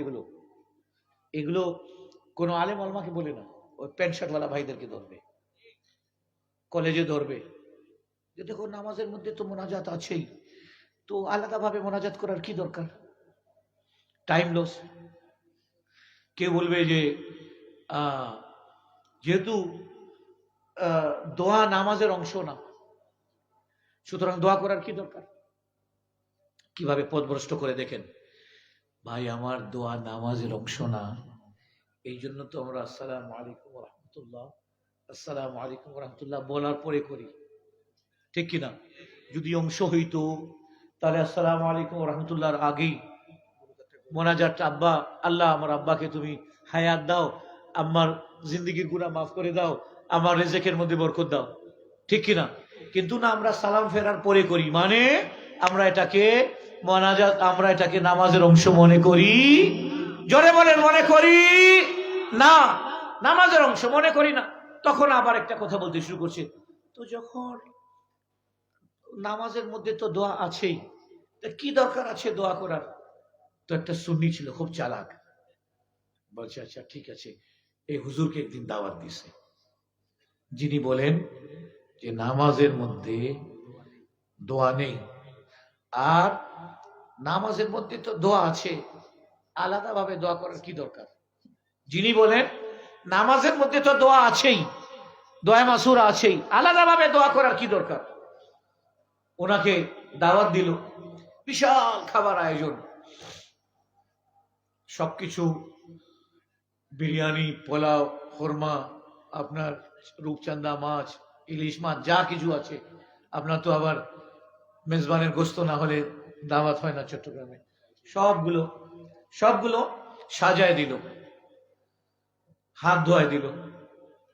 এগুলো কোনো আলেম ওলামাকে বলে না, ওই প্যান্ট শার্টওয়ালা ভাইদেরকে ধরবে, কলেজে ধরবে, যে দেখো নামাজের মধ্যে তো মোনাজাত আছেই, তো আলাদাভাবে মোনাজাত করার কি দরকার? Time loss. কেউ বলবে যে যেহেতু দোয়া নামাজের অংশ না, সুতরাং দোয়া করার কি দরকার? কিভাবে পথভ্রষ্ট করে দেখেন। ভাই আমার দোয়া নামাজের অংশ না, এই জন্য তো আমরা আসসালামু আলাইকুম রহমতুল্লাহ, আসসালামু আলাইকুম রহমতুল্লাহ বলার পরে করি, ঠিক কিনা? যদি অংশ হইতো তাহলে আসসালামু আলাইকুম রহমতুল্লাহর আগেই মোনাজাত, আব্বা, আল্লাহ আমার আব্বাকে তুমি হায়াত দাও, আমার জিন্দগির গুনাহ মাফ করে দাও, আমার রিজেকের মধ্যে বরকত দাও, ঠিক কিনা? কিন্তু না, আমরা সালাম ফেরার পরে করি, মানে আমরা এটাকে মোনাজাত, আমরা এটাকে নামাজের অংশ মনে করি। জোরে বলেন, মনে করি না, নামাজের অংশ মনে করি না। তখন আবার একটা কথা বলতে শুরু করছে, তো যখন নামাজের মধ্যে তো দোয়া আছেই, তা কি দরকার আছে দোয়া করার? তো একটা সুন্নি ছিল খুব চালাক, বলছে আচ্ছা ঠিক আছে, এই হুজুরকে একদিন দাওয়াত দিছে, যিনি বলেন যে নামাজের মধ্যে দোয়া নেই, আর নামাজের মধ্যে তো দোয়া আছে, আলাদাভাবে দোয়া করার কি দরকার? যিনি বলেন নামাজের মধ্যে তো দোয়া আছেই, দোয়া মাসুরা আছেই, আলাদাভাবে দোয়া করার কি দরকার? ওনাকে দাওয়াত দিল, বিশাল খাবার আয়োজন, সবকিছু, বিরিয়ানি, পোলাও, খোরমা, আপনার রূপচান্দা মাছ, ইলিশ মাছ, যা কিছু আছে। আপনার তো আবার মেজবানের গোস্ত না হলে দাওয়াত হয় না চট্টগ্রামে। সবগুলো সবগুলো সাজায় দিল, হাত ধোয়ায় দিল।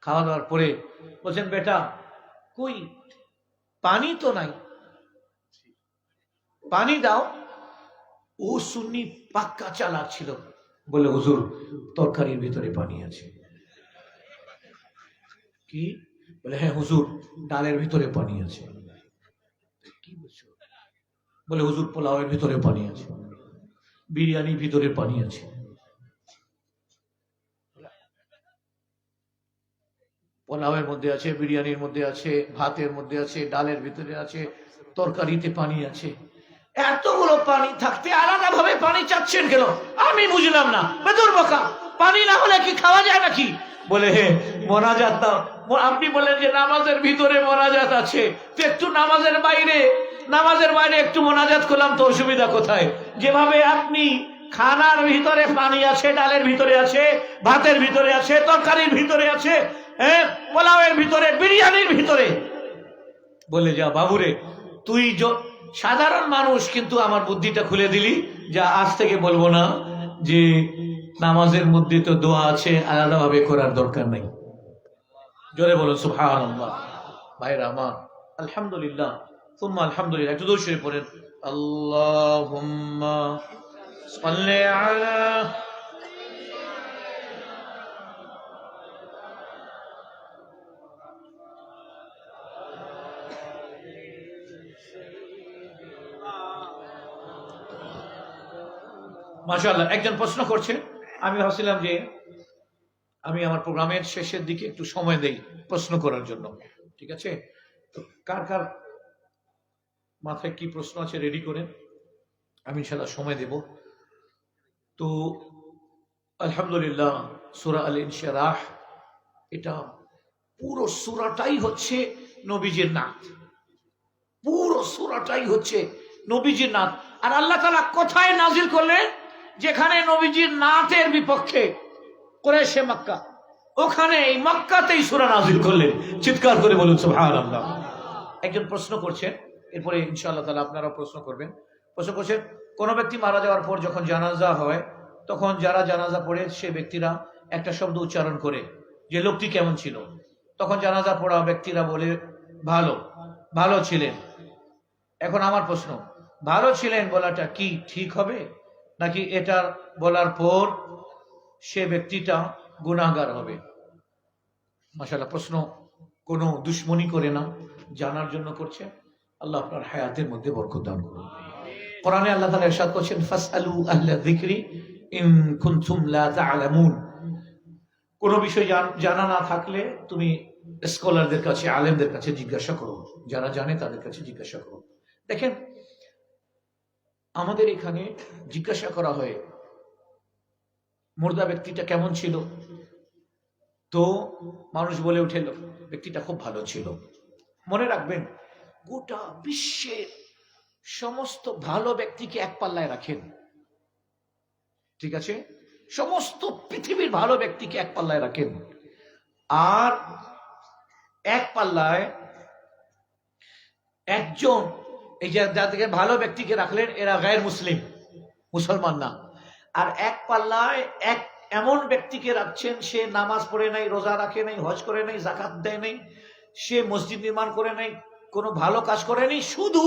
খাওয়া দাওয়ার পরে বলছেন, বেটা কই পানি তো নাই, পানি দাও। ও সুন্নি পাক্কা চালাক ছিল, বলে হুজুর তরকারির ভিতরে পানি আছে। কি? বলে হ্যাঁ হুজুর, ডালের ভিতরে পানি আছে। কি বলছো? বলে হুজুর পোলাওয়ের ভিতরে পানি আছে, বিরিয়ানির ভিতরে পানি আছে। পোলাওয়ের মধ্যে আছে, বিরিয়ানির মধ্যে আছে, ভাতের মধ্যে আছে, ডালের ভিতরে আছে, তরকারিতে পানি আছে। এতগুলো পানি থাকতে আলাদা ভাবে পানি চাচ্ছেন কেন? আমি বুঝলাম না। বেদুর বোকা, পানি না হলে কি খাওয়া যায় নাকি? বলে হে মোনাজাত দাও। আপনি বলেন যে নামাজের ভিতরে মোনাজাত আছে, তো একটু নামাজের বাইরে একটু মোনাজাত করলাম তো অসুবিধা কোথায়? যেভাবে আপনি খানার ভিতরে পানি আছে, ডালের ভিতরে আছে, ভাতের ভিতরে আছে, তরকারির ভিতরে আছে, পোলাওয়ের ভিতরে, বিরিয়ানির ভিতরে। বলে যা বাবুরে, তুই সাধারণ মানুষ, কিন্তু আমার বুদ্ধিটা খুলে দিলি, যা আজ থেকে বলবো না যে নামাজের মধ্যে তো দোয়া আছে, আলাদাভাবে করার দরকার নেই। জোরে বলো সুবহানাল্লাহ। ভাইরা আমার, আলহামদুলিল্লাহ, সুম্মা আলহামদুলিল্লাহ। একটু দরুদ শরীফ পড়েন। আল্লাহুম্মা সাল্লি আলা মাশাআল্লাহ। একজন প্রশ্ন করছে, আমি ভাবছিলাম যে আমি আমার প্রোগ্রামের শেষের দিকে একটু সময় দেই প্রশ্ন করার জন্য, ঠিক আছে? তো কার কার মাথায় কি প্রশ্ন আছে রেডি করেন, আমি ইনশাআল্লাহ সময় দেব। তো আলহামদুলিল্লাহ, সূরা আল ইনশিরাহ, এটা পুরো সূরাটাই হচ্ছে নবীজির নাত, পুরো সূরাটাই হচ্ছে নবীজির নাত। আর আল্লাহ তাআলা কোথায় নাজিল করলেন? যেখানে নবীজির নাতের বিপক্ষে কুরাইশে মক্কা, ওখানে এই মক্কাতেই সূরা নাজিল করলেন। চিৎকার করে বলুন সুবহানাল্লাহ। একজন প্রশ্ন করছেন, এরপরে ইনশাআল্লাহ তাআলা আপনারাও প্রশ্ন করবেন। প্রশ্ন করছেন, কোন ব্যক্তি মারা যাওয়ার পর যখন জানাজা হয়, তখন যারা জানাজা পড়ে সে ব্যক্তিরা একটা শব্দ উচ্চারণ করে যে লোকটি কেমন ছিল। তখন জানাজা পড়া ব্যক্তিরা বলে ভালো, ভালো ছিলেন। এখন আমার প্রশ্ন, ভালো ছিলেন বলাটা কি ঠিক হবে, নাকি এটা বলার পর সে ব্যক্তিটা গুনাহগার হবে? মাশাআল্লাহ, প্রশ্ন কোনো দুশ্মনী করে না, জানার জন্য করছে। আল্লাহ আপনার হায়াতের মধ্যে বরকত দান করুন। কোরআনে আল্লাহ তাআলা ইরশাদ করেছেন, ফাসআলু আহলা যিকরি ইন কুনতুম লা তা'লামুন। কোন বিষয় জানা না থাকলে তুমি স্কলারদের কাছে, আলেমদের কাছে জিজ্ঞাসা করো, যারা জানে তাদের কাছে জিজ্ঞাসা করো। দেখেন, আমাদের এখানে জিজ্ঞাসা করা হয় মুর্দা ব্যক্তিটা কেমন ছিল, তো মানুষ বলে উঠে ব্যক্তিটা খুব ভালো ছিল। মনে রাখবেন, গোটা বিশ্বের সমস্ত ভালো ব্যক্তিকে এক পাল্লায় রাখেন, ঠিক আছে? সমস্ত পৃথিবীর ভালো ব্যক্তিকে এক পাল্লায় রাখেন, আর এক পাল্লায় একজন, এই যে যাদেরকে ভালো ব্যক্তিকে রাখলেন এরা গায়ের মুসলিম, মুসলমান না, আর এক পাল্লায় এক এমন ব্যক্তিকে রাখছেন সে নামাজ পড়ে নাই, রোজা রাখে নাই, হজ করে নাই, জাকাত দেয় নাই, সে মসজিদ নির্মাণ করে নাই, কোনো ভালো কাজ করেনি, শুধু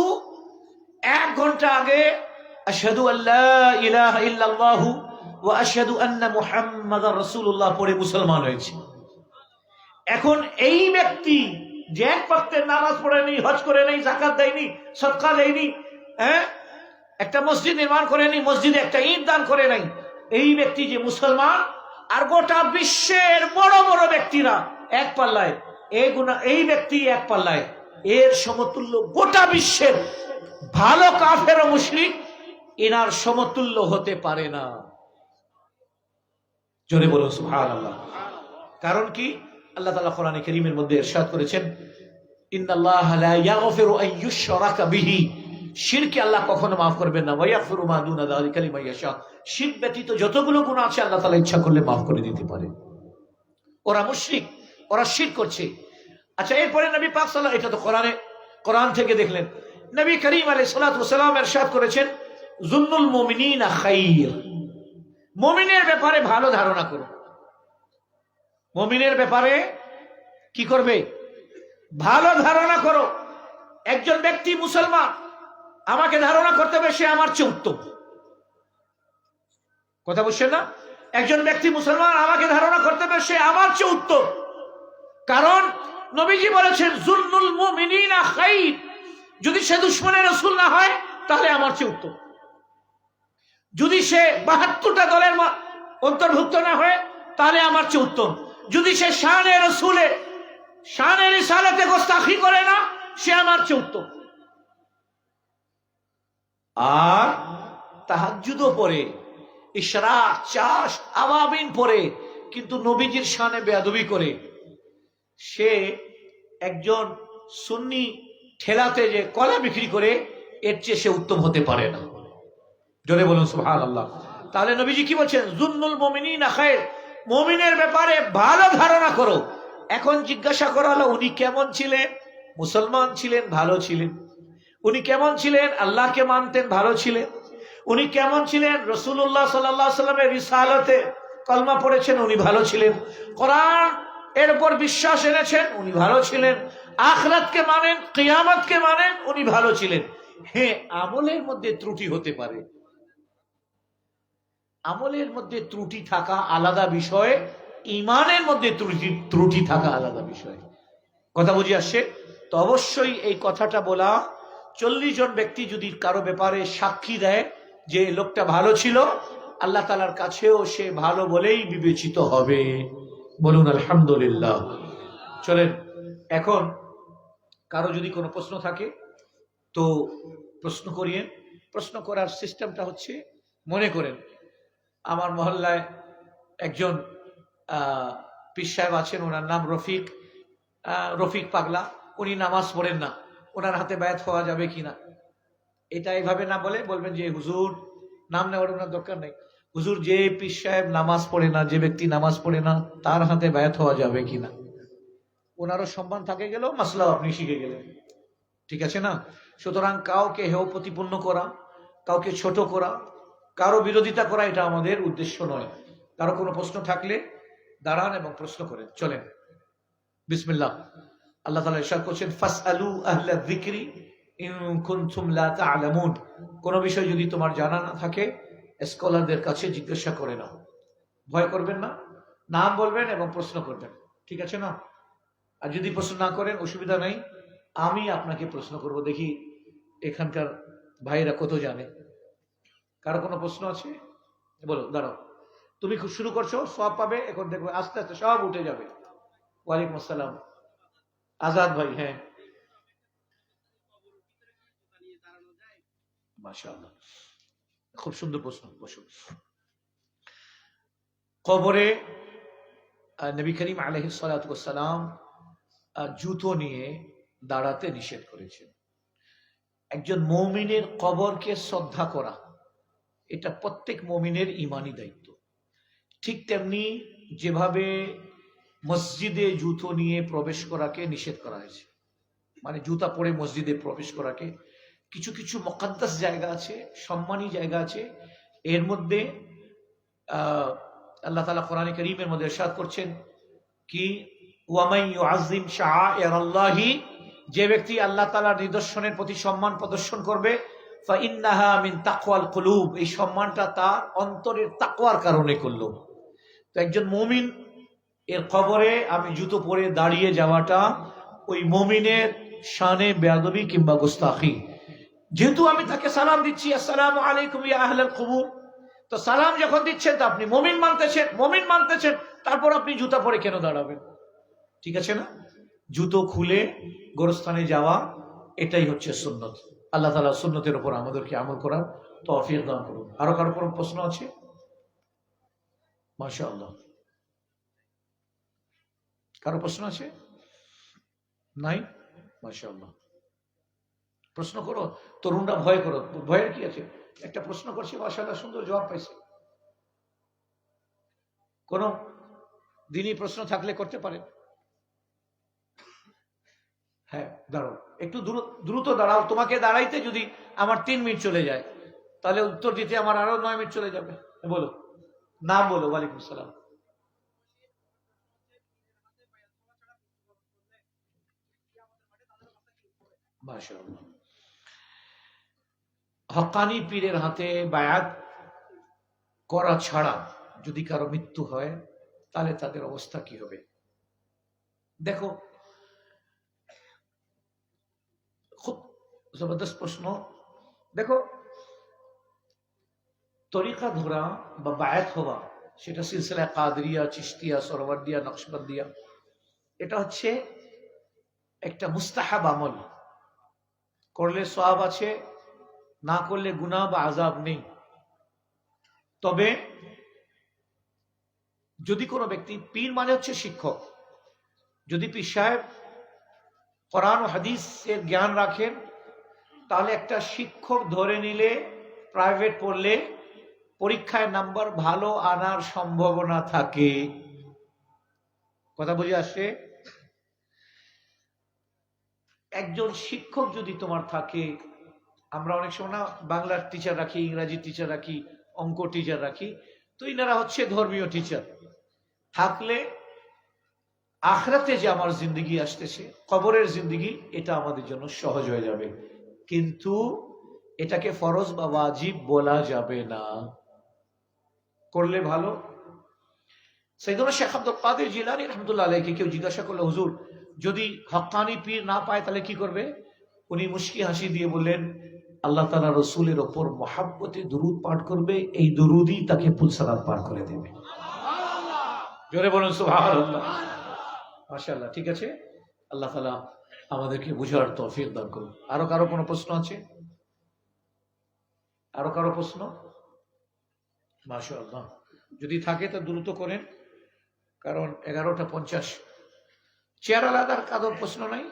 1 ঘন্টা আগে আশহাদু আল্লা ইলাহা ইল্লাল্লাহু ওয়া আশহাদু আন্না মুহাম্মাদার রাসূলুল্লাহ পড়ে মুসলমান হয়েছে। এখন এই ব্যক্তি যে এক ওয়াক্তের নামাজ পড়েনি, হজ করে নেই, জাকাত দেয়নি, সদকা দেয়নি, একটা মসজিদ নির্মাণ করেনি, মসজিদে একটা ঈদ দান করে নাই, এই ব্যক্তি যে মুসলমান, আর গোটা বিশ্বের বড় বড় ব্যক্তিরা এক পাল্লায়, এই ব্যক্তি এক পাল্লায়, এর সমতুল্য গোটা বিশ্বের ভালো কাফের ও মুশরিক এনার সমতুল্য হতে পারে না। জোরে বলুন সুবহানাল্লাহ। কারণ কি? আল্লাহ তাআলা কোরআনে কারীমের মধ্যে ইরশাদ করেছেন, ইন্নাল্লাহা লা ইয়াগফিরু আন ইউশরাকা বিহি, শিরকে আল্লাহ কখনো মাফ করবেন না, ওয়া ইয়াগফিরু মা দুনা যালিকা লিমান ইয়াশা, শিরক ব্যতীত যতগুলো গুনাহ আছে আল্লাহ তাআলা ইচ্ছা করলে মাফ করে দিতে পারে। ওরা মুশরিক, ওরা শিরক করছে। আচ্ছা, এরপরে নবী পাক সাল্লাল্লাহু, এটা তো কোরআন থেকে দেখলেন, নবী করিম আলাইহিস সালাতু ওয়াস সালাম ইরশাদ করেছেন, যুন্নুল মুমিনিনা খায়র, মুমিনের ব্যাপারে ভালো ধারণা করো। মুমিনের ব্যাপারে কি করবে? ভালো ধারণা করো। একজন ব্যক্তি মুসলমান, আমাকে ধারণা করতে হবে সে আমার চেয়ে উত্তম। কথা বুঝছেন না? একজন ব্যক্তি মুসলমান, আমাকে ধারণা করতে হবে সে আমার চেয়ে উত্তম। কারণ নবীজি বলেছেন যুন্নুল মুমিনিনা খায়র, যদি সে দুশমনের রাসূল না হয় তাহলে আমার চেয়ে উত্তম। যদি সে ৭২টা দলের অন্তর্ভুক্ত না হয় তাহলে আমার চেয়ে উত্তম। যদি সে শানে রাসূলে শানে রিসালাতে গোস্তাখি করে না, সে আমার চেয়ে উত্তম। আর তাহাজ্জুদও পড়ে, ইশরাক, চাশ, আওয়াবিন পড়ে, কিন্তু নবীজির শানে বেয়াদবি করে, সে একজন সুন্নি ঠেলাতে যে কলা বিক্রি করে এর চেয়ে সে উত্তম হতে পারে না। জোরে বলুন সুবহানাল্লাহ। তাহলে নবীজি কি বলছেন? যুন্নুল মুমিনিনা খায়র, মুমিনের ব্যাপারে ভালো ধারণা করো। এখন জিজ্ঞাসা করা হলো, উনি কেমন ছিলেন? মুসলমান ছিলেন, ভালো ছিলেন। উনি কেমন ছিলেন? আল্লাহকে মানতেন, ভালো ছিলেন। উনি কেমন ছিলেন? রাসূলুল্লাহ সাল্লাল্লাহু আলাইহি ওয়াসাল্লামের রিসালাতে কলমা পড়েছেন, উনি ভালো ছিলেন। কোরআন এর উপর বিশ্বাস এনেছেন, উনি ভালো ছিলেন। আখিরাতকে মানেন, কিয়ামতকে মানেন, উনি ভালো ছিলেন। হ্যাঁ, আমলের মধ্যে ত্রুটি হতে পারে, আমলের মধ্যে ত্রুটি থাকা আলাদা বিষয়, ইমানের মধ্যে ত্রুটি থাকা আলাদা বিষয়। কথা বুঝে আসছে তো? অবশ্যই এই কথাটা বলা, 40 জন ব্যক্তি যদি কারো ব্যাপারে সাক্ষী দেয় যে লোকটা ভালো ছিল, আল্লাহ তাআলার কাছেও সে ভালো বলেই বিবেচিত হবে। বলুন আলহামদুলিল্লাহ। চলেন, এখন কারো যদি কোনো প্রশ্ন থাকে তো প্রশ্ন করিয়েন। প্রশ্ন করার সিস্টেমটা হচ্ছে, মনে করেন আমার মহল্লায় একজন পীর সাহেব আছেন, ওনার নাম রফিক পাগলা, উনি নামাজ পড়েন না, ওনার হাতে বায়াত হওয়া যাবে কিনা? এটা এইভাবে না বলে বলবেন যে হুজুর, নাম নেওয়ার ওনার দরকার নেই, হুজুর যে পীর সাহেব নামাজ পড়ে না, যে ব্যক্তি নামাজ পড়ে না, তার হাতে বায়াত হওয়া যাবে কিনা? ওনারও সম্মান থাকে গেল, মাসলাও আপনি শিখে গেলেন। ঠিক আছে না? সুতরাং কাউকে হেয় প্রতিপন্ন করা, কাউকে ছোট করা, কারো বিরোধিতা করা, এটা আমাদের উদ্দেশ্য নয়। কারো কোনো প্রশ্ন থাকলে দাঁড়ান এবং প্রশ্ন করেন। চলেন, বিসমিল্লাহ। আল্লাহ তাআলা ইরশাদ করছেন, ফাসআলু আহলা যিকরি ইন কুনতুম লা তা'লামুন, কোন বিষয় যদি তোমার জানা না থাকে স্কলারদের কাছে জিজ্ঞাসা করে নাও। ভয় করবেন না, নাম বলবেন এবং প্রশ্ন করবেন। ঠিক আছে না? আর যদি প্রশ্ন না করেন অসুবিধা নেই, আমি আপনাকে প্রশ্ন করব, দেখি এখানকার ভাইরা কত জানে। কারো কোনো প্রশ্ন আছে? বলো, দাঁড়াও, তুমি শুরু করছো, সব পাবে, এখন দেখবে আস্তে আস্তে সব উঠে যাবে। ওয়ালাইকুম আসসালাম, আজাদ ভাই। হ্যাঁ, মাশাআল্লাহ, খুব সুন্দর প্রশ্ন। বসুন। কবরে নবী করিম আলাইহিস সালাতু ওয়াস সালাম জুতো নিয়ে দাঁড়াতে নিষেধ করেছেন। একজন মুমিনের কবরকে শ্রদ্ধা করা এটা প্রত্যেক মুমিনের ঈমানি দায়িত্ব। ঠিক তেমনি যেভাবে মসজিদে জুতো নিয়ে প্রবেশ করাকে নিষেধ করা হয়েছে, মানে জুতা পরে মসজিদে প্রবেশ করাকে, কিছু কিছু মুকদ্দাস জায়গা আছে, সম্মানী জায়গা আছে, এর মধ্যে আল্লাহ তাআলা কোরআনে কারীমের মধ্যে ইরশাদ করছেন কি, ওয়ামান ইউআযযিম শাআইরাল্লাহি, যে ব্যক্তি আল্লাহ তাআলার নিদর্শনের প্রতি সম্মান প্রদর্শন করবে, ফাইন্নাহা মিন তাকওয়াল কুলুব, এই সম্মানটা তার অন্তরের তাকওয়ার কারণে করলো। তো একজন মুমিন এর কবরে আমি জুতো পরে দাঁড়িয়ে যাওয়াটা ওই মুমিনের শানে বেয়াদবি কিংবা গুস্তাখি। যেহেতু আমি তাকে সালাম দিচ্ছি, আসসালামু আলাইকুম ইয়া আহলাল কুবুর, তো সালাম যখন দিচ্ছেন তো আপনি মুমিন মানতেছেন, তারপর আপনি জুতা পরে কেন দাঁড়াবেন? ঠিক আছে না? জুতো খুলে গোরস্থানে যাওয়া এটাই হচ্ছে সুন্নত। আল্লাহ তাআলা সুন্নতের উপর আমাদেরকে আমল করার তৌফিক দান করুন। আরো কারো কোনো প্রশ্ন আছে? মাশাআল্লাহ, কারো প্রশ্ন আছে? নাই? মাশাআল্লাহ, প্রশ্ন করো। তরুণরা ভয় করো, ভয়ের কি আছে? একটা প্রশ্ন করছি, মাশাআল্লাহ সুন্দর জবাব পাইছে। কোন দিনই প্রশ্ন থাকলে করতে পারেন। হ্যাঁ দাঁড়াও, একটু দ্রুত দাঁড়াও। তোমাকে দাঁড়াইতে যদি আমার 3 মিনিট চলে যায়, তাহলে উত্তর দিতে আমার আরো 9 মিনিট চলে যাবে। বলো, নাম বলো। ওয়ালাইকুম সালাম। মাশাআল্লাহ, হক্কানি পীরের হাতে বায়াত করা ছাড়া যদি কারো মৃত্যু হয়, তাহলে তাদের অবস্থা কি হবে? দেখো, খুব জবরদস্ত প্রশ্ন। দেখো, তরিকা ধরা বা বায়াত হওয়া, সেটা সিলসিলা কাদরিয়া, চিশতিয়া, সরওয়ার্দিয়া, নকশবন্দিয়া, এটা হচ্ছে একটা মুস্তাহাব আমল। করলে সওয়াব আছে, না করলে গুনাহ বা আযাব নেই। তবে যদি কোনো ব্যক্তি, পীর মানে হচ্ছে শিক্ষক, যদি পীর সাহেব কোরআন ও হাদিসের জ্ঞান রাখেন, তাহলে একটা শিক্ষক ধরে নিলে, প্রাইভেট পড়লে পরীক্ষায় নাম্বার ভালো আনার সম্ভাবনা থাকে। কথা বুঝে আসে? একজন শিক্ষক যদি তোমার থাকে, আমরা অনেক সময় না বাংলার টিচার রাখি, ইংরাজি টিচার রাখি, অঙ্ক টিচার রাখি, তো ইনারা হচ্ছে ধর্মীয় টিচার। থাকলে আখিরাতে যে আমার জিন্দেগি আসতেছে, কবরের জিন্দেগি, এটা আমাদের জন্য সহজ হয়ে যাবে। কিন্তু এটাকে ফরজ বা ওয়াজিব বলা যাবে না। করলে ভালো। সাইয়েদনা শেখ আব্দুল কাদের জিলানী রাহমাতুল্লাহ আলাইহি কেউ জিজ্ঞাসা করলো, হুজুর যদি হক্কানি পীর না পায় তাহলে কি করবে? উনি মুস্কি হাসি দিয়ে বললেন, আল্লাহ তাআলা রাসূলের উপর মহব্বতে দুরূদ পাঠ করবে, এই দুরূদই তাকে পুলসালাত পার করে দেবে। জোরে বলুন সুবহানাল্লাহ। মাশাআল্লাহ, ঠিক আছে। আল্লাহ তাআলা আমাদেরকে বুঝার তৌফিক দান করুন। আরো কারো কোনো প্রশ্ন আছে? আরো কারো প্রশ্ন? মাশাআল্লাহ, যদি থাকে তো দ্রুত করেন, কারণ 11টা 50। চেয়ারওয়ালাদের কারো প্রশ্ন নাই?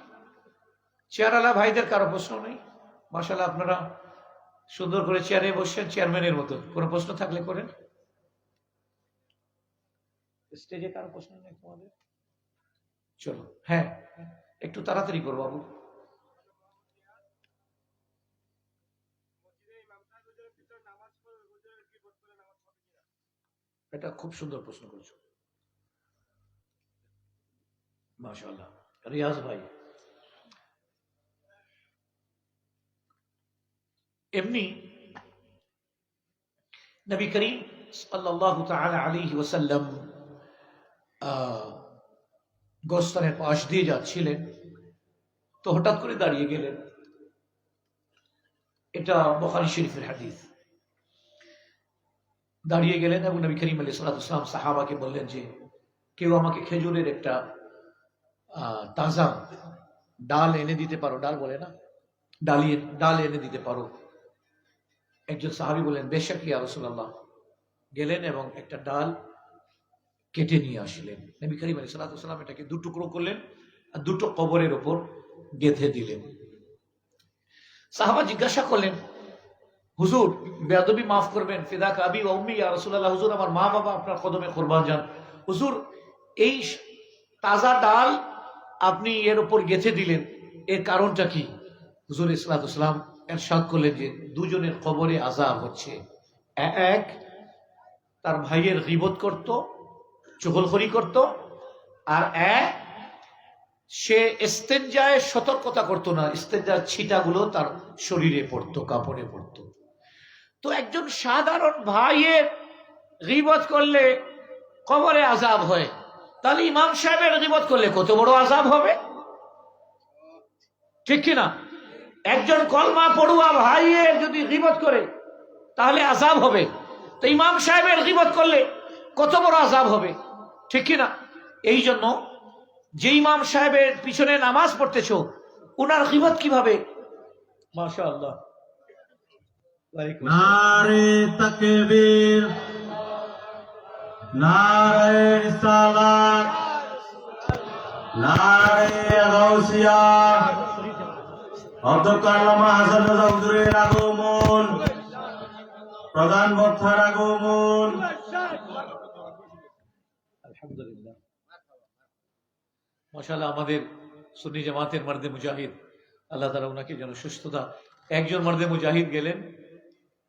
চেয়ারওয়ালা ভাইদের কারো প্রশ্ন নাই? মাশাআল্লাহ, আপনারা সুন্দর করে চেয়ারে বসছেন, চেয়ারম্যানের মতো। কোনো প্রশ্ন থাকলে করেন। স্টেজে কারো প্রশ্ন নেই তোমাদের? চলো, হ্যাঁ একটু তাড়াতাড়ি করো বাবু। এটা খুব সুন্দর প্রশ্ন করেছো, মাশাআল্লাহ। রিয়াজ ভাই, এমনি নবী করিম সাল্লাল্লাহু তাআলা আলাইহি ওয়াসাল্লাম গোরস্থানের পাশ দিয়ে যাচ্ছিলেন, তো হঠাৎ করে দাঁড়িয়ে গেলেন। এটা বুখারী শরীফের হাদিস। দাঁড়িয়ে গেলেন এবং নবী করিম আলাইহিস সালাতু ওয়াস সালাম সাহাবাকে বললেন যে, কেউ আমাকে খেজুরের একটা তাজা ডাল এনে দিতে পারো? ডাল বলে না, ডাল এনে দিতে পারো? একজন সাহাবী বললেন, বেশক ইয়া রাসূলুল্লাহ। গেলেন এবং একটা ডাল কেটে নিয়ে আসলেন। নবী করিম আলাইহিস সালাতু ওয়াস সালাম এটাকে 2 টুকরো করলেন আর 2টো কবরের উপর গেঁথে দিলেন। সাহাবা জিজ্ঞাসা করলেন, হুজুর বেয়াদবি মাফ করবেন, ফিদা কাবি ওয়া উম্মি ইয়া রাসূলুল্লাহ, হুজুর আমার মা বাবা আপনার কদমে কুরবান যান। হুজুর এই তাজা ডাল আপনি এর উপর গেঁথে দিলেন, এর কারণটা কি? হুজুর ইসলাতু ইসলাম ইরশাদ করলেন যে দুজনের কবরে আযাব হচ্ছে। এক, তার ভাইয়ের গীবত করত, চুগলখড়ি করত, আর এক, সে ইস্তেঞ্জায় সতর্কতা করতো না, ইস্তেঞ্জার ছিটাগুলো তার শরীরে পড়তো, কাপড়ে পড়তো। তো একজন সাধারণ ভাইয়ের গীবত করলে কবরে আযাব হয়, তাহলে ইমাম সাহেবের গীবত করলে কত বড় আযাব হবে, ঠিক কিনা? একজন কলমা পড়ুয়া ভাইয়ের যদি গীবত করে তাহলে আযাব হবে, তো ইমাম সাহেবের গীবত করলে কত বড় আযাব হবে, ঠিক কিনা? এই জন্য যে ইমাম সাহেবের পিছনে নামাজ পড়তেছ, উনার গীবত কিভাবে? মাশাআল্লাহ, নারে তাকবীর, নারে রিসালাত, নারে গাউসিয়া, আব্দুল কালাম হাসান চৌধুরীর আগমন, প্রধান বক্তার আগমন। আলহামদুলিল্লাহ, মাশাআল্লাহ। আমাদের সুন্নি জামাতের মর্দে মুজাহিদ, আল্লাহ তাআলা ওনাকে যেন সুস্থতা। একজন মর্দে মুজাহিদ গেলেন,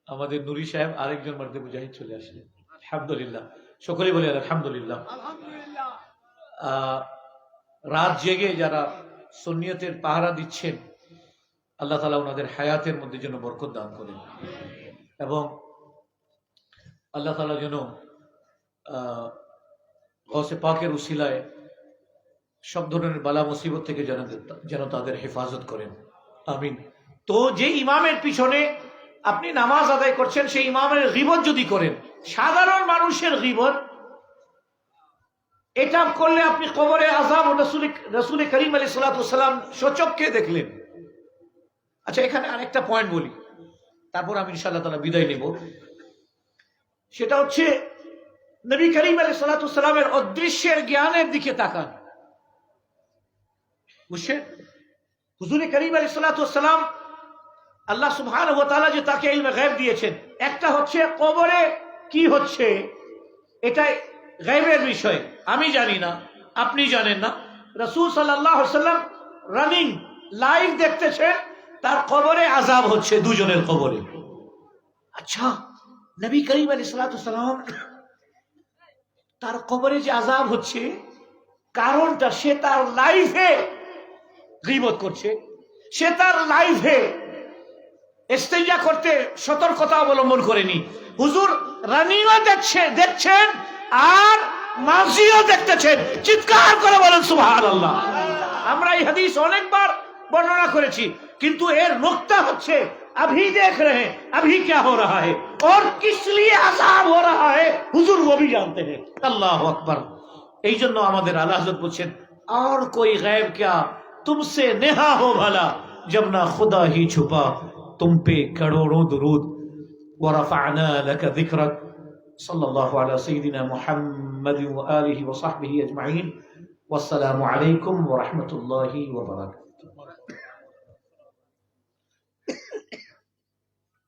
আমাদের নুরি সাহেব, আরেকজন মর্দে মুজাহিদ চলে আসলেন। আলহামদুলিল্লাহ, সকলে বলে আলহামদুলিল্লাহ। রাত জেগে যারা সুন্নিয়তের পাহারা দিচ্ছেন, আল্লাহ তাআলা ওনাদের হায়াতের মধ্যে যেন বরকত দান করেন, এবং আল্লাহ তাআলা যেন গৌসে পাকের উসিলায় সব ধরনের বালা মুসিবত থেকে যেন তাদের হেফাজত করেন, আমিন। তো যে ইমামের পিছনে আপনি নামাজ আদায় করছেন, সেই ইমামের গীবত যদি করেন, সাধারণ মানুষের গীবত, এটা করলে আপনি কবরে আযাব রাসূল করিম আলাইহিস সালাতু ওয়াস সালাম সচক্ষে দেখলেন। আচ্ছা, এখানে আরেকটা পয়েন্ট বলি, তারপর আমি ইনশাআল্লাহ তাআলা বিদায় নেব। সেটা হচ্ছে নবী করিম আলাইহিস সালাতু ওয়াস সালামের অদৃশ্যের জ্ঞানের দিকে তাকান, বুঝছেন? হুজুর করিম আলাইহিস সালাতু ওয়াস সালাম, আল্লাহ সুবহানাহু ওয়া তাআলা যে তাকে ইলমে গায়ব দিয়েছেন, একটা হচ্ছে কবরে কি হচ্ছে, এটা গায়বের বিষয়, আমি জানি না, আপনি জানেন না। রাসূল সাল্লাল্লাহু আলাইহি ওয়াসাল্লাম রানিং লাইভ দেখতেছেন, তার কবরে আযাব হচ্ছে, দুজনের কবরে। আচ্ছা, নবী করিম আলাইহিস সালাতু ওয়াস সালাম তার কবরে যে আযাব হচ্ছে, কারণটা, সে তার লাইফে গীবত করছে, সে তার লাইফে ইস্তেঞ্জা করতে সতর্কতা অবলম্বন করেনি। হুজুর রানিও দেখছেন আর মাজিও দেখতেছেন, চিৎকার করে বলেন সুবহানাল্লাহ। আমরা এই হাদিস অনেকবার বর্ণনা করেছি, কিন্তু এর নুকতা হচ্ছে अभी देख रहे हैं अभी क्या हो रहा है और किस लिए अज़ाब हो रहा है, हुजूर वो भी जानते हैं। अल्लाह अकबर। এই জন্য আমাদের আলা হযরত বলছেন, और कोई गैब क्या तुमसे नेहा हो भला, जब ना खुदा ही छुपा तुम पे करोड़ों दुरूद, ورفعنا لك ذكرك, صلى الله على سيدنا محمد وآله وصحبه أجمعين, والسلام عليكم ورحمة الله وبركاته।